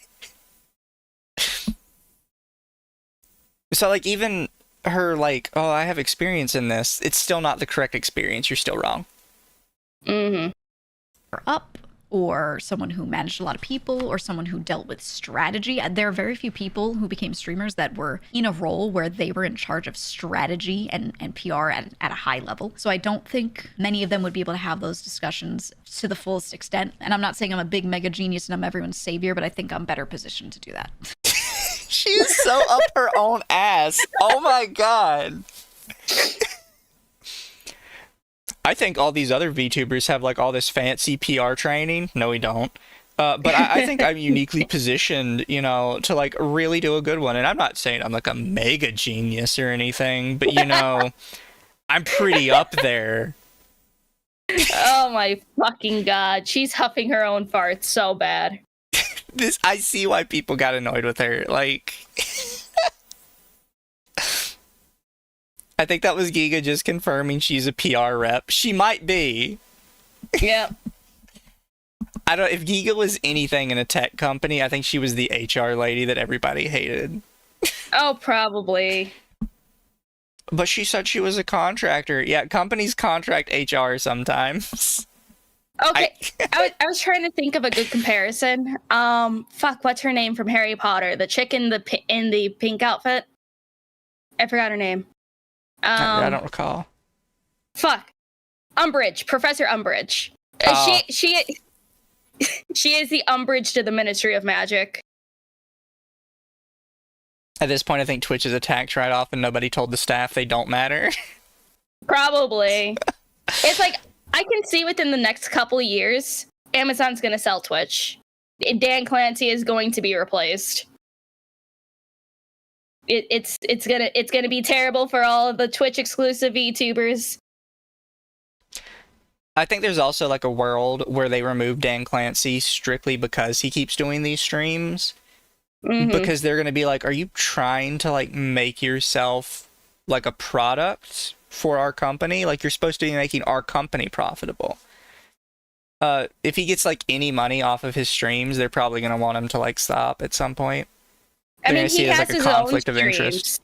So, like, even her, like, oh, I have experience in this, it's still not the correct experience. You're still wrong. Up, or someone who managed a lot of people, or someone who dealt with strategy. There are very few people who became streamers that were in a role where they were in charge of strategy and PR at a high level. So I don't think many of them would be able to have those discussions to the fullest extent. And I'm not saying I'm a big mega genius and I'm everyone's savior, but I think I'm better positioned to do that. She's so up her own ass. Oh my god. I think all these other VTubers have like all this fancy PR training. No, we don't. But I think I'm uniquely positioned, you know, to like really do a good one. And I'm not saying I'm like a mega genius or anything, but you know, I'm pretty up there. Oh my fucking god. She's huffing her own farts so bad. I see why people got annoyed with her. Like, I think that was Giga just confirming she's a PR rep. She might be. Yep. I don't. If Giga was anything in a tech company, I think she was the HR lady that everybody hated. Oh, probably. But she said she was a contractor. Yeah, companies contract HR sometimes. Okay, I was trying to think of a good comparison. Fuck, what's her name from Harry Potter? The chick in the pink outfit. I forgot her name. I don't recall. Fuck, Umbridge, Professor Umbridge. She is the Umbridge to the Ministry of Magic. At this point, I think Twitch is attacked right off, and nobody told the staff they don't matter. Probably. It's like, I can see within the next couple of years, Amazon's going to sell Twitch. Dan Clancy is going to be replaced. It's gonna be terrible for all of the Twitch exclusive VTubers. I think there's also like a world where they remove Dan Clancy strictly because he keeps doing these streams. Because they're gonna be like, are you trying to like make yourself like a product for our company? Like, you're supposed to be making our company profitable. If he gets like any money off of his streams, they're probably gonna want him to like stop at some point. I mean, he has his own of streams. interest.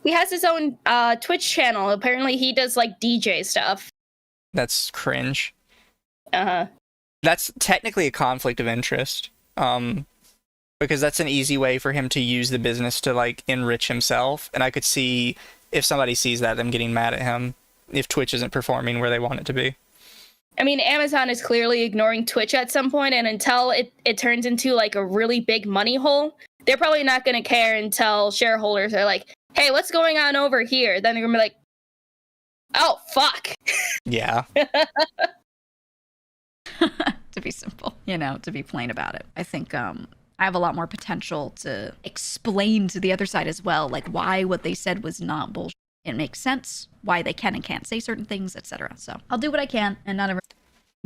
He has his own Twitch channel. Apparently, he does like DJ stuff. That's cringe. That's technically a conflict of interest. Because that's an easy way for him to use the business to like enrich himself. And I could see if somebody sees that, them getting mad at him if Twitch isn't performing where they want it to be. I mean, Amazon is clearly ignoring Twitch at some point, and until it turns into like a really big money hole, they're probably not going to care until shareholders are like, hey, what's going on over here? Then they're going to be like, oh, fuck. Yeah. To be simple, you know, to be plain about it. I think I have a lot more potential to explain to the other side as well, like why what they said was not bullshit. It makes sense, why they can and can't say certain things, etc. So I'll do what I can, and not ever.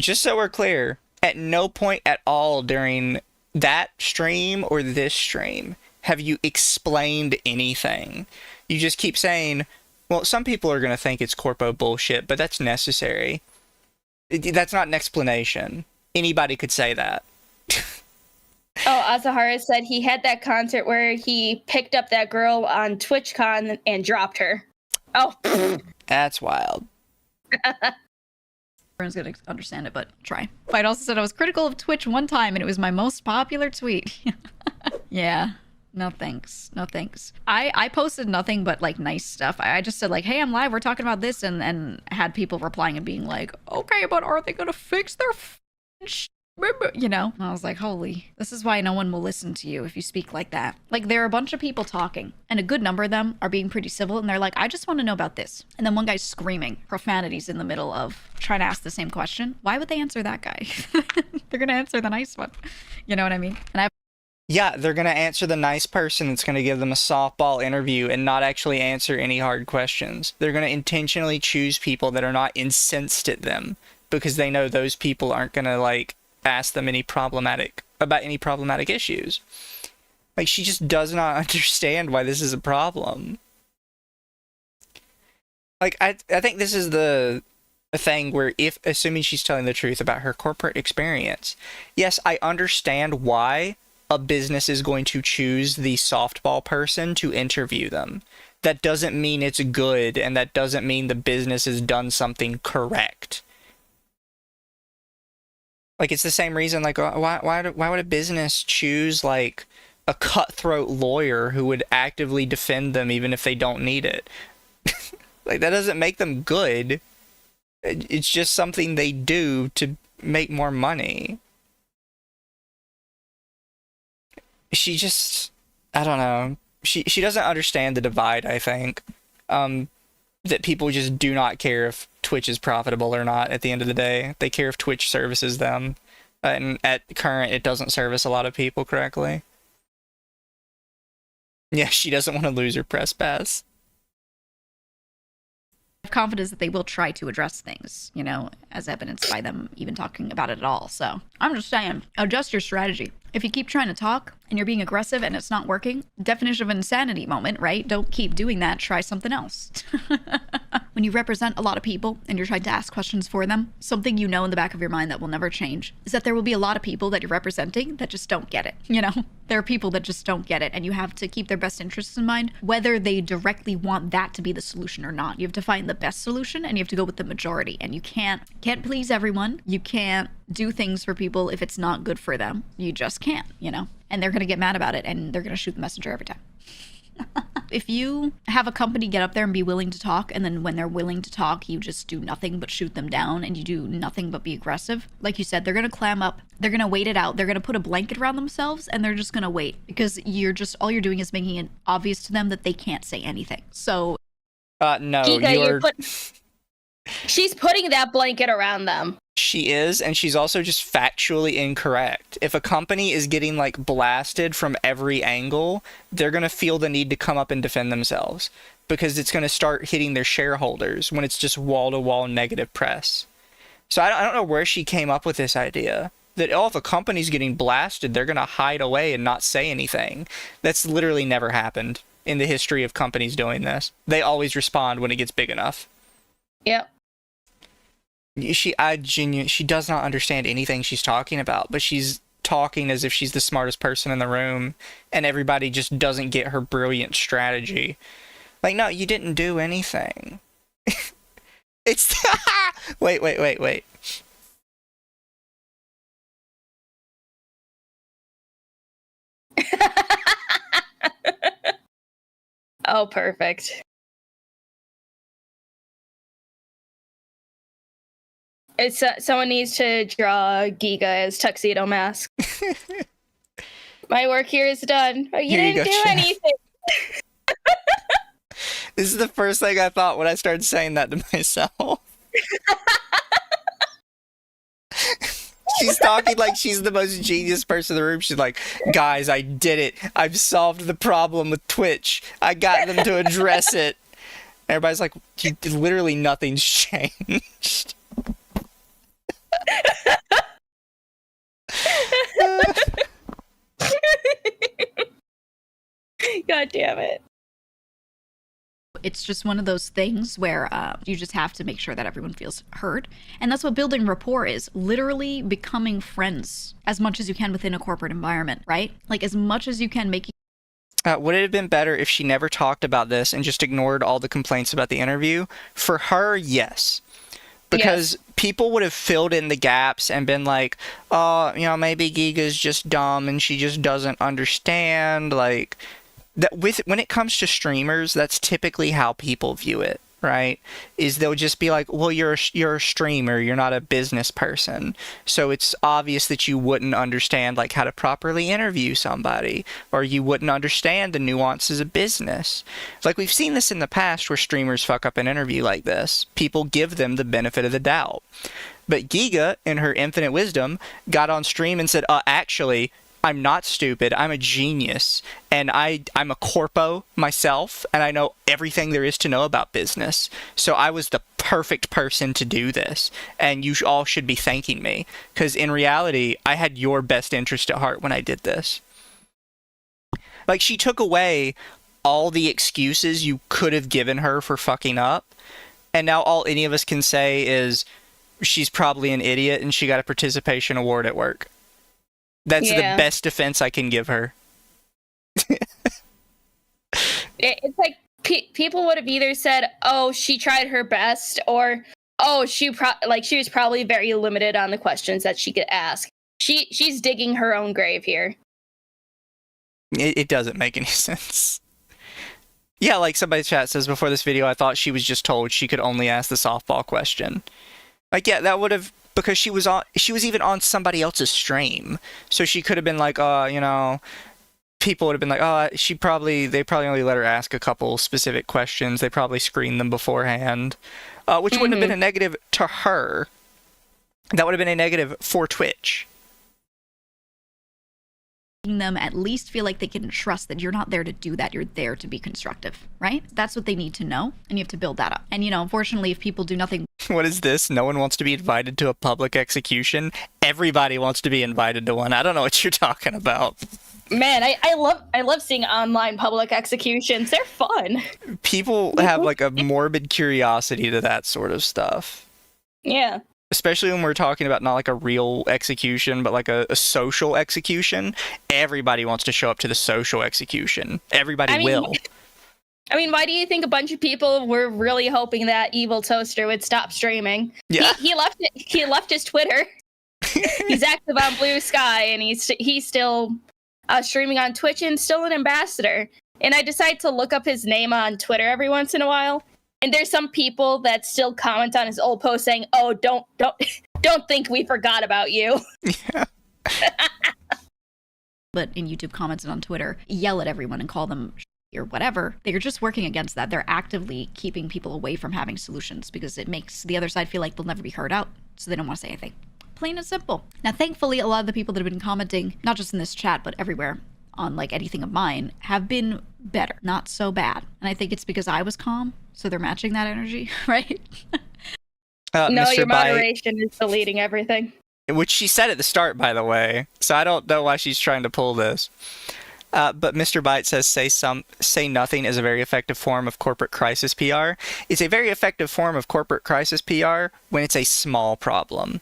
Just so we're clear, at no point at all during that stream or this stream have you explained anything. You just keep saying, well, some people are going to think it's corpo bullshit, but that's necessary. That's not an explanation. Anybody could say that. Oh, Asahara said he had that concert where he picked up that girl on TwitchCon and dropped her. Oh, that's wild. Everyone's gonna understand it, but try. I'd also said I was critical of Twitch one time, and it was my most popular tweet. Yeah, no thanks, no thanks. I posted nothing but like nice stuff. I just said like, hey, I'm live, we're talking about this, and had people replying and being like, okay, but are they gonna fix their you know? And I was like, holy, this is why no one will listen to you if you speak like that. Like, there are a bunch of people talking, and a good number of them are being pretty civil, and they're like, I just want to know about this. And then one guy's screaming profanities in the middle of trying to ask the same question. Why would they answer that guy? They're gonna answer the nice one. You know what I mean? And Yeah, they're going to answer the nice person that's going to give them a softball interview and not actually answer any hard questions. They're going to intentionally choose people that are not incensed at them because they know those people aren't going to, like, ask them about any problematic issues. Like, she just does not understand why this is a problem. Like, I think this is a thing where, if assuming she's telling the truth about her corporate experience, yes, I understand why a business is going to choose the softball person to interview them. That doesn't mean it's good, and that doesn't mean the business has done something correct. Like, it's the same reason, like, why would a business choose, like, a cutthroat lawyer who would actively defend them even if they don't need it? Like, that doesn't make them good. It's just something they do to make more money. She just, I don't know. She doesn't understand the divide, I think. That people just do not care if Twitch is profitable or not at the end of the day. They care if Twitch services them. And at current, it doesn't service a lot of people correctly. Yeah, she doesn't want to lose her press pass. I have confidence that they will try to address things, you know, as evidenced by them even talking about it at all. So I'm just saying, adjust your strategy. If you keep trying to talk and you're being aggressive and it's not working, definition of insanity moment, right? Don't keep doing that. Try something else. When you represent a lot of people and you're trying to ask questions for them, something you know in the back of your mind that will never change is that there will be a lot of people that you're representing that just don't get it. You know, there are people that just don't get it, and you have to keep their best interests in mind, whether they directly want that to be the solution or not. You have to find the best solution, and you have to go with the majority. And you can't please everyone. You can't do things for people if it's not good for them. You just can't, you know, and they're going to get mad about it, and they're going to shoot the messenger every time. If you have a company get up there and be willing to talk, and then when they're willing to talk, you just do nothing but shoot them down, and you do nothing but be aggressive, like you said, they're going to clam up, they're going to wait it out, they're going to put a blanket around themselves, and they're just going to wait, because all you're doing is making it obvious to them that they can't say anything. So no, Giga, she's putting that blanket around them. She is, and she's also just factually incorrect. If a company is getting, like, blasted from every angle, they're going to feel the need to come up and defend themselves, because it's going to start hitting their shareholders when it's just wall-to-wall negative press. So I don't know where she came up with this idea, that, oh, if a company's getting blasted, they're going to hide away and not say anything. That's literally never happened in the history of companies doing this. They always respond when it gets big enough. Yep. She does not understand anything she's talking about, but she's talking as if she's the smartest person in the room, and everybody just doesn't get her brilliant strategy. Like, no, you didn't do anything. It's wait. Oh, perfect. It's someone needs to draw Giga as tuxedo mask. My work here is done. Oh, you didn't do anything. This is the first thing I thought when I started saying that to myself. She's talking like she's the most genius person in the room. She's like, guys, I did it. I've solved the problem with Twitch. I got them to address it. Everybody's like, literally nothing's changed. God damn it. It's just one of those things where you just have to make sure that everyone feels heard. And that's what building rapport is. Literally becoming friends as much as you can within a corporate environment, right? Like, as much as you can make. Would it have been better if she never talked about this and just ignored all the complaints about the interview? For her, yes. Because people would have filled in the gaps and been like, oh, you know, maybe Giga's just dumb and she just doesn't understand. Like, when it comes to streamers, that's typically how people view it. right, is they'll just be like, well, you're a streamer, you're not a business person, so it's obvious that you wouldn't understand like how to properly interview somebody, or you wouldn't understand the nuances of business. Like, we've seen this in the past where streamers fuck up an interview like this. People give them the benefit of the doubt. But Giga, in her infinite wisdom, got on stream and said, actually, I'm not stupid. I'm a genius, and I'm a corpo myself, and I know everything there is to know about business. So I was the perfect person to do this, and you all should be thanking me, because in reality, I had your best interest at heart when I did this. Like, she took away all the excuses you could have given her for fucking up, and now all any of us can say is she's probably an idiot and she got a participation award at work. That's the best defense I can give her. It's like people would have either said, "Oh, she tried her best," or "Oh, she was probably very limited on the questions that she could ask." She's digging her own grave here. It doesn't make any sense. Yeah, like somebody's chat says, before this video, I thought she was just told she could only ask the softball question. Like, yeah, that would have, because she was even on somebody else's stream, so she could have been like, people would have been like, they probably only let her ask a couple specific questions. They probably screened them beforehand, which wouldn't have been a negative to her. That would have been a negative for Twitch. Them at least feel like they can trust that you're not there to do that. You're there to be constructive, right? That's what they need to know, and you have to build that up. And, unfortunately, if people do nothing... What is this? No one wants to be invited to a public execution? Everybody wants to be invited to one. I don't know what you're talking about. Man, I love seeing online public executions. They're fun. People have, like, a morbid curiosity to that sort of stuff. Yeah. Especially when we're talking about not like a real execution, but like a social execution. Everybody wants to show up to the social execution. Everybody will. I mean, why do you think a bunch of people were really hoping that Evil Toaster would stop streaming? Yeah. He left his Twitter. He's active on Blue Sky, and he's still streaming on Twitch and still an ambassador. And I decide to look up his name on Twitter every once in a while. And there's some people that still comment on his old post saying, "Oh, don't think we forgot about you." Yeah. But in YouTube comments and on Twitter, yell at everyone and call them or whatever. They're just working against that. They're actively keeping people away from having solutions because it makes the other side feel like they'll never be heard out. So they don't want to say anything. Plain and simple. Now, thankfully, a lot of the people that have been commenting, not just in this chat, but everywhere, on like anything of mine, have been better, not so bad. And I think it's because I was calm, so they're matching that energy, right? No, Mr. your moderation is deleting everything. Which she said at the start, by the way, so I don't know why she's trying to pull this. But Mr. Byte says, say nothing is a very effective form of corporate crisis PR. It's a very effective form of corporate crisis PR when it's a small problem.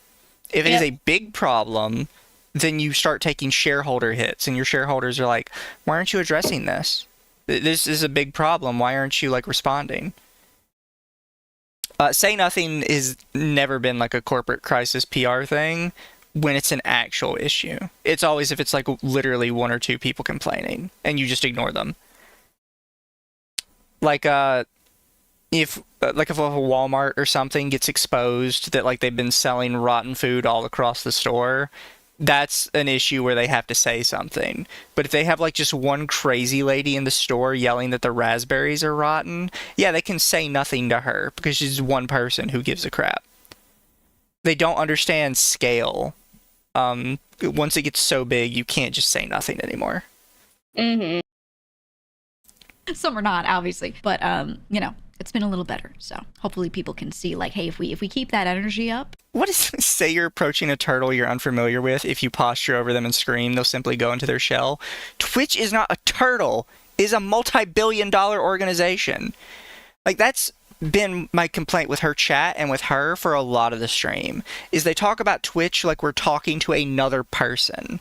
If it is a big problem, then you start taking shareholder hits, and your shareholders are like, why aren't you addressing this? This is a big problem. Why aren't you, like, responding? Say nothing has never been, like, a corporate crisis PR thing when it's an actual issue. It's always if it's, like, literally one or two people complaining, and you just ignore them. Like, if a Walmart or something gets exposed that, like, they've been selling rotten food all across the store, that's an issue where they have to say something. But if they have, like, just one crazy lady in the store yelling that the raspberries are rotten, yeah, they can say nothing to her because she's one person who gives a crap. They don't understand scale. Once it gets so big, you can't just say nothing anymore. Mm-hmm. Some are not, obviously, but it's been a little better. So hopefully people can see, like, hey, if we keep that energy up. What is this? Say you're approaching a turtle you're unfamiliar with. If you posture over them and scream, they'll simply go into their shell. Twitch is not a turtle. It is a multi-billion-dollar organization. Like, that's been my complaint with her chat and with her for a lot of the stream, is they talk about Twitch like we're talking to another person.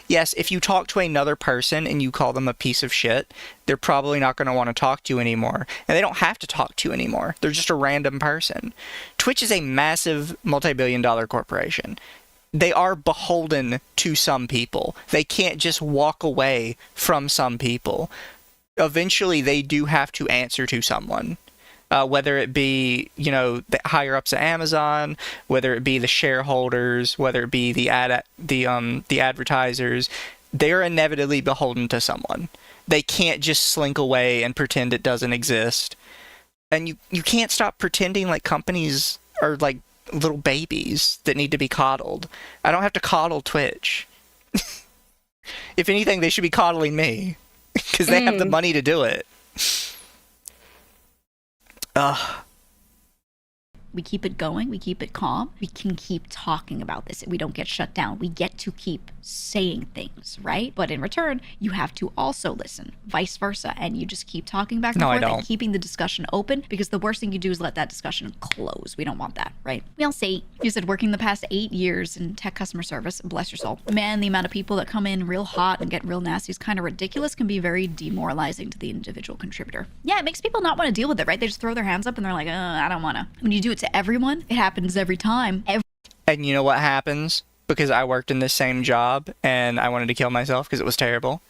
Yes, if you talk to another person and you call them a piece of shit, they're probably not going to want to talk to you anymore. And they don't have to talk to you anymore. They're just a random person. Twitch is a massive multi-billion-dollar corporation. They are beholden to some people. They can't just walk away from some people. Eventually, they do have to answer to someone. whether it be, you know, the higher ups at Amazon, whether it be the shareholders, whether it be the advertisers, they're inevitably beholden to someone. They can't just slink away and pretend it doesn't exist. And you can't stop pretending like companies are like little babies that need to be coddled. I don't have to coddle Twitch. If anything, they should be coddling me because they have the money to do it. Ugh. We keep it going, we keep it calm, we can keep talking about this. We don't get shut down. We get to keep saying things, right? But in return, you have to also listen, vice versa, and you just keep talking back and forth and keeping the discussion open, because the worst thing you do is let that discussion close. We don't want that, right? We all say, you said working the past 8 years in tech customer service, bless your soul. Man, the amount of people that come in real hot and get real nasty is kind of ridiculous, can be very demoralizing to the individual contributor. Yeah, it makes people not want to deal with it, right? They just throw their hands up and they're like, I don't want to. When you do it to everyone, it happens every time. And you know what happens? Because I worked in this same job and I wanted to kill myself because it was terrible.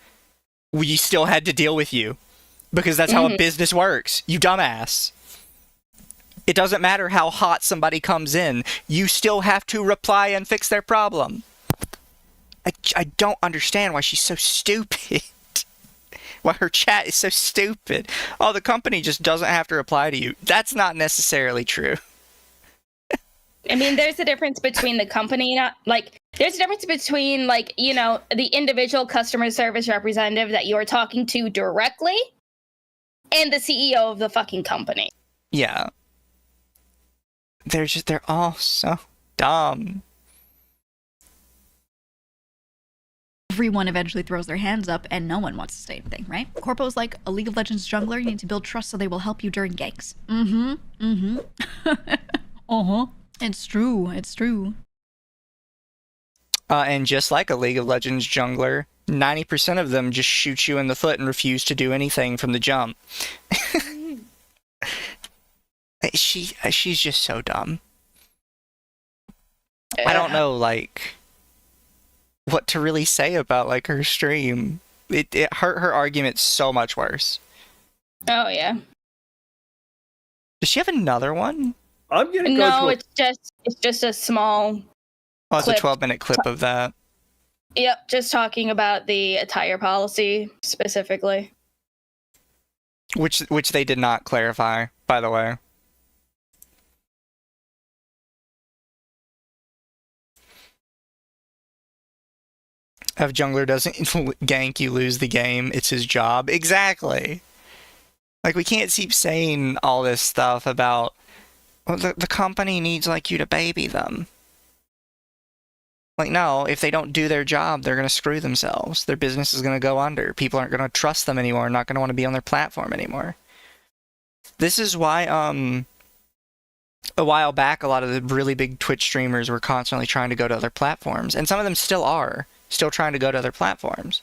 We still had to deal with you because that's how a business works. You dumbass. It doesn't matter how hot somebody comes in. You still have to reply and fix their problem. I don't understand why she's so stupid. Why her chat is so stupid. Oh, the company just doesn't have to reply to you. That's not necessarily true. I mean, there's a difference between the company, there's a difference between, like, you know, the individual customer service representative that you're talking to directly and the CEO of the fucking company. Yeah. They're all so dumb. Everyone eventually throws their hands up and no one wants to say anything, right? Corpo's like a League of Legends jungler. You need to build trust so they will help you during ganks. It's true. It's true. And just like a League of Legends jungler, 90% of them just shoot you in the foot and refuse to do anything from the jump. She's just so dumb. I don't know, like, what to really say about, like, her stream. It hurt her argument so much worse. Oh, yeah. Does she have another one? I'm gonna go No, it's just a small Oh, it's clip. a 12-minute clip of that. Yep, just talking about the attire policy specifically. Which they did not clarify, by the way. If jungler doesn't gank, you lose the game. It's his job. Exactly. Like, we can't keep saying all this stuff about, well, the company needs, like, you to baby them. Like, no, if they don't do their job, they're going to screw themselves. Their business is going to go under. People aren't going to trust them anymore, not going to want to be on their platform anymore. This is why, a while back, a lot of the really big Twitch streamers were constantly trying to go to other platforms. And some of them still are. Still trying to go to other platforms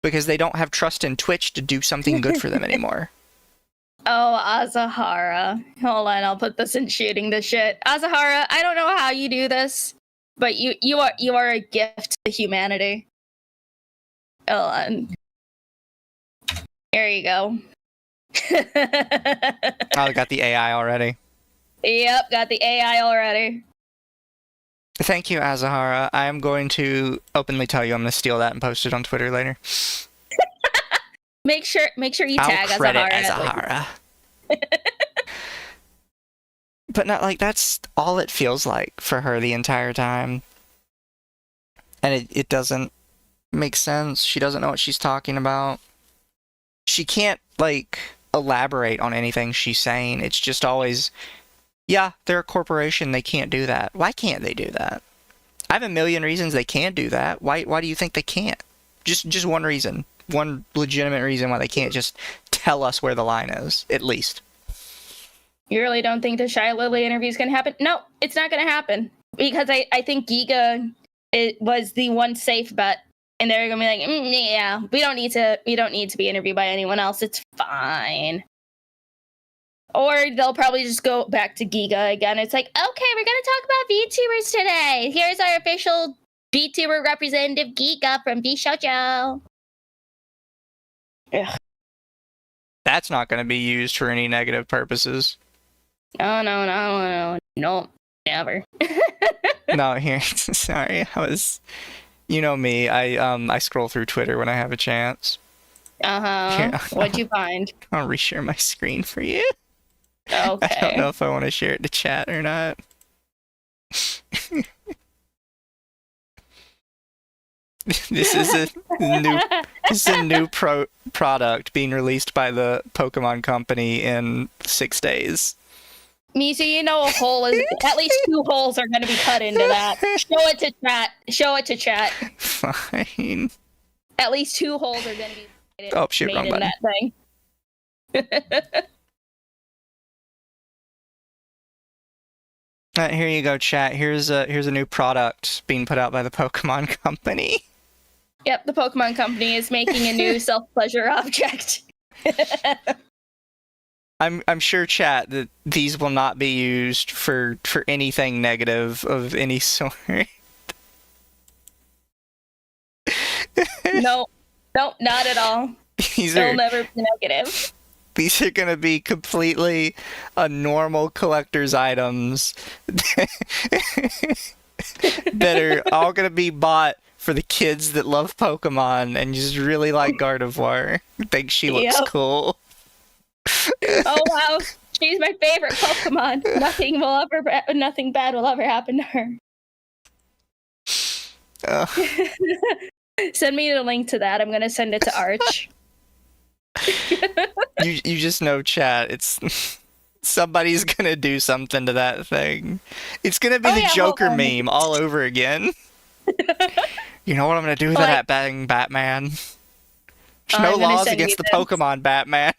because they don't have trust in Twitch to do something good for them anymore. Oh, Azahara. Hold on, I'll put this in shooting the shit. Azahara, I don't know how you do this, but you are a gift to humanity. Hold on. Here you go. Oh, I got the AI already. Yep, got the AI already. Thank you, Azahara. I am going to openly tell you I'm going to steal that and post it on Twitter later. Make sure you tag I'll credit Azahara. But not like that's all it feels like for her the entire time. And it doesn't make sense. She doesn't know what she's talking about. She can't, like, elaborate on anything she's saying. It's just always, yeah, they're a corporation, they can't do that. Why can't they do that? I have a million reasons they can do that. Why do you think they can't? Just one reason. One legitimate reason why they can't just tell us where the line is, at least. You really don't think the Shy Lily interview is going to happen? No, it's not going to happen. Because I think Giga was the one safe bet. And they're going to be like, yeah, we don't need to be interviewed by anyone else. It's fine. Or they'll probably just go back to Giga again. It's like, okay, we're going to talk about VTubers today. Here's our official VTuber representative, Giga from VShojo. Ugh. That's not going to be used for any negative purposes. No, never. No, here. Sorry, you know me. I scroll through Twitter when I have a chance. Here, What'd you find? I'll reshare my screen for you. Okay. I don't know if I want to share it to chat or not. This is a new product being released by the Pokemon Company in 6 days. Mizu, you know at least 2 holes are going to be cut into that. Show it to chat. Fine. At least 2 holes are going to be made, Oh shit, wrong in button. that thing. Here you go, chat. Here's a new product being put out by the Pokemon Company. Yep, the Pokemon Company is making a new self-pleasure object. I'm sure, chat, that these will not be used for anything negative of any sort. No, not at all. It'll never be negative. These are going to be completely normal collector's items that are all going to be bought for the kids that love Pokemon and just really like Gardevoir. Think she looks cool. Oh wow, she's my favorite Pokemon. Nothing bad will ever happen to her. Send me the link to that. I'm gonna send it to Arch. You just know, chat. It's somebody's gonna do something to that thing. It's gonna be the Joker meme all over again. You know what I'm gonna do to that Batman? There's no laws against the Pokemon Batman.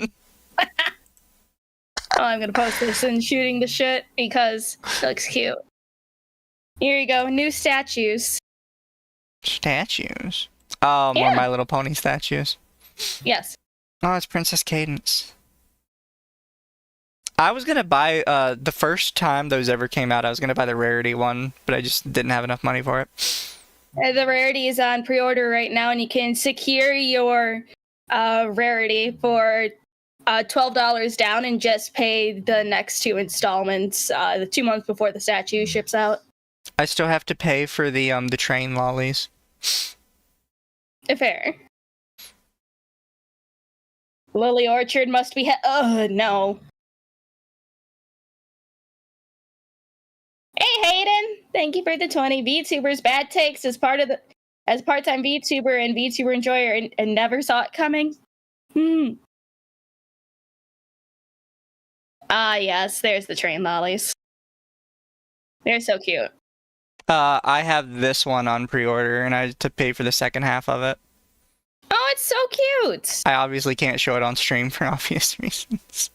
I'm gonna post this and shooting the shit because it looks cute. Here you go, new statues. Statues? Oh, more My Little Pony statues. Yes. Oh, it's Princess Cadence. I was gonna buy the first time those ever came out. I was gonna buy the rarity one, but I just didn't have enough money for it. The rarity is on pre-order right now, and you can secure your rarity for $12 down and just pay the next 2 installments the 2 months before the statue ships out. I still have to pay for the train lollies. Fair. Lily Orchard must be no. Hey Hayden, thank you for the 20 VTubers. Bad takes as part-time VTuber and VTuber enjoyer and never saw it coming. Ah, yes, there's the train lollies. They're so cute. I have this one on pre-order, and I had to pay for the second half of it. Oh, it's so cute! I obviously can't show it on stream for obvious reasons.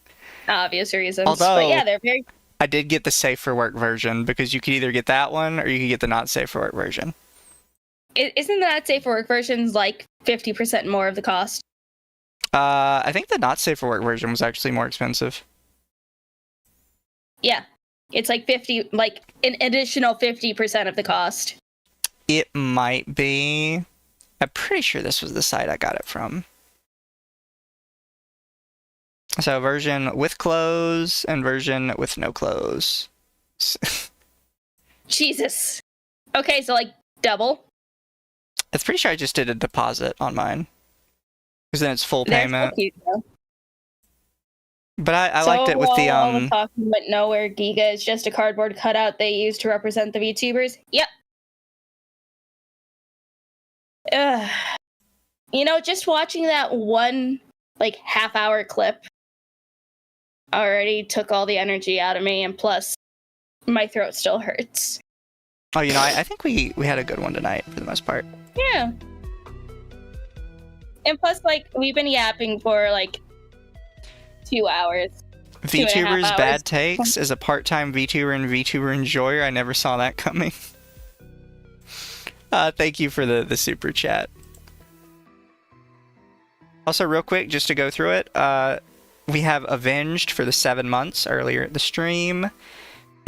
Obvious reasons. Although, but yeah, they're very... I did get the safe for work version, because you could either get that one, or you could get the not safe for work version. Isn't the not safe for work version like 50% more of the cost? I think the not safe for work version was actually more expensive. Yeah. It's like an additional 50% of the cost. It might be. I'm pretty sure this was the site I got it from. So version with clothes and version with no clothes. Jesus. Okay, so like double. It's pretty sure I just did a deposit on mine. Because then it's full payment. So cute, though. But I liked it with the all the talking went nowhere. Giga is just a cardboard cutout they use to represent the VTubers. Yep. You know, just watching that one half-hour clip already took all the energy out of me, and plus, my throat still hurts. Oh, you know, I think we had a good one tonight for the most part. Yeah. And plus, we've been yapping for 2 hours. VTubers Bad Takes as a part-time VTuber and VTuber enjoyer. I never saw that coming. Thank you for the super chat. Also, real quick, just to go through it, we have Avenged for the 7 months earlier at the stream.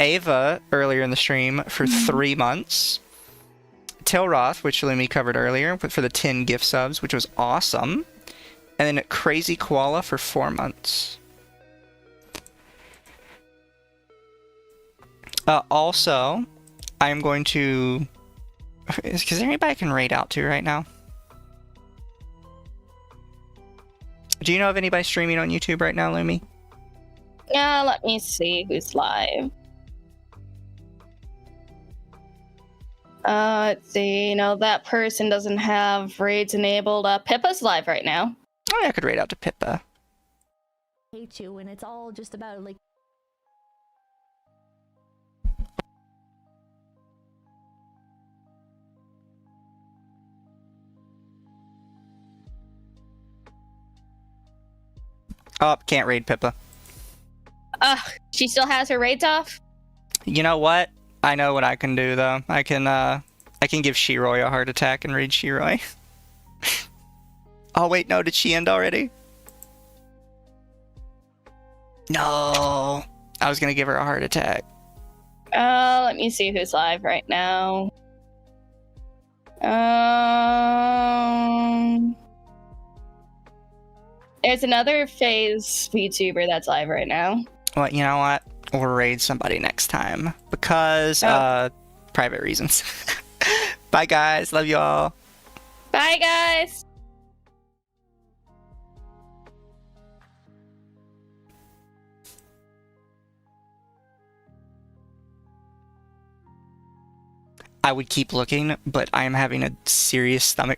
Ava earlier in the stream for 3 months. Tilroth, which Lumi covered earlier, for the 10 gift subs, which was awesome. And then Crazy Koala for 4 months. Also, I'm going to... Is there anybody I can raid out to right now? Do you know of anybody streaming on YouTube right now, Lumi? Yeah, let me see who's live. Let's see. No, that person doesn't have raids enabled. Pippa's live right now. Oh, yeah, I could raid out to Pippa. Hate you, and it's all just about like. Oh, can't raid Pippa. She still has her raids off? You know what? I know what I can do though. I can give Shiroi a heart attack and raid Shiroi. Oh wait, no, did she end already? No. I was gonna give her a heart attack. Let me see who's live right now. There's another phase VTuber that's live right now. Well, you know what? We'll raid somebody next time. Because, private reasons. Bye, guys. Love you all. Bye, guys! I would keep looking, but I am having a serious stomach